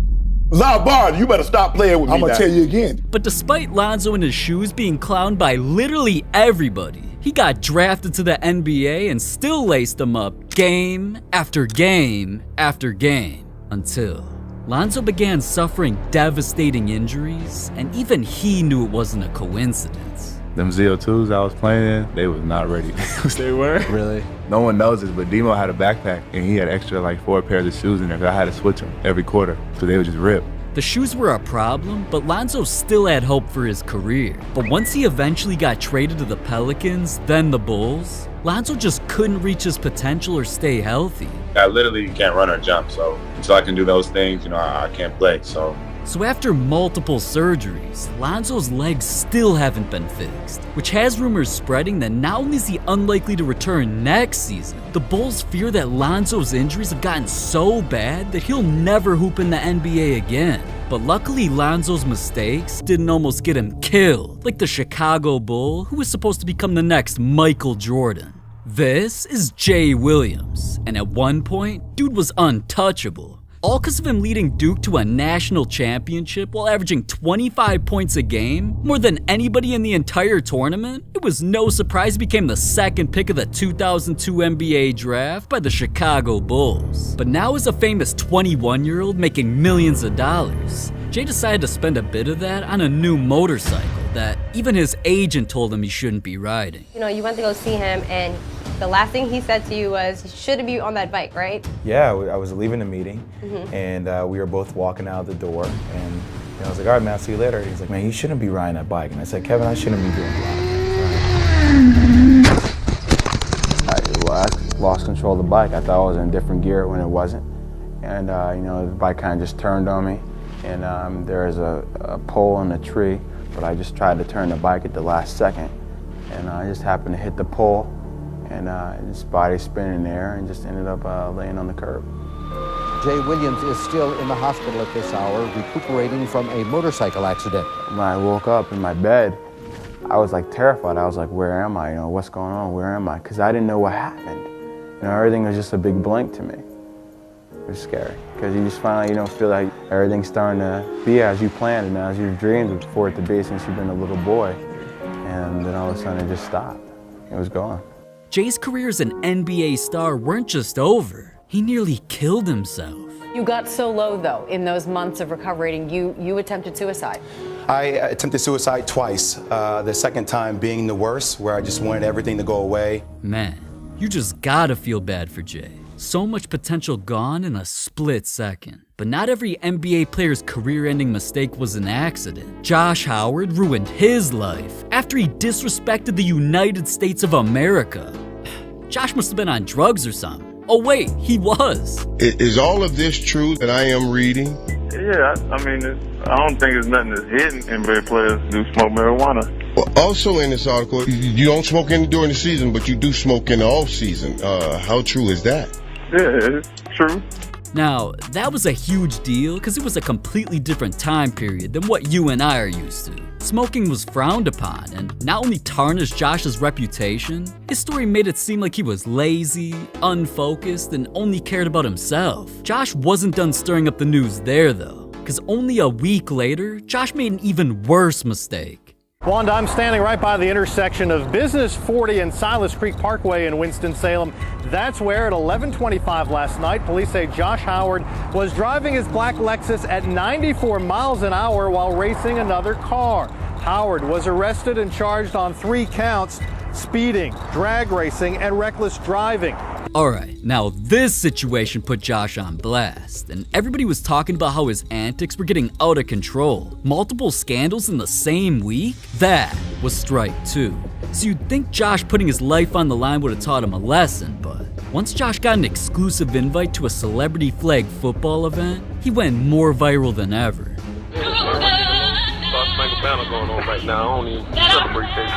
Speaker 2: Lonzo, you better stop playing with me.
Speaker 6: I'm gonna tell you again.
Speaker 1: But despite Lonzo and his shoes being clowned by literally everybody, he got drafted to the NBA and still laced them up game after game after game until Lonzo began suffering devastating injuries, and even he knew it wasn't a coincidence.
Speaker 28: Them ZO2s I was playing in, they was not ready. They were? Really? No one knows this, but Demo had a backpack and he had extra like 4 pairs of shoes in there. I had to switch them every quarter, so they would just rip.
Speaker 1: The shoes were a problem, but Lonzo still had hope for his career. But once he eventually got traded to the Pelicans, then the Bulls, Lonzo just couldn't reach his potential or stay healthy.
Speaker 7: I literally can't run or jump, so until I can do those things, I can't play, So
Speaker 1: after multiple surgeries, Lonzo's legs still haven't been fixed, which has rumors spreading that not only is he unlikely to return next season, the Bulls fear that Lonzo's injuries have gotten so bad that he'll never hoop in the NBA again. But luckily, Lonzo's mistakes didn't almost get him killed, like the Chicago Bull, who was supposed to become the next Michael Jordan. This is Jay Williams, and at one point, dude was untouchable. All because of him leading Duke to a national championship while averaging 25 points a game, more than anybody in the entire tournament. It was no surprise he became the second pick of the 2002 NBA draft by the Chicago Bulls. But now as a famous 21-year-old making millions of dollars, Jay decided to spend a bit of that on a new motorcycle that even his agent told him he shouldn't be riding.
Speaker 9: You went to go see him and the last thing he said to you was, you shouldn't be on that bike, right?
Speaker 10: Yeah, I was leaving the meeting, and we were both walking out the door, and I was like, all right, man, I'll see you later. He's like, man, you shouldn't be riding that bike. And I said, Kevin, I shouldn't be doing a lot of things. I lost control of the bike. I thought I was in a different gear when it wasn't. And, the bike kind of just turned on me, and there was a pole in a tree, but I just tried to turn the bike at the last second, and I just happened to hit the pole, and his body spinning in the air and just ended up laying on the curb.
Speaker 11: Jay Williams is still in the hospital at this hour, recuperating from a motorcycle accident.
Speaker 10: When I woke up in my bed, I was like terrified. I was like, where am I? What's going on? Where am I? Because I didn't know what happened. Everything was just a big blank to me. It was scary, because you just finally, feel like everything's starting to be as you planned and as you've dreamed for it to be since you've been a little boy. And then all of a sudden it just stopped. It was gone.
Speaker 1: Jay's career as an NBA star weren't just over. He nearly killed himself.
Speaker 4: You got so low, though, in those months of recovering, you attempted suicide.
Speaker 10: I attempted suicide twice, the second time being the worst, where I just wanted everything to go away.
Speaker 1: Man, you just gotta feel bad for Jay. So much potential gone in a split second. But not every NBA player's career-ending mistake was an accident. Josh Howard ruined his life after he disrespected the United States of America. Josh must have been on drugs or something. Oh wait, he was.
Speaker 14: Is all of this true that I am reading?
Speaker 22: Yeah, I don't think there's nothing that's hidden. NBA players do smoke marijuana.
Speaker 14: Well, also in this article, you don't smoke during the season, but you do smoke in the off season. How true is that?
Speaker 22: Yeah, it's true.
Speaker 1: Now, that was a huge deal because it was a completely different time period than what you and I are used to. Smoking was frowned upon, and not only tarnished Josh's reputation, his story made it seem like he was lazy, unfocused, and only cared about himself. Josh wasn't done stirring up the news there though, because only a week later, Josh made an even worse mistake.
Speaker 3: Wanda, I'm standing right by the intersection of Business 40 and Silas Creek Parkway in Winston-Salem. That's where at 11:25 last night, police say Josh Howard was driving his black Lexus at 94 miles an hour while racing another car. Howard was arrested and charged on 3 counts: speeding, drag racing, and reckless driving.
Speaker 1: Alright, now this situation put Josh on blast, and everybody was talking about how his antics were getting out of control. Multiple scandals in the same week? That was strike 2. So you'd think Josh putting his life on the line would have taught him a lesson, but once Josh got an exclusive invite to a celebrity flag football event, he went more viral than ever.
Speaker 21: Battle going on right now. I don't even celebrate that.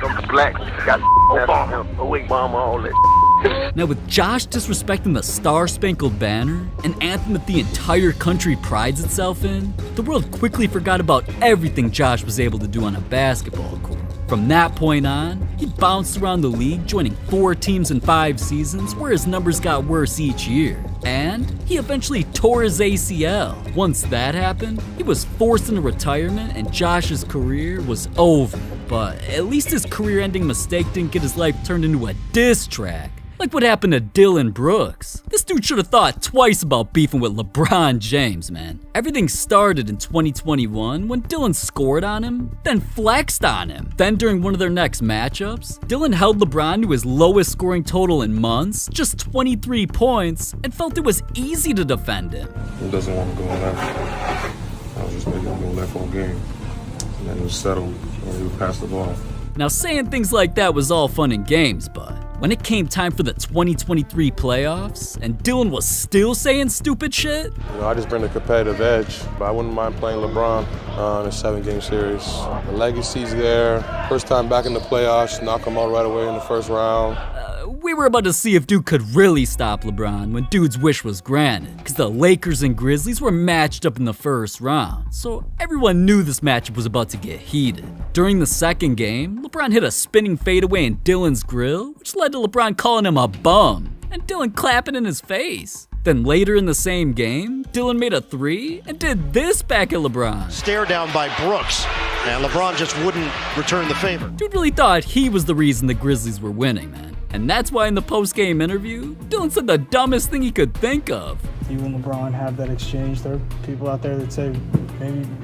Speaker 21: I'm black, got Obama, away Obama, all that.
Speaker 1: Now with Josh disrespecting the Star-Spangled Banner, an anthem that the entire country prides itself in, the world quickly forgot about everything Josh was able to do on a basketball court. From that point on, he bounced around the league, joining 4 teams in 5 seasons, where his numbers got worse each year. And he eventually tore his ACL. Once that happened, he was forced into retirement and Josh's career was over. But at least his career-ending mistake didn't get his life turned into a diss track, like what happened to Dylan Brooks. This dude should have thought twice about beefing with LeBron James, man. Everything started in 2021 when Dylan scored on him, then flexed on him. Then during one of their next matchups, Dylan held LeBron to his lowest scoring total in months, just 23 points, and felt it was easy to defend him.
Speaker 14: He doesn't want to go left. I was just making him go left all game. And then it was settled when he would pass the ball.
Speaker 1: Now saying things like that was all fun and games, but when it came time for the 2023 playoffs, and Dylan was still saying stupid shit?
Speaker 14: You know, I just bring the competitive edge, but I wouldn't mind playing LeBron in a 7-game series. The legacies there, first time back in the playoffs, knock him out right away in the first round.
Speaker 1: We were about to see if Dude could really stop LeBron when Dude's wish was granted, because the Lakers and Grizzlies were matched up in the first round, so everyone knew this matchup was about to get heated. During the second game, LeBron hit a spinning fadeaway in Dylan's grill, which led to LeBron calling him a bum, and Dylan clapping in his face. Then later in the same game, Dylan made a 3 and did this back at LeBron.
Speaker 15: Stare down by Brooks, and LeBron just wouldn't return the favor.
Speaker 1: Dude really thought he was the reason the Grizzlies were winning, man. And that's why in the post-game interview, Dylan said the dumbest thing he could think of.
Speaker 16: You and LeBron have that exchange. There are people out there that say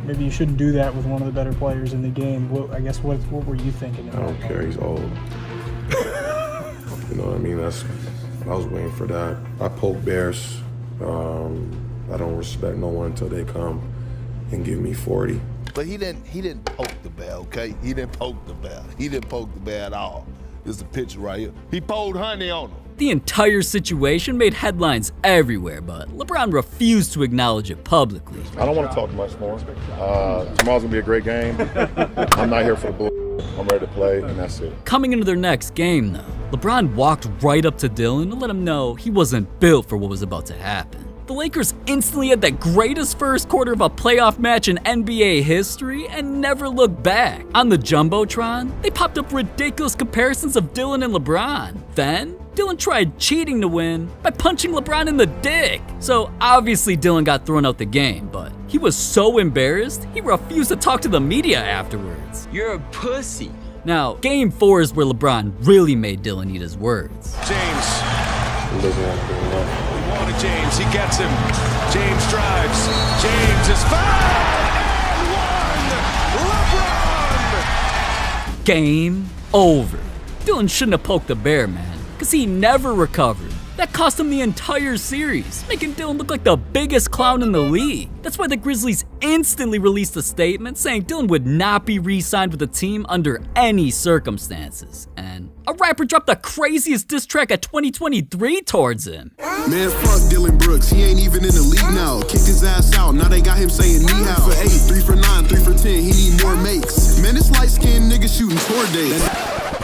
Speaker 16: maybe you shouldn't do that with one of the better players in the game. What were you thinking?
Speaker 14: I don't care, he's old. You know what I mean? I was waiting for that. I poke bears. I don't respect no one until they come and give me 40.
Speaker 17: But he didn't poke the bear, okay? He didn't poke the bear. He didn't poke the bear at all. There's a picture right here. He poured honey on him.
Speaker 1: The entire situation made headlines everywhere, but LeBron refused to acknowledge it publicly.
Speaker 2: I don't want to talk much more. Tomorrow's gonna be a great game. I'm not here for the bull. I'm ready to play, and that's it.
Speaker 1: Coming into their next game, though, LeBron walked right up to Dylan to let him know he wasn't built for what was about to happen. The Lakers instantly had the greatest first quarter of a playoff match in NBA history and never looked back. On the Jumbotron, they popped up ridiculous comparisons of Dylan and LeBron. Then, Dylan tried cheating to win by punching LeBron in the dick. So obviously Dylan got thrown out the game, but he was so embarrassed, he refused to talk to the media afterwards.
Speaker 18: You're a pussy.
Speaker 1: Now, game 4 is where LeBron really made Dylan eat his words.
Speaker 17: James.
Speaker 14: He doesn't want to go left.
Speaker 17: James, he gets him. James drives. James is fouled and 1. LeBron!
Speaker 1: Game over. Dylan shouldn't have poked the bear, man, because he never recovered. That cost him the entire series, making Dylan look like the biggest clown in the league. That's why the Grizzlies instantly released a statement saying Dylan would not be re-signed with the team under any circumstances. And a rapper dropped the craziest diss track of 2023 towards him.
Speaker 19: Man, fuck Dylan Brooks, he ain't even in the league now. Kicked his ass out, now they got him saying knee how. For 8, 3 for 9, 3 for 10, he need more makes. Man, this light-skinned nigga shooting 4 days.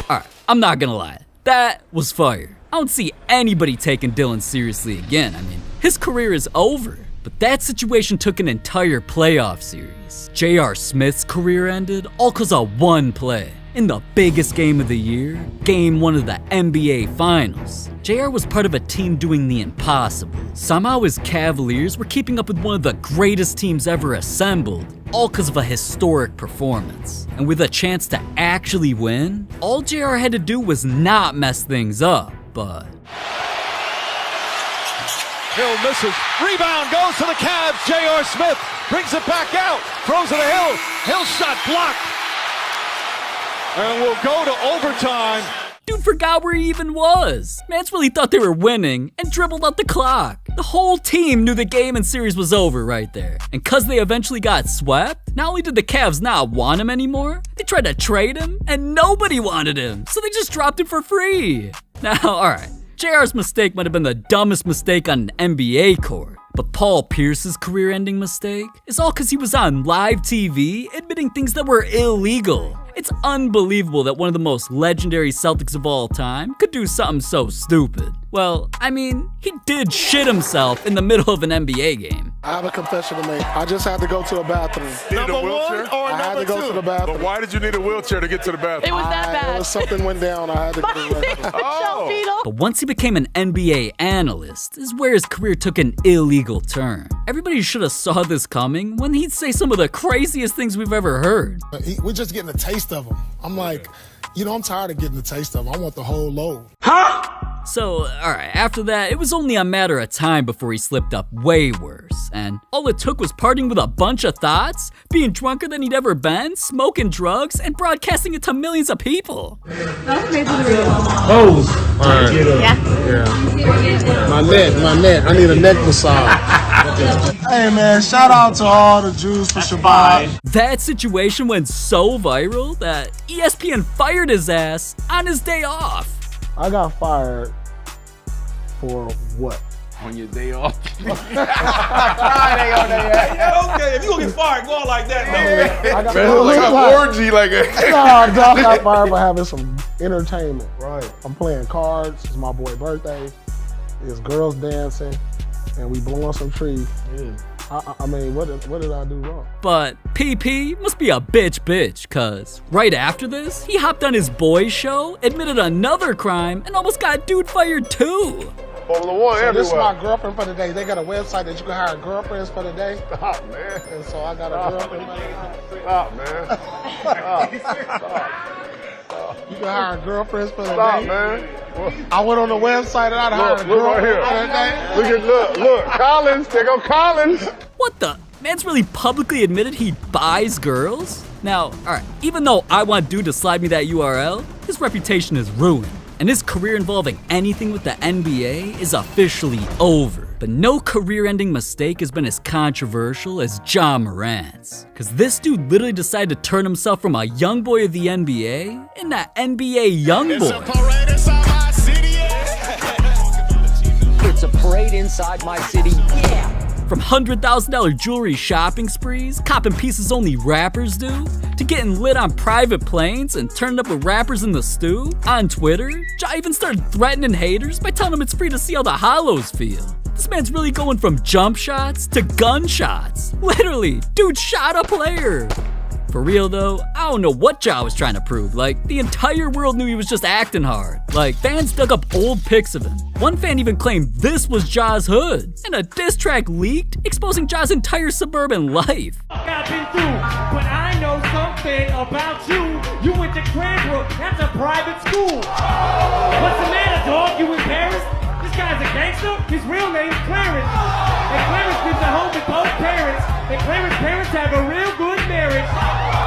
Speaker 1: Alright, I'm not gonna lie, that was fire. I don't see anybody taking Dylan seriously again. I mean, his career is over. But that situation took an entire playoff series. J.R. Smith's career ended all cause of one play. In the biggest game of the year, Game 1 of the NBA Finals, JR was part of a team doing the impossible. Somehow his Cavaliers were keeping up with one of the greatest teams ever assembled, all cause of a historic performance. And with a chance to actually win, all JR had to do was not mess things up, but...
Speaker 8: Hill misses. Rebound goes to the Cavs. J.R. Smith brings it back out. Throws it to Hill. Hill shot blocked. And we'll go to overtime.
Speaker 1: Dude forgot where he even was. Mans really thought they were winning and dribbled out the clock. The whole team knew the game and series was over right there. And cause they eventually got swept, not only did the Cavs not want him anymore, they tried to trade him and nobody wanted him. So they just dropped him for free. Now, alright, JR's mistake might have been the dumbest mistake on an NBA court. But Paul Pierce's career-ending mistake is all cause he was on live TV admitting things that were illegal. It's unbelievable that one of the most legendary Celtics of all time could do something so stupid. Well, I mean, he did shit himself in the middle of an NBA game.
Speaker 6: I have a confession to make. I just had to go to the bathroom.
Speaker 2: Need a wheelchair?
Speaker 6: I had to go to the bathroom.
Speaker 2: But why did you need a wheelchair to get to the bathroom?
Speaker 9: It was that bad.
Speaker 6: It was something went down. I had to go to the restroom.
Speaker 1: But once he became an NBA analyst is where his career took an illegal turn. Everybody should have saw this coming when he'd say some of the craziest things we've ever heard.
Speaker 6: We're just getting a taste of them. I'm like, I'm tired of getting a taste of them. I want the whole load.
Speaker 1: So, alright, after that, it was only a matter of time before he slipped up way worse. And all it took was partying with a bunch of thoughts, being drunker than he'd ever been, smoking drugs, and broadcasting it to millions of people.
Speaker 6: Oh! Alright. Yeah. My neck. I need a neck massage. Hey man, shout out to all the Jews for Shabbat.
Speaker 1: That situation went so viral that ESPN fired his ass on his day off.
Speaker 6: I got fired for what?
Speaker 13: On your day off.
Speaker 6: Friday on there.
Speaker 13: Yeah, okay, if you gonna get fired, go on like that, though.
Speaker 6: I got
Speaker 2: like an orgy, like a...
Speaker 6: Nah, dog, I got fired for having some entertainment. Right. I'm playing cards. It's my boy's birthday. There's girls dancing, and we blowing some trees. Yeah. I mean, what did I do wrong?
Speaker 1: But PP must be a bitch, cause right after this, he hopped on his boys show, admitted another crime, and almost got dude fired too.
Speaker 6: So this is my girlfriend for the day. They got a website that you can hire girlfriends for the day.
Speaker 2: Stop, man.
Speaker 6: And so I got a girlfriend for the day.
Speaker 2: Stop, man. Stop.
Speaker 6: You can hire girlfriends for the
Speaker 2: Stop,
Speaker 6: day.
Speaker 2: Man.
Speaker 6: I went on the website and I hired a girlfriend for the day.
Speaker 2: Look, Collins. There go Collins.
Speaker 1: What the? Man's really publicly admitted he buys girls? Now, alright, even though I want dude to slide me that URL, his reputation is ruined. And his career involving anything with the NBA is officially over. But no career-ending mistake has been as controversial as Ja Morant's. Cause this dude literally decided to turn himself from a young boy of the NBA into NBA young boy.
Speaker 18: It's a parade inside my city, yeah!
Speaker 1: From $100,000 jewelry shopping sprees, copping pieces only rappers do, to getting lit on private planes and turning up with rappers in the stew. On Twitter, Ja even started threatening haters by telling them it's free to see how the hollows feel. This man's really going from jump shots to gunshots. Literally, dude shot a player. For real though, I don't know what Ja was trying to prove. Like, the entire world knew he was just acting hard. Like, fans dug up old pics of him. One fan even claimed this was Ja's hood. And a diss track leaked, exposing Ja's entire suburban life.
Speaker 20: I've been through, but I know something about you. You went to Cranbrook, that's a private school. What's the matter, dog? You in Paris? This guy's a gangster? His real name's Clarence. And Clarence lives at home with both parents. And Clarence's parents have a real good marriage.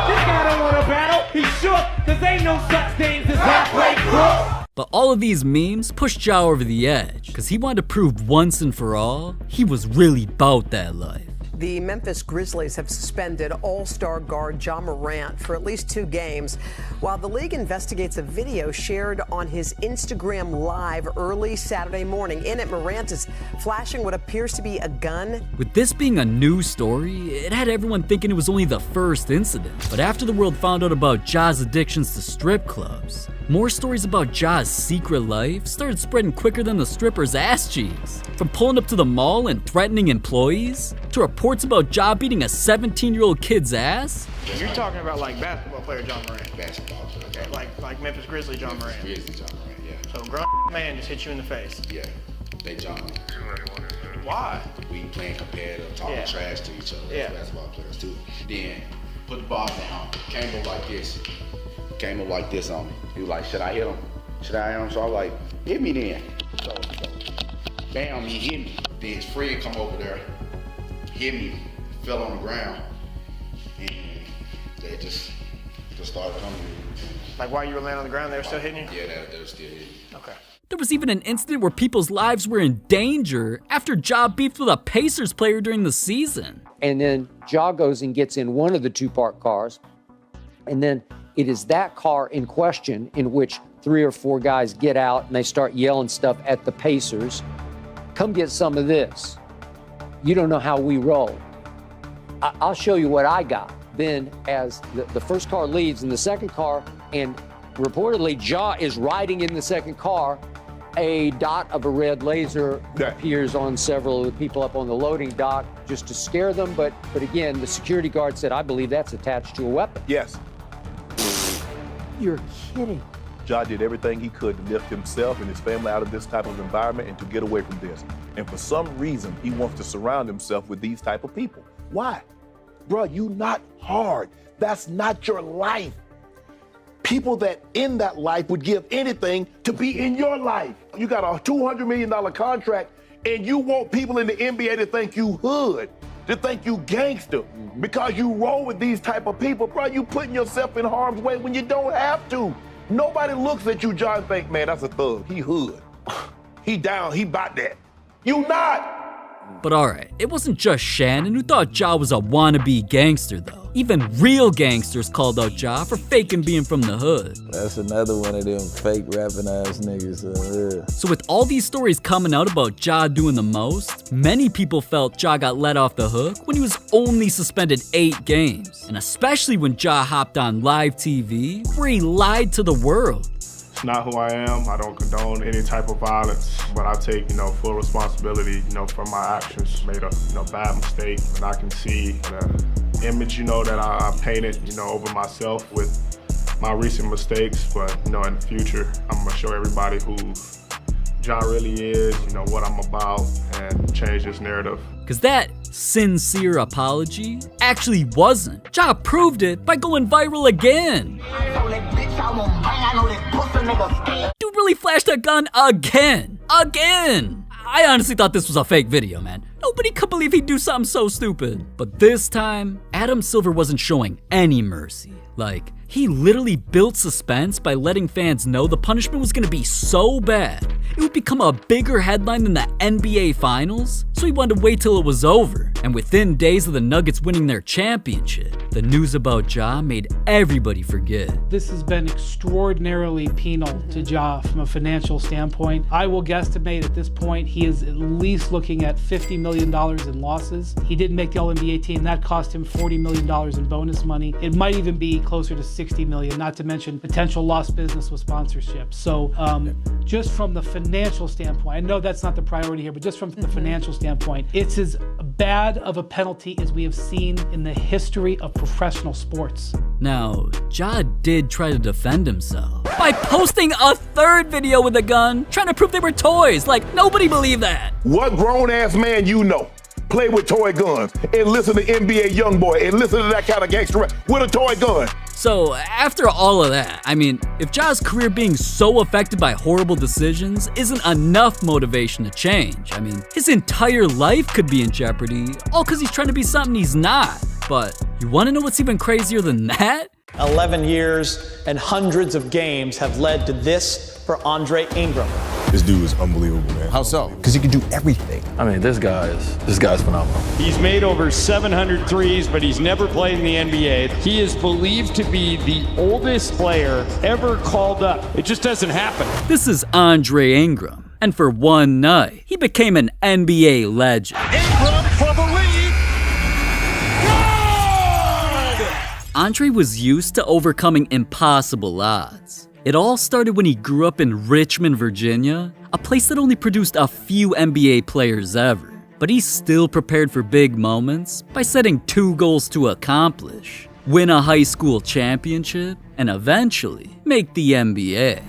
Speaker 20: This guy don't want to battle, he's shook, cause ain't no such things as halfway crook.
Speaker 1: But all of these memes pushed Ja over the edge, cause he wanted to prove once and for all, he was really bout that life.
Speaker 5: The Memphis Grizzlies have suspended all-star guard Ja Morant for at least 2 games, while the league investigates a video shared on his Instagram Live early Saturday morning. In it, Morant is flashing what appears to be a gun.
Speaker 1: With this being a new story, it had everyone thinking it was only the first incident. But after the world found out about Ja's addictions to strip clubs, more stories about Ja's secret life started spreading quicker than the stripper's ass cheeks. From pulling up to the mall and threatening employees, to reports about Ja beating a 17-year-old kid's ass.
Speaker 12: You're talking about like basketball player Ja Morant. Basketball player. Okay, like Memphis Grizzlies Ja Morant.
Speaker 23: Grizzlies Ja Morant, yeah.
Speaker 12: So grown man just hit you in the face.
Speaker 23: Yeah, they jumped me.
Speaker 12: Why?
Speaker 23: We playing competitive, talking trash to each other.
Speaker 12: Yeah.
Speaker 23: Basketball players too. Then put the ball down, came up like this. Came up like this on me. He was like, should I hit him? Should I hit him? So I was like, hit me then. So bam, he hit me. Then his friend come over there, hit me, fell on the ground, and they just started coming.
Speaker 12: Like while you were laying on the ground, they were still hitting you?
Speaker 23: Yeah, they were still hitting me.
Speaker 12: Okay.
Speaker 1: There was even an incident where people's lives were in danger after Ja beefed with a Pacers player during the season.
Speaker 18: And then Ja goes and gets in one of the 2 parked cars, and then it is that car in question in which 3 or 4 guys get out and they start yelling stuff at the Pacers. Come get some of this. You don't know how we roll. I'll show you what I got. Then as the first car leaves in the second car, and reportedly Ja is riding in the second car, a dot of a red laser appears on several of the people up on the loading dock just to scare them. But again, the security guard said, I believe that's attached to a weapon.
Speaker 24: Yes.
Speaker 18: You're kidding.
Speaker 24: Ja did everything he could to lift himself and his family out of this type of environment and to get away from this. And for some reason, he wants to surround himself with these type of people. Why? Bruh, you not hard. That's not your life. People that in that life would give anything to be in your life. You got a $200 million contract and you want people in the NBA to think you hood, to think you gangster, because you roll with these type of people. Bro, you putting yourself in harm's way when you don't have to. Nobody looks at you, John, and think, man, that's a thug. He hood. He down, he bout that. You not.
Speaker 1: But alright, it wasn't just Shannon who thought Ja was a wannabe gangster though. Even real gangsters called out Ja for faking being from the hood.
Speaker 25: That's another one of them fake rapping ass niggas.
Speaker 1: So with all these stories coming out about Ja doing the most, many people felt Ja got let off the hook when he was only suspended 8 games. And especially when Ja hopped on live TV, where he lied to the world.
Speaker 22: It's not who I am. I don't condone any type of violence, but I take, full responsibility, for my actions. Made a, bad mistake, and I can see the image, that I painted, over myself with my recent mistakes. But, in the future, I'm gonna show everybody who Ja really is, what I'm about, and change this narrative.
Speaker 1: Cause that sincere apology actually wasn't. Ja proved it by going viral again. Dude really flashed a gun again. I honestly thought this was a fake video, man. Nobody could believe he'd do something so stupid. But this time, Adam Silver wasn't showing any mercy. Like, he literally built suspense by letting fans know the punishment was gonna be so bad, it would become a bigger headline than the NBA Finals, so he wanted to wait till it was over. And within days of the Nuggets winning their championship, the news about Ja made everybody forget.
Speaker 16: This has been extraordinarily penal to Ja from a financial standpoint. I will guesstimate at this point he is at least looking at $50 million in losses. He didn't make the All-NBA team. That cost him $40 million in bonus money. It might even be closer to $60 million, not to mention potential lost business with sponsorships. So just from the financial standpoint, I know that's not the priority here, but just from the financial standpoint, it's as bad of a penalty as we have seen in the history of professional sports.
Speaker 1: Now, Ja did try to defend himself by posting a third video with a gun, trying to prove they were toys. Like, nobody believed that.
Speaker 24: What grown-ass man play with toy guns and listen to NBA Youngboy and listen to that kind of gangster rap with a toy gun?
Speaker 1: So after all of that, I mean, if Ja's career being so affected by horrible decisions isn't enough motivation to change, I mean, his entire life could be in jeopardy, all because he's trying to be something he's not. But you want to know what's even crazier than that?
Speaker 26: 11 years and hundreds of games have led to this for Andre Ingram.
Speaker 24: This dude is unbelievable, man.
Speaker 3: How so?
Speaker 24: Because he can do everything.
Speaker 13: I mean, this guy's phenomenal.
Speaker 20: He's made over 700 threes, but he's never played in the NBA. He is believed to be the oldest player ever called up. It just doesn't happen.
Speaker 1: This is Andre Ingram, and for one night, he became an NBA legend.
Speaker 8: Ingram for the lead. Good!
Speaker 1: Andre was used to overcoming impossible odds. It all started when he grew up in Richmond, Virginia, a place that only produced a few NBA players ever. But he still prepared for big moments by setting 2 goals to accomplish: win a high school championship and eventually make the NBA.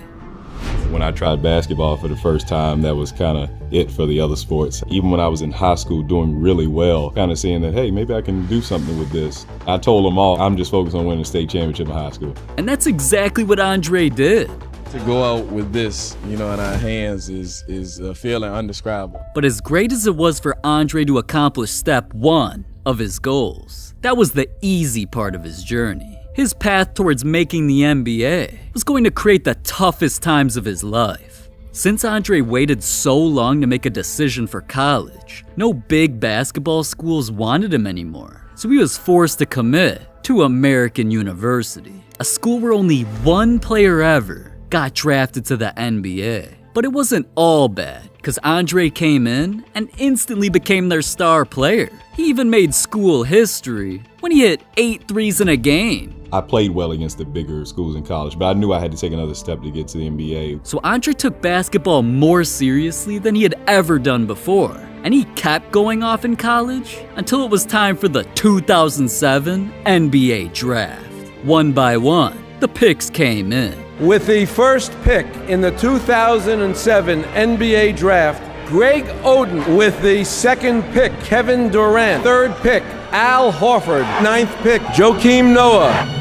Speaker 4: When I tried basketball for the first time, that was kind of it for the other sports. Even when I was in high school doing really well, kind of seeing that, hey, maybe I can do something with this. I told them all, I'm just focused on winning a state championship in high school.
Speaker 1: And that's exactly what Andre did.
Speaker 13: To go out with this, in our hands is a feeling undescribable.
Speaker 1: But as great as it was for Andre to accomplish step 1 of his goals, that was the easy part of his journey. His path towards making the NBA was going to create the toughest times of his life. Since Andre waited so long to make a decision for college, no big basketball schools wanted him anymore. So he was forced to commit to American University, a school where only one player ever got drafted to the NBA. But it wasn't all bad, because Andre came in and instantly became their star player. He even made school history when he hit 8 threes in a game.
Speaker 4: I played well against the bigger schools in college, but I knew I had to take another step to get to the NBA.
Speaker 1: So Andre took basketball more seriously than he had ever done before. And he kept going off in college until it was time for the 2007 NBA Draft. One by one, the picks came in.
Speaker 7: With the first pick in the 2007 NBA Draft, Greg Oden. With the second pick, Kevin Durant. Third pick, Al Horford. 9th pick, Joakim Noah.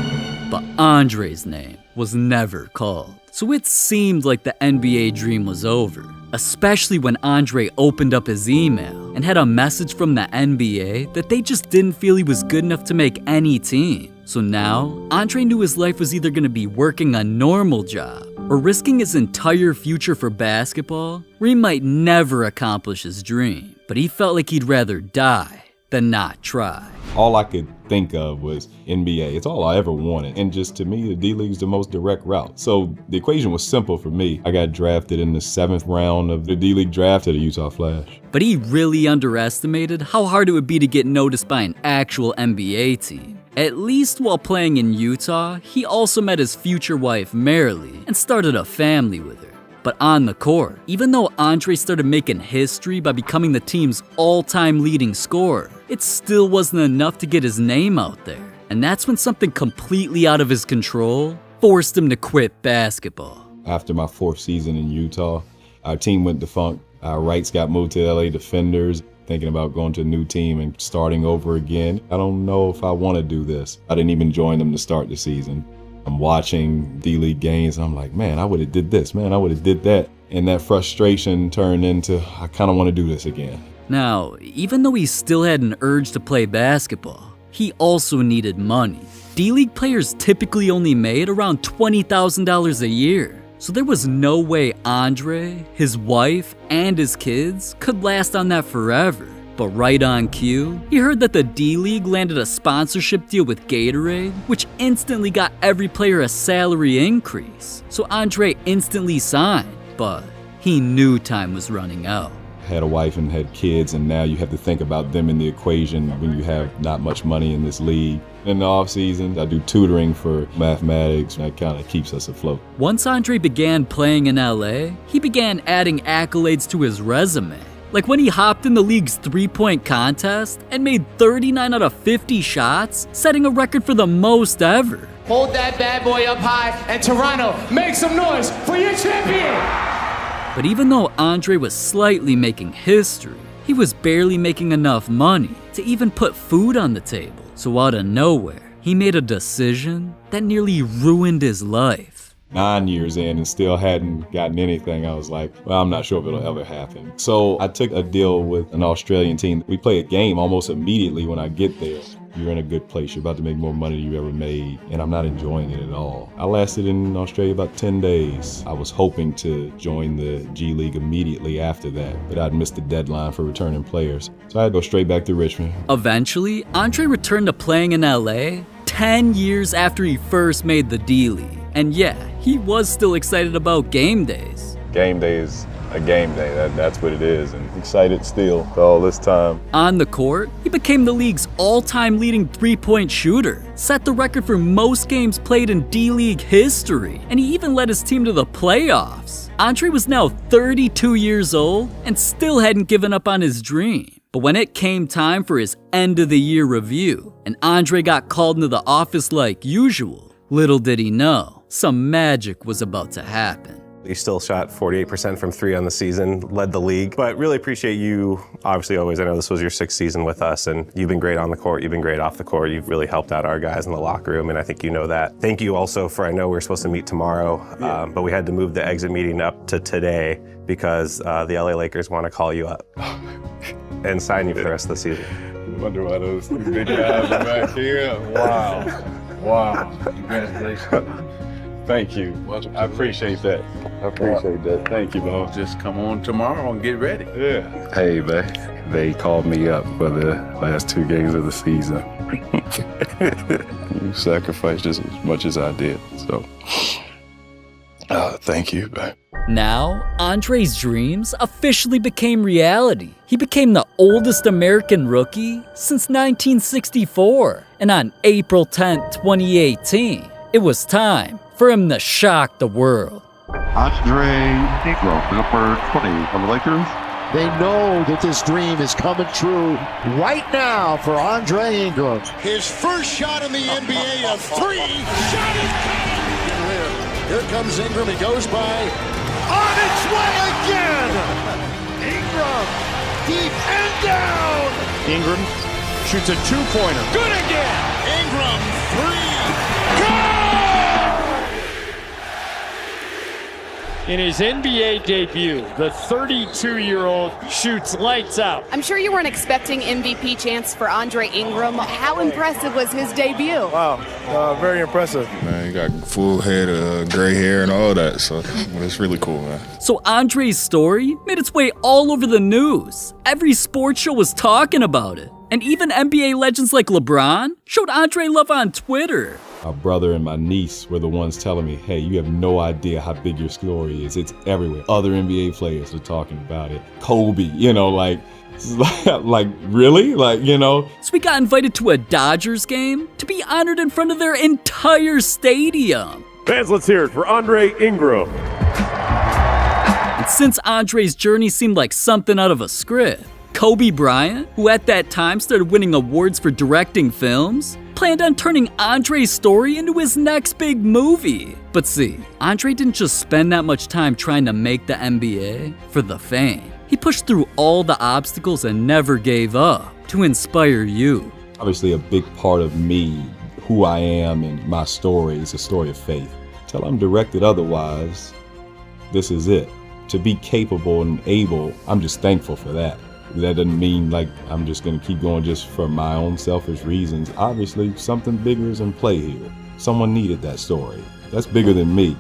Speaker 1: But Andre's name was never called. So it seemed like the NBA dream was over, especially when Andre opened up his email and had a message from the NBA that they just didn't feel he was good enough to make any team. So now, Andre knew his life was either going to be working a normal job or risking his entire future for basketball, where he might never accomplish his dream. But he felt like he'd rather die than not try.
Speaker 4: All I could think of was NBA. It's all I ever wanted. And just to me, the D-League's the most direct route. So the equation was simple for me. I got drafted in the 7th round of the D-League draft to the Utah Flash.
Speaker 1: But he really underestimated how hard it would be to get noticed by an actual NBA team. At least while playing in Utah, he also met his future wife, Marilee, and started a family with her. But on the court, even though Andre started making history by becoming the team's all-time leading scorer, it still wasn't enough to get his name out there. And that's when something completely out of his control forced him to quit basketball.
Speaker 4: After my 4th season in Utah, our team went defunct. Our rights got moved to LA Defenders, thinking about going to a new team and starting over again. I don't know if I want to do this. I didn't even join them to start the season. I'm watching D-League games and I'm like, man, I would have did this, man, I would have did that. And that frustration turned into, I kind of want to do this again.
Speaker 1: Now, even though he still had an urge to play basketball, he also needed money. D-League players typically only made around $20,000 a year. So there was no way Andre, his wife, and his kids could last on that forever. But right on cue, he heard that the D-League landed a sponsorship deal with Gatorade, which instantly got every player a salary increase. So Andre instantly signed, but he knew time was running out.
Speaker 4: Had a wife and had kids, and now you have to think about them in the equation when you have not much money in this league. In the off season, I do tutoring for mathematics, and that kind of keeps us afloat.
Speaker 1: Once Andre began playing in LA, he began adding accolades to his resume. Like when he hopped in the league's 3-point contest and made 39 out of 50 shots, setting a record for the most ever.
Speaker 20: Hold that bad boy up high, and Toronto, make some noise for your champion!
Speaker 1: But even though Andre was slightly making history, he was barely making enough money to even put food on the table. So out of nowhere, he made a decision that nearly ruined his life.
Speaker 4: 9 years in and still hadn't gotten anything. I was like, well, I'm not sure if it'll ever happen. So I took a deal with an Australian team. We play a game almost immediately when I get there. You're in a good place. You're about to make more money than you ever made, and I'm not enjoying it at all. I lasted in Australia about 10 days. I was hoping to join the G League immediately after that, but I'd missed the deadline for returning players. So I had to go straight back to Richmond.
Speaker 1: Eventually, Andre returned to playing in LA 10 years after he first made the D League. And yeah, he was still excited about game days.
Speaker 4: Game day is a game day. That's what it is, and excited still for all this time.
Speaker 1: On the court, he became the league's all-time leading three-point shooter, set the record for most games played in D-League history, and he even led his team to the playoffs. Andre was now 32 years old and still hadn't given up on his dream. But when it came time for his end-of-the-year review, and Andre got called into the office like usual, little did he know, some magic was about to happen.
Speaker 3: He still shot 48% from three on the season, led the league. But really appreciate you, obviously always, I know this was your 6th season with us, and you've been great on the court, you've been great off the court, you've really helped out our guys in the locker room, and I think you know that. Thank you also for, I know we were supposed to meet tomorrow, but we had to move the exit meeting up to today because the LA Lakers want to call you up and sign you for the rest of the season.
Speaker 4: I wonder why those two big guys are back here. Wow. Congratulations. Thank you. I appreciate that. Thank you, bro.
Speaker 10: Just come on tomorrow and get ready.
Speaker 4: Yeah. Hey, man. They called me up for the last 2 games of the season. You sacrificed just as much as I did, so thank you, man.
Speaker 1: Now, Andre's dreams officially became reality. He became the oldest American rookie since 1964. And on April 10, 2018, it was time for him to shock the world.
Speaker 11: Andre Ingram, number 20 from the Lakers.
Speaker 15: They know that this dream is coming true right now for Andre Ingram.
Speaker 11: His first shot in the NBA of 3. Shot is good. Here comes Ingram. He goes by. On its way again. Ingram, deep and down.
Speaker 15: Ingram shoots a 2-pointer.
Speaker 11: Good again. Ingram, 3. Go!
Speaker 21: In his NBA debut, the 32-year-old shoots lights out.
Speaker 26: I'm sure you weren't expecting MVP chance for Andre Ingram. How impressive was his debut?
Speaker 27: Wow, very impressive.
Speaker 2: Man, you got full head of gray hair and all that, so it's really cool, man.
Speaker 1: So Andre's story made its way all over the news. Every sports show was talking about it. And even NBA legends like LeBron showed Andre love on Twitter.
Speaker 4: My brother and my niece were the ones telling me, hey, you have no idea how big your story is. It's everywhere. Other NBA players are talking about it. Kobe, like really? So
Speaker 1: we got invited to a Dodgers game to be honored in front of their entire stadium.
Speaker 8: Fans, let's hear it for Andre Ingram.
Speaker 1: And since Andre's journey seemed like something out of a script, Kobe Bryant, who at that time started winning awards for directing films, planned on turning Andre's story into his next big movie. But see, Andre didn't just spend that much time trying to make the NBA for the fame. He pushed through all the obstacles and never gave up to inspire you.
Speaker 4: Obviously, a big part of me, who I am and my story is a story of faith. Till I'm directed otherwise, this is it. To be capable and able, I'm just thankful for that. That doesn't mean I'm just gonna keep going just for my own selfish reasons. Obviously, something bigger is in play here. Someone needed that story. That's bigger than me.